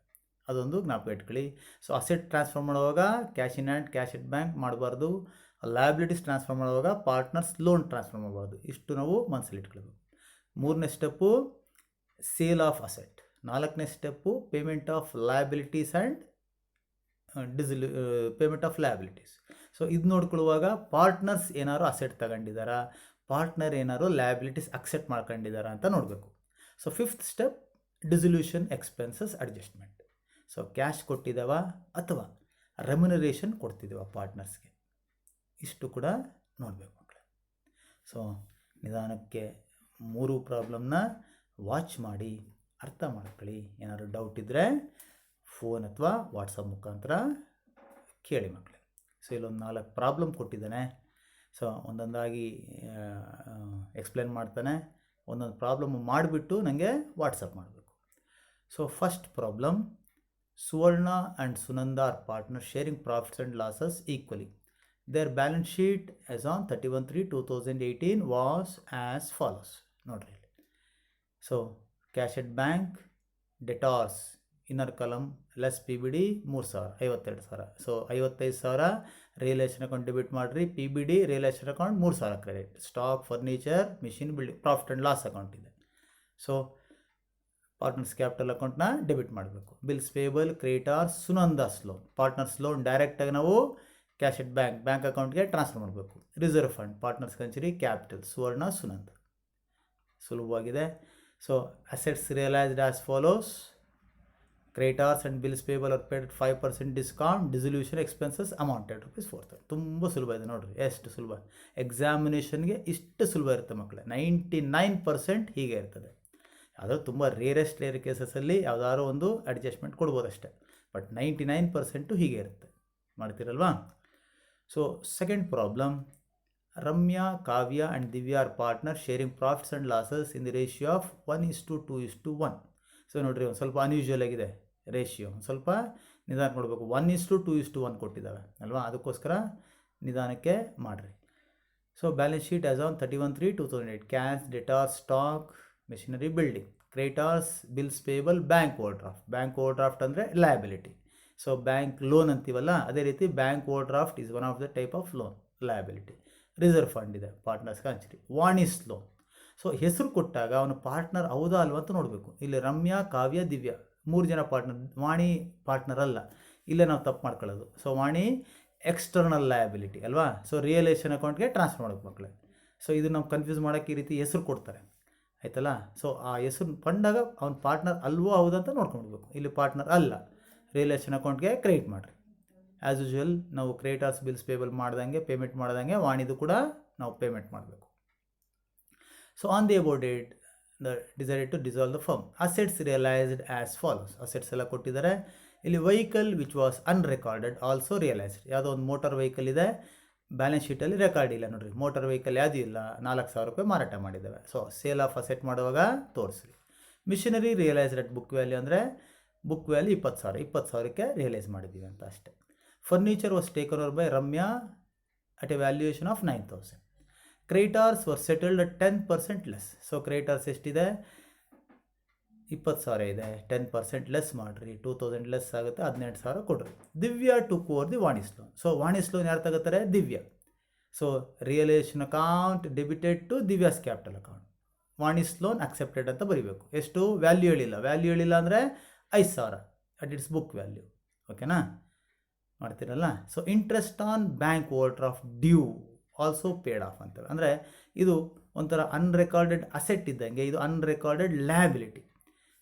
Speaker 1: ಅದೊಂದು ಜ್ಞಾಪಕ ಇಟ್ಕೊಳ್ಳಿ. ಸೊ ಅಸೆಟ್ ಟ್ರಾನ್ಸ್ಫರ್ ಮಾಡುವಾಗ cash in hand, cash at bank ಮಾಡಬಾರ್ದು. ಲಯಬಿಲಿಟೀಸ್ ಟ್ರಾನ್ಸ್ಫರ್ ಮಾಡುವಾಗ ಪಾರ್ಟ್ನರ್ಸ್ ಲೋನ್ ಟ್ರಾನ್ಸ್ಫರ್ ಮಾಡಬಾರ್ದು. ಇಷ್ಟು ನಾವು ಮನಸ್ಸಲ್ಲಿ ಇಟ್ಕೊಳ್ಬೇಕು. 3ನೇ ಸ್ಟೆಪ್ಪು ಸೇಲ್ ಆಫ್ ಅಸೆಟ್. 4ನೇ step payment of liabilities and payment of liabilities. So ಇದು ನೋಡ್ಕೊಳ್ಳುವಾಗ ಪಾರ್ಟ್ನರ್ಸ್ ಏನಾದ್ರು ಅಸೆಟ್ ತಗೊಂಡಿದ್ದಾರಾ, ಪಾರ್ಟ್ನರ್ ಏನಾದ್ರು ಲಯಬಿಲಿಟೀಸ್ ಅಕ್ಸೆಪ್ಟ್ ಮಾಡ್ಕೊಂಡಿದ್ದಾರಾ ಅಂತ ನೋಡಬೇಕು. So 5th step dissolution expenses adjustment. So cash ಕೊಟ್ಟಿದ್ದಾವ ಅಥವಾ ರೆಮ್ಯುನರೇಷನ್ ಕೊಡ್ತಿದ್ದೀವ ಪಾರ್ಟ್ನರ್ಸ್ಗೆ, ಇಷ್ಟು ಕೂಡ ನೋಡಬೇಕು ಮಕ್ಕಳೇ. ಸೊ ನಿಧಾನಕ್ಕೆ ಮೂರು ಪ್ರಾಬ್ಲಮ್ನ ವಾಚ್ ಮಾಡಿ ಅರ್ಥ ಮಾಡ್ಕೊಳ್ಳಿ. ಏನಾದರೂ ಡೌಟ್ ಇದ್ದರೆ ಫೋನ್ ಅಥವಾ ವಾಟ್ಸಪ್ ಮುಖಾಂತರ ಕೇಳಿ ಮಕ್ಕಳೇ. ಸೊ ಇಲ್ಲೊಂದು 4 ಪ್ರಾಬ್ಲಮ್ ಕೊಟ್ಟಿದ್ದಾನೆ. ಸೊ ಒಂದೊಂದಾಗಿ ಎಕ್ಸ್ಪ್ಲೇನ್ ಮಾಡ್ತಾನೆ. ಒಂದೊಂದು ಪ್ರಾಬ್ಲಮ್ ಮಾಡಿಬಿಟ್ಟು ನನಗೆ ವಾಟ್ಸಪ್ ಮಾಡಬೇಕು. So first problem, Suvarna and Sunanda are partner sharing profits and losses equally. Their balance sheet as on 31/3/2018 was as follows. ನೋಡ್ರಿ, so cash at bank, debtors inner column less PBD 3,000, 52,000. So 55,000 realisation account debit ಮಾಡಿರಿ. PBD realisation account 3,000 credit. Stock, furniture, machine, building profit and loss account ಇದೆ. So partners capital ಅಕೌಂಟ್ನ debit ಮಾಡಬೇಕು. Bills payable creditors Sunanda's loan, partners loan ಡೈರೆಕ್ಟಾಗಿ ನಾವು cash at bank ಅಕೌಂಟ್ಗೆ transfer ಮಾಡಬೇಕು. Reserve fund partners ಕಂಚರಿ capital Suvarna Sunanda. ಸುಲಭವಾಗಿದೆ. So assets realised as follows: creditors and bills payable are paid 5% discount, dissolution expenses amounted ₹4,000. ತುಂಬ ಸುಲಭ ಇದೆ ನೋಡಿರಿ, ಎಷ್ಟು ಸುಲಭ. ಎಕ್ಸಾಮಿನೇಷನ್ಗೆ ಇಷ್ಟು ಸುಲಭ ಇರುತ್ತೆ ಮಕ್ಕಳೇ. 99% ಹೀಗೆ ಇರ್ತದೆ. ಯಾವುದೋ ತುಂಬ ರೇರೆಸ್ಟ್ ಕೇಸಸಲ್ಲಿ ಯಾವುದಾದ್ರು ಒಂದು ಅಡ್ಜಸ್ಟ್ಮೆಂಟ್ ಕೊಡ್ಬೋದು ಅಷ್ಟೇ, ಬಟ್ 99% ಹೀಗೆ ಇರುತ್ತೆ. ಮಾಡ್ತೀರಲ್ವಾ? So second problem: Ramya, Kavya and Divya are partner sharing profits and losses in the ratio of 1:2:1. So ನೋಡಿರಿ, ಒಂದು ಸ್ವಲ್ಪ ಅನ್ಯೂಶುವಲ್ ಆಗಿದೆ ರೇಷಿಯೋ, ಒಂದು ಸ್ವಲ್ಪ ನಿಧಾನ ಕೊಡಬೇಕು. 1:2:1 ಕೊಟ್ಟಿದ್ದಾವೆ ಅಲ್ವಾ, ಅದಕ್ಕೋಸ್ಕರ ನಿಧಾನಕ್ಕೆ ಮಾಡಿರಿ. So balance sheet as on 31/3/2008: cash, debtors, stock, machinery, building. Creditors, bills payable, bank overdraft. Bank overdraft ಅಂದರೆ ಲಯಬಿಲಿಟಿ. ಸೊ ಬ್ಯಾಂಕ್ ಲೋನ್ ಅಂತೀವಲ್ಲ, ಅದೇ ರೀತಿ bank overdraft is one of the type of loan, liability. Reserve fund ಇದೆ partners ಕಂಚರಿ. Vani's loan. So ಹೆಸರು ಕೊಟ್ಟಾಗ ಅವನು partner ಹೌದಾ ಅಲ್ವಾ ಅಂತ ನೋಡಬೇಕು. ಇಲ್ಲಿ ರಮ್ಯಾ, ಕಾವ್ಯ, ದಿವ್ಯಾ 3 ಜನ ಪಾರ್ಟ್ನರ್, ವಾಣಿ ಪಾರ್ಟ್ನರ್ ಅಲ್ಲ. ಇಲ್ಲೇ ನಾವು ತಪ್ಪು ಮಾಡ್ಕೊಳ್ಳೋದು. ಸೊ ವಾಣಿ ಎಕ್ಸ್ಟರ್ನಲ್ ಲಯಬಿಲಿಟಿ ಅಲ್ವಾ. ಸೊ ರಿಯಲೈಸೇಷನ್ ಅಕೌಂಟ್ಗೆ ಟ್ರಾನ್ಸ್ಫರ್ ಮಾಡೋದು ಮಕ್ಕಳೇ. ಸೊ ಇದು ನಾವು ಕನ್ಫ್ಯೂಸ್ ಮಾಡೋಕ್ಕೆ ಈ ರೀತಿ ಹೆಸರು ಕೊಡ್ತಾರೆ, ಆಯ್ತಲ್ಲ. ಸೊ ಆ ಹೆಸರು ಕಂಡಾಗ ಅವ್ನ ಪಾರ್ಟ್ನರ್ ಅಲ್ವೋ ಹೌದಂತ ನೋಡ್ಕೊಂಡ್ಬಿಡ್ಬೇಕು. ಇಲ್ಲಿ ಪಾರ್ಟ್ನರ್ ಅಲ್ಲ, ರಿಯಲೈಸೇಷನ್ ಅಕೌಂಟ್ಗೆ ಕ್ರೆಡಿಟ್ ಮಾಡಿರಿ. ಆ್ಯಸ್ ಯೂಶುವಲ್ ನಾವು ಕ್ರೆಡಿಟಾರ್ಸ್, ಬಿಲ್ಸ್ ಪೇಬಲ್ ಮಾಡ್ದಂಗೆ ಪೇಮೆಂಟ್ ಮಾಡ್ದಂಗೆ ವಾಣಿದು ಕೂಡ ನಾವು ಪೇಮೆಂಟ್ ಮಾಡಬೇಕು. So on the above date decided to dissolve the firm. Assets realised as follows. Assets ಎಲ್ಲ ಕೊಟ್ಟಿದ್ದಾರೆ. ಇಲ್ಲಿ vehicle which was unrecorded also realised. ಯಾವುದೋ ಒಂದು ಮೋಟಾರ್ ವೆಹಿಕಲ್ ಇದೆ, ಬ್ಯಾಲೆನ್ಸ್ ಶೀಟಲ್ಲಿ ರೆಕಾರ್ಡ್ ಇಲ್ಲ ನೋಡಿರಿ. ಮೋಟಾರ್ ವೆಹಿಕಲ್ ಯಾವುದೂ ಇಲ್ಲ, ₹4,000 ಮಾರಾಟ ಮಾಡಿದ್ದೇವೆ. ಸೊ ಸೇಲ್ ಆಫ್ ಅಸೆಟ್ ಮಾಡುವಾಗ ತೋರಿಸ್ರಿ. Machinery realised at book value ಅಂದರೆ ಬುಕ್ ವ್ಯಾಲ್ಯೂ 20,000ಕ್ಕೆ ರಿಯಲೈಸ್ ಮಾಡಿದ್ದೀವಿ ಅಂತ ಅಷ್ಟೇ. Furniture was taken over by Ramya at a valuation of 9,000. Creditors were settled at 10% less. So creditors ಎಷ್ಟಿದೆ? 20,000 ಇದೆ, 10% ಲೆಸ್ ಮಾಡಿರಿ, 2,000 ಲೆಸ್ ಆಗುತ್ತೆ, 18,000 ಕೊಡ್ರಿ. Divya took over the Vani's loan. So Vani's loan ಯಾರು ತಗೋತಾರೆ? Divya. So realisation account debited to Divya's capital account. Vani's loan accepted ಅಂತ ಬರೀಬೇಕು. ಎಷ್ಟು? ವ್ಯಾಲ್ಯೂ ಹೇಳಿಲ್ಲ ಅಂದರೆ 5,000 ಅಟ್ ಇಟ್ಸ್ ಬುಕ್ ವ್ಯಾಲ್ಯೂ. ಓಕೆನಾ? ಮಾಡ್ತೀರಲ್ಲ. So interest on bank overdraft due also paid off ಅಂತೇವೆ. ಅಂದರೆ ಇದು ಒಂಥರ ಅನ್ರೆಕಾರ್ಡೆಡ್ ಅಸೆಟ್ ಇದ್ದಂಗೆ, ಇದು ಅನ್ರೆಕಾರ್ಡೆಡ್ ಲಯಬಿಲಿಟಿ.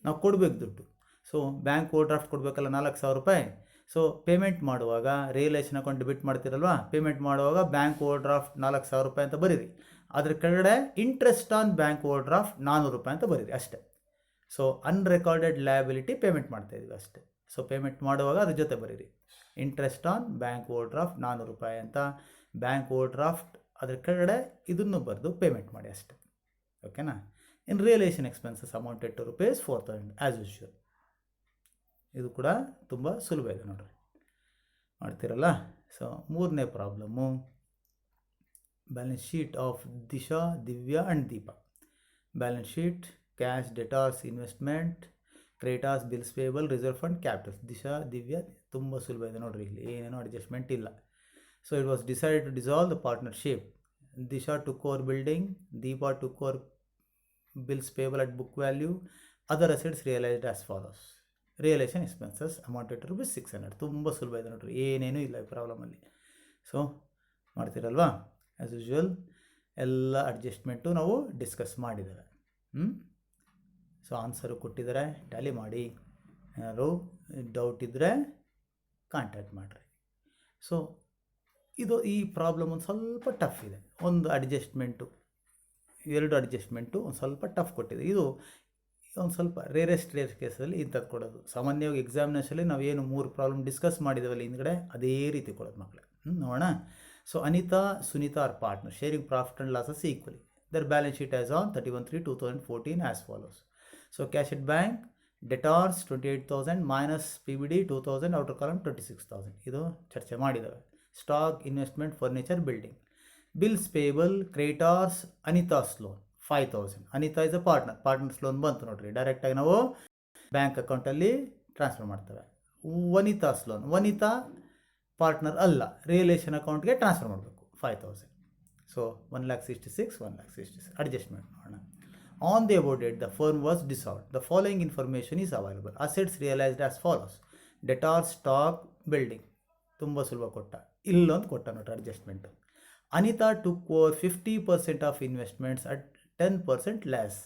Speaker 1: ನಾವು ಕೊಡಬೇಕು ದುಡ್ಡು. ಸೊ ಬ್ಯಾಂಕ್ ಓವರ್ಡ್ರಾಫ್ಟ್ ಕೊಡಬೇಕಲ್ಲ ₹4,000. ಸೊ ಪೇಮೆಂಟ್ ಮಾಡುವಾಗ ರಿಯಲೈಸೇಷನ್ ಅಕೌಂಟ್ ಡೆಬಿಟ್ ಮಾಡ್ತಿರಲ್ವಾ, ಪೇಮೆಂಟ್ ಮಾಡುವಾಗ ಬ್ಯಾಂಕ್ ಓವರ್ಡ್ರಾಫ್ಟ್ ₹4,000 ಅಂತ ಬರೀರಿ. ಅದ್ರ ಕೆಳಗಡೆ ಇಂಟ್ರೆಸ್ಟ್ ಆನ್ ಬ್ಯಾಂಕ್ ಓವರ್ಡ್ರಾಫ್ಟ್ ₹400 ಅಂತ ಬರೀರಿ ಅಷ್ಟೇ. ಸೊ ಅನ್ರೆಕಾರ್ಡೆಡ್ ಲಯಬಿಲಿಟಿ ಪೇಮೆಂಟ್ ಮಾಡ್ತಾಯಿದ್ವಿ ಅಷ್ಟೇ. ಸೊ ಪೇಮೆಂಟ್ ಮಾಡುವಾಗ ಅದ್ರ ಜೊತೆ ಬರೀರಿ ಇಂಟ್ರೆಸ್ಟ್ ಆನ್ ಬ್ಯಾಂಕ್ ಓವರ್ಡ್ರಾಫ್ಟ್ ₹400 ಅಂತ. ಬ್ಯಾಂಕ್ ಓವರ್ಡ್ರಾಫ್ಟ್ ಅದ್ರ ಕೆಳಗಡೆ ಇದನ್ನು ಬರೆದು ಪೇಮೆಂಟ್ ಮಾಡಿ ಅಷ್ಟೇ. ಓಕೆನಾ? In realisation expenses amounted to ₹4,000 as usual. ಇದು ಕೂಡ ತುಂಬ ಸುಲಭ ಇದೆ ನೋಡಿರಿ, ಮಾಡ್ತೀರಲ್ಲ. ಸೊ ಮೂರನೇ problem: balance sheet of Disha, Divya and Deepa. Balance sheet: cash, debtors, investment, creditors, bills payable, reserve fund, capitals. Disha, Divya ತುಂಬ ಸುಲಭ ಇದೆ ನೋಡಿರಿ, ಇಲ್ಲಿ ಏನೇನೋ ಅಡ್ಜಸ್ಟ್ಮೆಂಟ್ ಇಲ್ಲ. So it was decided to dissolve the partnership. Disha took over building, Deepa took over bills payable at book value. Other assets realised as follows. Realisation expenses amounted to ₹600. ತುಂಬ ಸುಲಭ ಇದೆ ನೋಡಿರಿ, ಏನೇನೂ ಇಲ್ಲ ಈ ಪ್ರಾಬ್ಲಮಲ್ಲಿ. ಸೊ ಮಾಡ್ತೀರಲ್ವಾ? ಆ್ಯಸ್ ಯೂಶುವಲ್ ಎಲ್ಲ ಅಡ್ಜಸ್ಟ್ಮೆಂಟು ನಾವು ಡಿಸ್ಕಸ್ ಮಾಡಿದ್ದೇವೆ. ಸೊ ಆನ್ಸರು ಕೊಟ್ಟಿದ್ದಾರೆ, ಟ್ಯಾಲಿ ಮಾಡಿ. ಏನಾದ್ರು ಡೌಟ್ ಇದ್ದರೆ ಕಾಂಟ್ಯಾಕ್ಟ್ ಮಾಡಿರಿ. ಸೊ ಈ ಪ್ರಾಬ್ಲಮ್ ಒಂದು ಸ್ವಲ್ಪ ಟಫ್ ಇದೆ. ಒಂದು ಅಡ್ಜಸ್ಟ್ಮೆಂಟು, 2 ಅಡ್ಜಸ್ಟ್ಮೆಂಟು ಒಂದು ಸ್ವಲ್ಪ ಟಫ್ ಕೊಟ್ಟಿದೆ. ಇದು ಒಂದು ಸ್ವಲ್ಪ ರೇರ್ ಕೇಸಲ್ಲಿ ಇಂಥದ್ದು ಕೊಡೋದು. ಸಾಮಾನ್ಯವಾಗಿ ಎಕ್ಸಾಮಿನೇಷನಲ್ಲಿ ನಾವೇನು 3 ಪ್ರಾಬ್ಲಮ್ ಡಿಸ್ಕಸ್ ಮಾಡಿದ್ದೇವಲ್ಲ ಹಿಂದ್ಗಡೆ, ಅದೇ ರೀತಿ ಕೊಡೋದು ಮಕ್ಕಳೇ. ನೋಡೋಣ. So Anita, Sunita are partner sharing profit and losses equally. Their balance sheet as on 31/3/2014 as follows. So cash at bank, debtors 28,000 minus PBD 2,000, outer column 26,000. ಇದು ಚರ್ಚೆ ಮಾಡಿದ್ದಾವೆ. Stock, investment, furniture, building. Bills payable, creditors, Anita's loan 5,000. Anita is a partners loan ಬಂತು ನೋಡಿರಿ, ಡೈರೆಕ್ಟಾಗಿ ನಾವು bank ಅಕೌಂಟಲ್ಲಿ transfer ಮಾಡ್ತೇವೆ. Vanita's loan, Vanita partner ಅಲ್ಲ, ರಿಯಲೈಸೇಷನ್ ಅಕೌಂಟ್ಗೆ ಟ್ರಾನ್ಸ್ಫರ್ ಮಾಡಬೇಕು 5,000. ಸೊ 1,66,000 1,66,000 ಅಡ್ಜಸ್ಟ್ಮೆಂಟ್ ಮಾಡೋಣ. On the above date, the firm was dissolved. The following information is available. Assets realized as follows. Debtor stock building. ತುಂಬ ಸುಲಭ ಕೊಟ್ಟ. ಇಲ್ಲೊಂದು ಕೊಟ್ಟ ನೋಡ್ರಿ adjustment. Anita took over 50% of investments at 10% less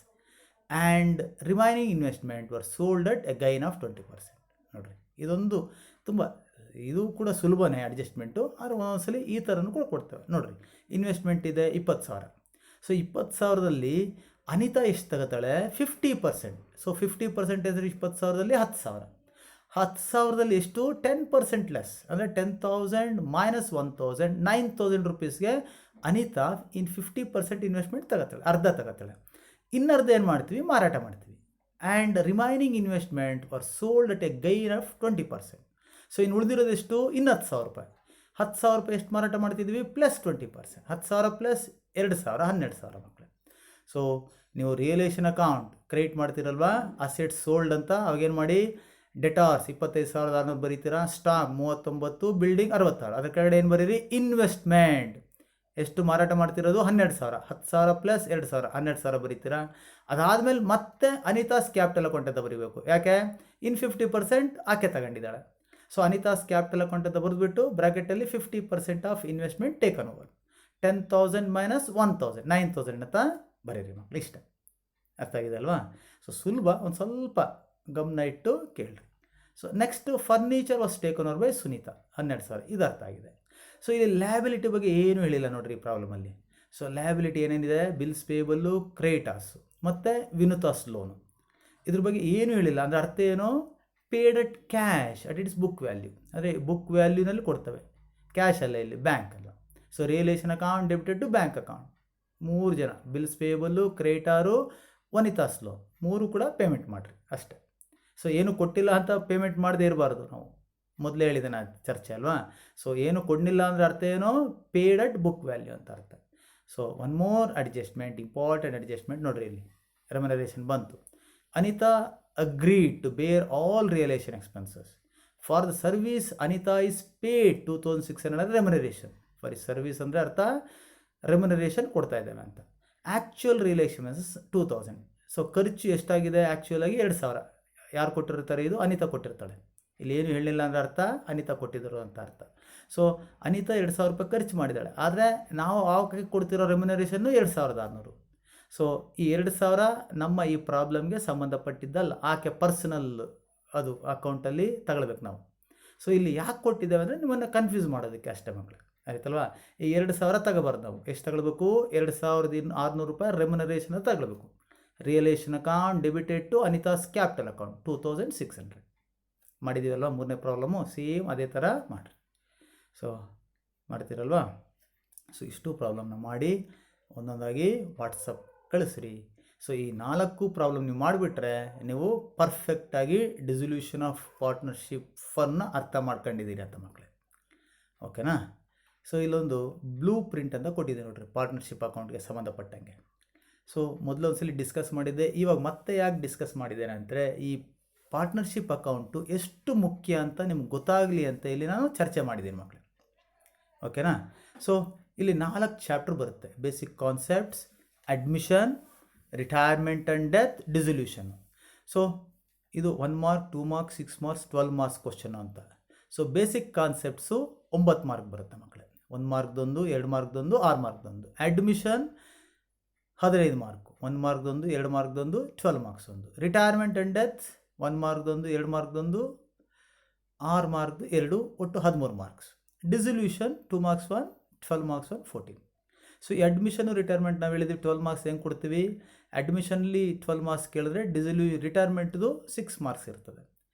Speaker 1: and remaining investment var sold at A gain of 20%. ನೋಡಿರಿ, ಇದೊಂದು ತುಂಬ ಇದು ಕೂಡ ಸುಲಭನೇ ಅಡ್ಜಸ್ಟ್ಮೆಂಟು. ಆದರೆ ಒಂದೊಂದ್ಸಲಿ ಈ ಥರನೂ ಕೂಡ ಕೊಡ್ತೇವೆ. ನೋಡಿರಿ, ಇನ್ವೆಸ್ಟ್ಮೆಂಟ್ ಇದೆ 20,000. ಸೊ 20,000ದಲ್ಲಿ ಅನಿತಾ ಎಷ್ಟು ತಗೋತಾಳೆ? 50%. ಸೊ 50% ಅಂದರೆ 20,000ದಲ್ಲಿ 10,000. 10,000ದಲ್ಲಿ ಎಷ್ಟು? 10% ಲೆಸ್, ಅಂದರೆ 10,000 ಮೈನಸ್ 1,000, 9,000 ರುಪೀಸ್ಗೆ ಅನಿತಾ 50% ಇನ್ವೆಸ್ಟ್ಮೆಂಟ್ ತಗೋತಾಳೆ, ಅರ್ಧ ತಗೋತಾಳೆ. ಇನ್ನರ್ಧ ಏನು ಮಾಡ್ತೀವಿ? ಮಾರಾಟ ಮಾಡ್ತೀವಿ. And remaining investment R sold at A gain of 20%. So ಇನ್ನು ಉಳಿದಿರೋದೆಷ್ಟು? ಇನ್ನು 10,000 ರೂಪಾಯಿ. 10,000 ರೂಪಾಯಿ ಎಷ್ಟು ಮಾರಾಟ ಮಾಡ್ತಿದ್ವಿ? ಪ್ಲಸ್ 20%. 10,000 ಪ್ಲಸ್ 2,000, 12,000 ಮಕ್ಕಳು. ಸೊ ನೀವು ರಿಯಲೇಷನ್ ಅಕೌಂಟ್ ಕ್ರಿಯೇಟ್ ಮಾಡ್ತೀರಲ್ವಾ, ಅಸೆಟ್ಸ್ ಸೋಲ್ಡ್ ಅಂತ, ಅವಾಗೇನು ಮಾಡಿ? ಡೆಟಾರ್ಸ್ 25,600 ಬರೀತೀರಾ, ಸ್ಟಾಕ್ 39, ಬಿಲ್ಡಿಂಗ್ 66. ಅದರ ಕೆಳಗಡೆ ಏನು ಬರೀರಿ? ಇನ್ವೆಸ್ಟ್ಮೆಂಟ್ ಎಷ್ಟು ಮಾರಾಟ ಮಾಡ್ತಿರೋದು? 12,000. 10,000 ಪ್ಲಸ್ 2,000, 12,000 ಬರೀತೀರಾ. ಅದಾದಮೇಲೆ ಮತ್ತೆ ಅನಿತಾಸ್ ಕ್ಯಾಪಿಟಲ್ ಅಕೌಂಟ್ ಅಂತ ಬರೀಬೇಕು. ಯಾಕೆ? ಇನ್ 50% ಆಕೆ ತಗೊಂಡಿದ್ದಾಳೆ. ಸೊ ಅನಿತಾಸ್ ಕ್ಯಾಪಿಟಲ್ ಅಕೌಂಟ್ ಅಂತ ಬರೆದ್ಬಿಟ್ಟು ಬ್ರ್ಯಾಕೆಟಲ್ಲಿ 50% of investment taken over, 10,000 minus 1,000, 9,000 ಅಂತ ಬರೀರಿ ಮಕ್ಕಳು. ಇಷ್ಟ ಅರ್ಥ ಆಗಿದೆ ಅಲ್ವಾ? ಸೊ ಸುಲಭ, ಒಂದು ಸ್ವಲ್ಪ ಗಮನ ಇಟ್ಟು ಕೇಳ್ರಿ. So next, furniture was taken over by Sunita, 12,000. ಇದು ಅರ್ಥ ಆಗಿದೆ. ಸೊ ಇಲ್ಲಿ ಲ್ಯಾಬಿಲಿಟಿ ಬಗ್ಗೆ ಏನೂ ಹೇಳಿಲ್ಲ ನೋಡಿರಿ ಈ ಪ್ರಾಬ್ಲಮಲ್ಲಿ. ಸೊ ಲ್ಯಾಬಿಲಿಟಿ ಏನೇನಿದೆ? ಬಿಲ್ಸ್ ಪೇಬಲ್ಲು, ಕ್ರೇಟಾಸು ಮತ್ತು ವಿನುತಾಸ್ ಲೋನು. ಇದ್ರ ಬಗ್ಗೆ ಏನೂ ಹೇಳಿಲ್ಲ. ಅಂದರೆ ಅರ್ಥ ಏನು? Paid at cash at its book value, ಅಂದರೆ ಬುಕ್ ವ್ಯಾಲ್ಯೂನಲ್ಲಿ ಕೊಡ್ತವೆ, ಕ್ಯಾಶ್ ಅಲ್ಲ, ಇಲ್ಲಿ ಬ್ಯಾಂಕ್ ಅಲ್ಲ. So realisation account debited to bank account. 3 ಜನ, ಬಿಲ್ಸ್ ಪೇಬಲ್ಲು, ಕ್ರೇಟಾರು, ವನಿತಾಸ್ ಲೋನ್, 3 ಕೂಡ ಪೇಮೆಂಟ್ ಮಾಡಿರಿ ಅಷ್ಟೇ. ಸೊ ಏನು ಕೊಟ್ಟಿಲ್ಲ ಅಂತ ಪೇಮೆಂಟ್ ಮಾಡದೇ ಇರಬಾರ್ದು. ನಾವು ಮೊದಲೇ ಹೇಳಿದೆ ನಾನು ಚರ್ಚೆ ಅಲ್ವಾ. ಸೊ ಏನು ಕೊಡಲಿಲ್ಲ ಅಂದರೆ ಅರ್ಥ ಏನು? ಪೇಡ್ ಅಟ್ ಬುಕ್ ವ್ಯಾಲ್ಯೂ ಅಂತ ಅರ್ಥ. So one more adjustment, important adjustment ನೋಡಿರಿ, ಇಲ್ಲಿ ರೆಮ್ಯುನರೇಷನ್ ಬಂತು. Anita agreed to bear all realization expenses. For the service, Anita is paid 2,600 remuneration. For his service ಅಂದರೆ ಅರ್ಥ ರೆಮ್ಯುನರೇಷನ್ ಕೊಡ್ತಾ ಇದ್ದೇವೆ ಅಂತ. Actual realisation 2,000. ಸೊ ಖರ್ಚು ಎಷ್ಟಾಗಿದೆ? ಆ್ಯಕ್ಚುಯಲ್ ಆಗಿ 2,000. ಯಾರು ಕೊಟ್ಟಿರ್ತಾರೆ? ಇದು ಅನಿತಾ ಕೊಟ್ಟಿರ್ತಾಳೆ. ಇಲ್ಲಿ ಏನು ಹೇಳಿಲ್ಲ ಅಂದರೆ ಅರ್ಥ ಅನಿತಾ ಕೊಟ್ಟಿದ್ದರು ಅಂತ ಅರ್ಥ. ಸೊ ಅನಿತಾ 2,000 ರೂಪಾಯಿ ಖರ್ಚು ಮಾಡಿದ್ದಾಳೆ, ಆದರೆ ನಾವು ಆಕೆ ಕೊಡ್ತಿರೋ ರೆಮ್ಯುನರೇಷನ್ನು 2,600. ಸೊ ಈ 2,000 ನಮ್ಮ ಈ ಪ್ರಾಬ್ಲಮ್ಗೆ ಸಂಬಂಧಪಟ್ಟಿದ್ದಲ್ಲ, ಆಕೆ ಪರ್ಸನಲ್ ಅದು ಅಕೌಂಟಲ್ಲಿ ತಗೊಳ್ಬೇಕು ನಾವು. ಸೊ ಇಲ್ಲಿ ಯಾಕೆ ಕೊಟ್ಟಿದ್ದೇವೆ ಅಂದರೆ ನಿಮ್ಮನ್ನು ಕನ್ಫ್ಯೂಸ್ ಮಾಡೋದಕ್ಕೆ ಅಷ್ಟೇ ಮಕ್ಕಳು, ಆಯ್ತಲ್ವಾ? ಈ 2,000 ತಗೋಬಾರ್ದು ನಾವು. ಎಷ್ಟು ತಗೊಳ್ಬೇಕು? 2,600 ರೂಪಾಯಿ ರೆಮ್ಯುನರೇಷನ್ ತಗೊಳ್ಬೇಕು. Realisation account debited to Anita's capital account 2,600 ಮಾಡಿದ್ದೀವಲ್ವ. 3ನೇ ಪ್ರಾಬ್ಲಮ್ಮು ಸೇಮ್ ಅದೇ ಥರ ಮಾಡಿರಿ. ಸೊ ಮಾಡ್ತೀರಲ್ವಾ? ಸೊ ಇಷ್ಟು ಪ್ರಾಬ್ಲಮ್ನ ಮಾಡಿ ಒಂದೊಂದಾಗಿ ವಾಟ್ಸಪ್ ಕಳಿಸ್ರಿ. ಸೊ ಈ 4 ಪ್ರಾಬ್ಲಮ್ ನೀವು ಮಾಡಿಬಿಟ್ರೆ ನೀವು ಪರ್ಫೆಕ್ಟಾಗಿ ಡಿಸಲ್ಯೂಷನ್ ಆಫ್ ಪಾರ್ಟ್ನರ್ಶಿಪ್ ಫರ್ಮ್ನ ಅರ್ಥ ಮಾಡ್ಕೊಂಡಿದ್ದೀರಿ ಅಂತ ಮಕ್ಕಳೇ, ಓಕೆನಾ? ಸೊ ಇಲ್ಲೊಂದು ಬ್ಲೂ ಪ್ರಿಂಟ್ ಅಂತ ಕೊಟ್ಟಿದೆ ನೋಡಿರಿ ಪಾರ್ಟ್ನರ್ಶಿಪ್ ಅಕೌಂಟ್ಗೆ ಸಂಬಂಧಪಟ್ಟಂಗೆ. ಸೊ ಮೊದಲೊಂದ್ಸಲಿ ಡಿಸ್ಕಸ್ ಮಾಡಿದ್ದೆ, ಇವಾಗ ಮತ್ತೆ ಯಾಕೆ ಡಿಸ್ಕಸ್ ಮಾಡಿದ್ದೇನೆ ಅಂದರೆ ಈ ಪಾರ್ಟ್ನರ್ಶಿಪ್ ಅಕೌಂಟು ಎಷ್ಟು ಮುಖ್ಯ ಅಂತ ನಿಮ್ಗೆ ಗೊತ್ತಾಗಲಿ ಅಂತ ಇಲ್ಲಿ ನಾನು ಚರ್ಚೆ ಮಾಡಿದ್ದೀನಿ ಮಕ್ಕಳೇ, ಓಕೆನಾ? ಸೊ ಇಲ್ಲಿ 4 ಚಾಪ್ಟರ್ ಬರುತ್ತೆ. Basic concepts, admission, retirement and death, dissolution. So ಇದು 1 mark, 2 marks, 6 marks, 12 marks question ಅಂತ. ಸೊ ಬೇಸಿಕ್ ಕಾನ್ಸೆಪ್ಟ್ಸು 9 ಮಾರ್ಕ್ ಬರುತ್ತೆ ಮಕ್ಕಳೇ. 1 ಮಾರ್ಕ್ದೊಂದು, 2 ಮಾರ್ಕ್ದೊಂದು, 6 ಮಾರ್ಕ್ದೊಂದು. ಅಡ್ಮಿಷನ್ 15 ಮಾರ್ಕು, 1 ಮಾರ್ಕ್ದೊಂದು, 2 ಮಾರ್ಕ್ದೊಂದು, 12 ಮಾರ್ಕ್ಸ್ ಒಂದು. ರಿಟೈರ್ಮೆಂಟ್ ಆ್ಯಂಡ್ ಡೆತ್ 1 ಮಾರ್ಕ್ದೊಂದು, 2 ಮಾರ್ಕ್ದೊಂದು, 6 ಮಾರ್ಕ್ದು 2, ಒಟ್ಟು 13 marks. Dissolution 2 marks 1, 12 marks 1, 14. So ಈ ಅಡ್ಮಿಷನು ರಿಟೈರ್ಮೆಂಟ್ ನಾವು ಹೇಳಿದ್ವಿ 12 ಮಾರ್ಕ್ಸ್ ಹೆಂಗೆ ಕೊಡ್ತೀವಿ? ಅಡ್ಮಿಷನಲ್ಲಿ 12 ಮಾರ್ಕ್ಸ್ ಕೇಳಿದ್ರೆ ರಿಟೈರ್ಮೆಂಟ್ದು 6 ಮಾರ್ಕ್ಸ್ ಇರ್ತದೆ.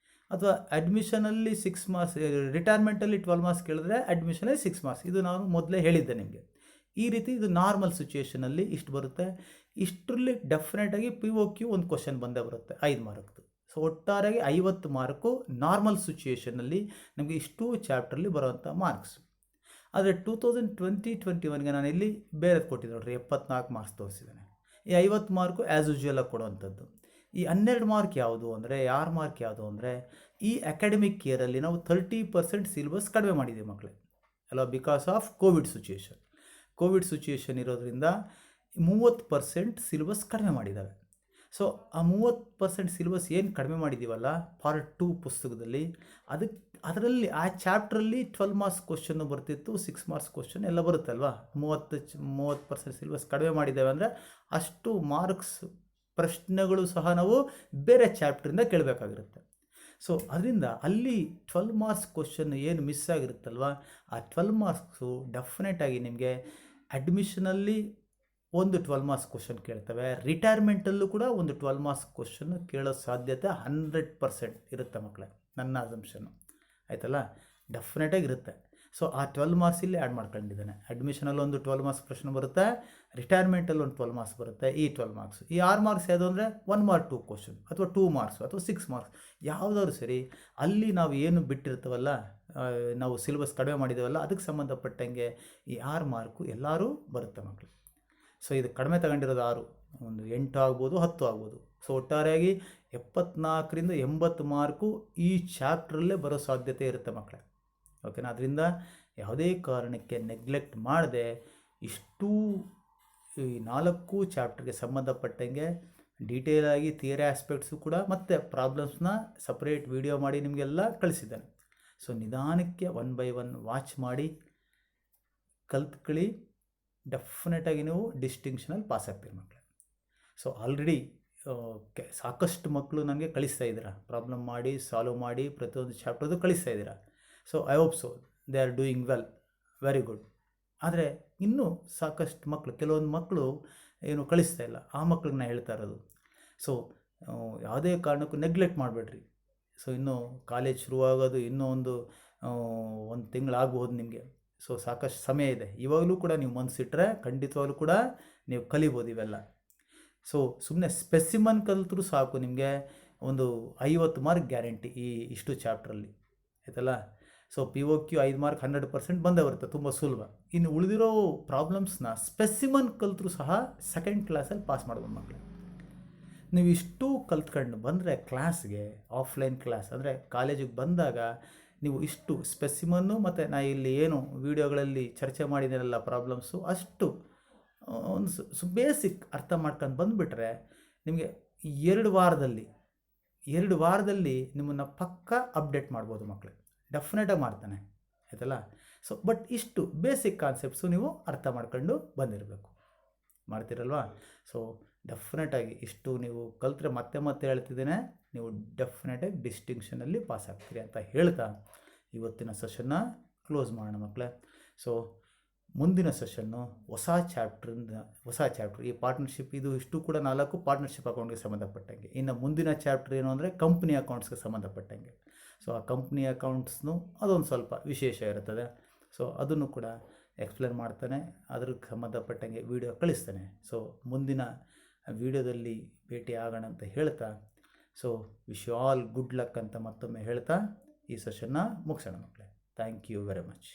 Speaker 1: ಅಥವಾ ಅಡ್ಮಿಷನಲ್ಲಿ 6 ಮಾರ್ಕ್ಸ್, ರಿಟೈರ್ಮೆಂಟಲ್ಲಿ 12 ಮಾರ್ಕ್ಸ್ ಕೇಳಿದ್ರೆ ಅಡ್ಮಿಷನಲ್ಲಿ 6 ಮಾರ್ಕ್ಸ್. ಇದು ನಾನು ಮೊದಲೇ ಹೇಳಿದ್ದೆ ನಿಮಗೆ. ಈ ರೀತಿ ಇದು ನಾರ್ಮಲ್ ಸಿಚುಯೇಷನಲ್ಲಿ ಇಷ್ಟು ಬರುತ್ತೆ. ಇಷ್ಟರಲ್ಲಿ ಡೆಫಿನೆಟಾಗಿ POQ ಒಂದು ಕ್ವಶನ್ ಬಂದೇ ಬರುತ್ತೆ 5 ಮಾರ್ಕ್ದು. ಸೊ ಒಟ್ಟಾರೆಯಾಗಿ 50 ಮಾರ್ಕು ನಾರ್ಮಲ್ ಸಿಚುಯೇಷನಲ್ಲಿ ನಮಗೆ ಇಷ್ಟು ಚಾಪ್ಟ್ರಲ್ಲಿ ಬರುವಂಥ ಮಾರ್ಕ್ಸ್. ಆದರೆ 2020-21ಗೆ ನಾನು ಇಲ್ಲಿ ಬೇರೆದು ಕೊಟ್ಟಿದ್ದೆ ನೋಡ್ರಿ, 74 ಮಾರ್ಕ್ಸ್ ತೋರಿಸಿದ್ದೇನೆ. ಈ 50 ಮಾರ್ಕು ಆ್ಯಸ್ ಯೂಶುವಲಾಗಿ ಕೊಡುವಂಥದ್ದು. ಈ 12 ಮಾರ್ಕ್ ಯಾವುದು ಅಂದರೆ, 6 ಮಾರ್ಕ್ ಯಾವುದು ಅಂದರೆ, ಈ ಅಕಾಡೆಮಿಕ್ ಇಯರಲ್ಲಿ ನಾವು 30% ಸಿಲೆಬಸ್ ಕಡಿಮೆ ಮಾಡಿದ್ದೀವಿ ಮಕ್ಕಳೇ ಅಲ್ವಾ, because of Covid situation. Covid situation ಇರೋದ್ರಿಂದ 30% ಸಿಲೆಬಸ್ ಕಡಿಮೆ ಮಾಡಿದ್ದಾವೆ. ಸೊ ಆ 30% ಸಿಲೆಬಸ್ ಏನು ಕಡಿಮೆ ಮಾಡಿದ್ದೀವಲ್ಲ ಪಾರ್ಟ್ 2 ಪುಸ್ತಕದಲ್ಲಿ, ಅದರಲ್ಲಿ ಆ ಚಾಪ್ಟ್ರಲ್ಲಿ 12 ಮಾರ್ಕ್ಸ್ ಕ್ವಶನ್ನು ಬರ್ತಿತ್ತು, 6 ಮಾರ್ಕ್ಸ್ ಕ್ವಶನ್ ಎಲ್ಲ ಬರುತ್ತಲ್ವಾ. 30% ಸಿಲೆಬಸ್ ಕಡಿಮೆ ಮಾಡಿದ್ದೇವೆ ಅಂದರೆ ಅಷ್ಟು ಮಾರ್ಕ್ಸ್ ಪ್ರಶ್ನೆಗಳು ಸಹ ನಾವು ಬೇರೆ ಚಾಪ್ಟ್ರಿಂದ ಕೇಳಬೇಕಾಗಿರುತ್ತೆ. ಸೊ ಅದರಿಂದ ಅಲ್ಲಿ 12 ಮಾರ್ಕ್ಸ್ ಕ್ವಶನ್ ಏನು ಮಿಸ್ ಆಗಿರುತ್ತಲ್ವ, ಆ 12 ಮಾರ್ಕ್ಸು ಡೆಫಿನೆಟಾಗಿ ನಿಮಗೆ ಅಡ್ಮಿಷನಲ್ಲಿ ಒಂದು 12 ಮಾರ್ಕ್ಸ್ ಕ್ವಶನ್ ಕೇಳ್ತವೆ, ರಿಟೈರ್ಮೆಂಟಲ್ಲೂ ಕೂಡ ಒಂದು 12 ಮಾರ್ಕ್ಸ್ ಕ್ವಶನ್ ಕೇಳೋ ಸಾಧ್ಯತೆ 100% ಇರುತ್ತೆ ಮಕ್ಕಳೇ, ನನ್ನ ಅಸಂಪ್ಷನ್ನು ಆಯ್ತಲ್ಲ, ಡೆಫಿನೆಟಾಗಿ ಇರುತ್ತೆ. ಸೊ ಆ 12 ಮಾರ್ಕ್ಸ್ ಇಲ್ಲಿ ಆ್ಯಡ್ ಮಾಡ್ಕೊಂಡಿದ್ದಾನೆ. ಅಡ್ಮಿಷನಲ್ಲಿ ಒಂದು 12 ಮಾರ್ಕ್ಸ್ ಪ್ರಶ್ನೆ ಬರುತ್ತೆ, ರಿಟೈರ್ಮೆಂಟಲ್ಲಿ ಒಂದು 12 ಮಾರ್ಕ್ಸ್ ಬರುತ್ತೆ. ಈ 12 ಮಾರ್ಕ್ಸ್, ಈ 6 ಮಾರ್ಕ್ಸ್ ಯಾವುದು ಅಂದರೆ 1 ಮಾರ್ಕ್ 2 ಕ್ವಶನ್ ಅಥವಾ 2 ಮಾರ್ಕ್ಸ್ ಅಥವಾ 6 ಮಾರ್ಕ್ಸ್ ಯಾವುದಾದ್ರು ಸರಿ, ಅಲ್ಲಿ ನಾವು ಏನು ಬಿಟ್ಟಿರ್ತೀವಲ್ಲ, ನಾವು ಸಿಲೆಬಸ್ ಕಡಿಮೆ ಮಾಡಿದ್ದೇವಲ್ಲ, ಅದಕ್ಕೆ ಸಂಬಂಧಪಟ್ಟಂಗೆ ಈ 6 ಮಾರ್ಕು ಎಲ್ಲರೂ ಬರುತ್ತೆ ಮಕ್ಕಳು. ಸೊ ಇದು ಕಡಿಮೆ ತಗೊಂಡಿರೋದು 6, ಒಂದು 8 ಆಗ್ಬೋದು, 10 ಆಗ್ಬೋದು. ಸೊ ಒಟ್ಟಾರೆಯಾಗಿ 74ರಿಂದ 80 ಮಾರ್ಕು ಈ ಚಾಪ್ಟ್ರಲ್ಲೇ ಬರೋ ಸಾಧ್ಯತೆ ಇರುತ್ತೆ ಮಕ್ಕಳೇ. ಓಕೆನಾ. ಅದರಿಂದ ಯಾವುದೇ ಕಾರಣಕ್ಕೆ ನೆಗ್ಲೆಕ್ಟ್ ಮಾಡದೆ ಇಷ್ಟೂ ಈ 4 ಚಾಪ್ಟರ್ಗೆ ಸಂಬಂಧಪಟ್ಟಂಗೆ ಡೀಟೇಲಾಗಿ ಥಿಯರಿ ಆಸ್ಪೆಕ್ಟ್ಸು ಕೂಡ ಮತ್ತು ಪ್ರಾಬ್ಲಮ್ಸ್ನ ಸಪ್ರೇಟ್ ವಿಡಿಯೋ ಮಾಡಿ ನಿಮಗೆಲ್ಲ ಕಳಿಸಿದ್ದಾನೆ. ಸೊ ನಿಧಾನಕ್ಕೆ 1 by 1 ವಾಚ್ ಮಾಡಿ ಕಲ್ತ್ಕೊಳ್ಳಿ. ಡೆಫಿನೆಟಾಗಿ ನೀವು ಡಿಸ್ಟಿಂಕ್ಷನಲ್ಲಿ ಪಾಸ್ ಆಗ್ತೀರಿ ಮಕ್ಕಳೇ. ಸೊ ಆಲ್ರೆಡಿ ಸಾಕಷ್ಟು ಮಕ್ಕಳು ನನಗೆ ಕಳಿಸ್ತಾ ಇದ್ದೀರಾ, ಪ್ರಾಬ್ಲಮ್ ಮಾಡಿ ಸಾಲ್ವ್ ಮಾಡಿ ಪ್ರತಿಯೊಂದು ಚಾಪ್ಟರ್ದು ಕಳಿಸ್ತಾ ಇದ್ದೀರಾ. So I hope so they are doing well, very good. ಆದರೆ ಇನ್ನೂ ಸಾಕಷ್ಟು ಮಕ್ಕಳು, ಕೆಲವೊಂದು ಮಕ್ಕಳು ಏನು ಕಳಿಸ್ತಾ ಇಲ್ಲ, ಆ ಮಕ್ಳಿಗೆ ನಾನು ಹೇಳ್ತಾ ಇರೋದು. ಸೊ ಯಾವುದೇ ಕಾರಣಕ್ಕೂ ನೆಗ್ಲೆಕ್ಟ್ ಮಾಡಬೇಡ್ರಿ. ಸೊ ಇನ್ನೂ ಕಾಲೇಜ್ ಶುರುವಾಗೋದು ಇನ್ನೂ ಒಂದು ತಿಂಗಳಾಗ್ಬೋದು ನಿಮಗೆ. ಸೊ ಸಾಕಷ್ಟು ಸಮಯ ಇದೆ. ಇವಾಗಲೂ ಕೂಡ ನೀವು ಮನಸ್ಸಿಟ್ರೆ ಖಂಡಿತವಾಗ್ಲೂ ಕೂಡ ನೀವು ಕಲಿಬೋದು ಇವೆಲ್ಲ. ಸೊ ಸುಮ್ಮನೆ ಸ್ಪೆಸಿಮನ್ ಕಲಿತರೂ ಸಾಕು, ನಿಮಗೆ ಒಂದು 50 ಮಾರ್ಕ್ ಗ್ಯಾರಂಟಿ ಇಷ್ಟು ಚಾಪ್ಟ್ರಲ್ಲಿ ಆಯ್ತಲ್ಲ. ಸೊ POQ 5 ಮಾರ್ಕ್ 100% ಬಂದೇ ಬರುತ್ತೆ, ತುಂಬ ಸುಲಭ. ಇನ್ನು ಉಳಿದಿರೋ ಪ್ರಾಬ್ಲಮ್ಸ್ನ ಸ್ಪೆಸಿಮನ್ ಕಲಿತರೂ ಸಹ ಸೆಕೆಂಡ್ ಕ್ಲಾಸಲ್ಲಿ ಪಾಸ್ ಮಾಡ್ಬೋದು ಮಕ್ಕಳು. ನೀವು ಇಷ್ಟು ಕಲ್ತ್ಕೊಂಡು ಬಂದರೆ ಕ್ಲಾಸ್ಗೆ, ಆಫ್ಲೈನ್ ಕ್ಲಾಸ್ ಅಂದರೆ ಕಾಲೇಜಿಗೆ ಬಂದಾಗ ನೀವು ಇಷ್ಟು ಸ್ಪೆಸಿಮನ್ನು ಮತ್ತು ನಾ ಇಲ್ಲಿ ಏನು ವೀಡಿಯೋಗಳಲ್ಲಿ ಚರ್ಚೆ ಮಾಡಿದ್ದೀನಲ್ಲ ಪ್ರಾಬ್ಲಮ್ಸು, ಅಷ್ಟು ಒಂದು ಬೇಸಿಕ್ ಅರ್ಥ ಮಾಡ್ಕೊಂಡು ಬಂದುಬಿಟ್ರೆ ನಿಮಗೆ 2 ವಾರದಲ್ಲಿ ನಿಮ್ಮನ್ನು ಪಕ್ಕ ಅಪ್ಡೇಟ್ ಮಾಡ್ಬೋದು ಮಕ್ಕಳು. ಡೆಫಿನೆಟಾಗಿ ಮಾಡ್ತಾನೆ ಆಯ್ತಲ್ಲ. ಸೊ ಬಟ್ ಇಷ್ಟು ಬೇಸಿಕ್ ಕಾನ್ಸೆಪ್ಟ್ಸು ನೀವು ಅರ್ಥ ಮಾಡ್ಕೊಂಡು ಬಂದಿರಬೇಕು, ಮಾಡ್ತೀರಲ್ವಾ. ಸೊ ಡೆಫಿನೆಟಾಗಿ ಇಷ್ಟು ನೀವು ಕಲ್ತ್ರೆ ಮತ್ತೆ ಹೇಳ್ತಿದ್ದೇನೆ, ನೀವು ಡೆಫಿನೆಟಾಗಿ ಡಿಸ್ಟಿಂಕ್ಷನಲ್ಲಿ ಪಾಸ್ ಆಗ್ತೀರಿ ಅಂತ ಹೇಳ್ತಾ ಇವತ್ತಿನ ಸೆಷನ್ನ ಕ್ಲೋಸ್ ಮಾಡೋಣ ಮಕ್ಕಳೇ. ಸೊ ಮುಂದಿನ ಸೆಷನ್ನು ಹೊಸ ಚಾಪ್ಟ್ರ್ ಈ ಪಾರ್ಟ್ನರ್ಶಿಪ್, ಇಷ್ಟು ಕೂಡ 4 ಪಾರ್ಟ್ನರ್ಶಿಪ್ ಅಕೌಂಟ್ಗೆ ಸಂಬಂಧಪಟ್ಟಂಗೆ. ಇನ್ನು ಮುಂದಿನ ಚಾಪ್ಟರ್ ಏನು ಅಂದರೆ ಕಂಪ್ನಿ ಅಕೌಂಟ್ಸ್ಗೆ ಸಂಬಂಧಪಟ್ಟಂಗೆ. ಸೊ ಆ ಕಂಪ್ನಿ ಅಕೌಂಟ್ಸ್ನು ಅದೊಂದು ಸ್ವಲ್ಪ ವಿಶೇಷ ಇರುತ್ತದೆ. ಸೊ ಅದನ್ನು ಕೂಡ ಎಕ್ಸ್ಪ್ಲೇನ್ ಮಾಡ್ತಾನೆ, ಅದ್ರಿಗೆ ಸಂಬಂಧಪಟ್ಟಂಗೆ ವಿಡಿಯೋ ಕಳಿಸ್ತಾನೆ. ಸೊ ಮುಂದಿನ ವಿಡಿಯೋದಲ್ಲಿ ಭೇಟಿ ಆಗೋಣ ಅಂತ ಹೇಳ್ತಾ, so wish you all good luck ಅಂತ ಮತ್ತೊಮ್ಮೆ ಹೇಳ್ತಾ ಈ ಸೆಷನ್ನ ಮುಗಿಸೋಣ ಮಕ್ಕಳೇ. Thank you very much.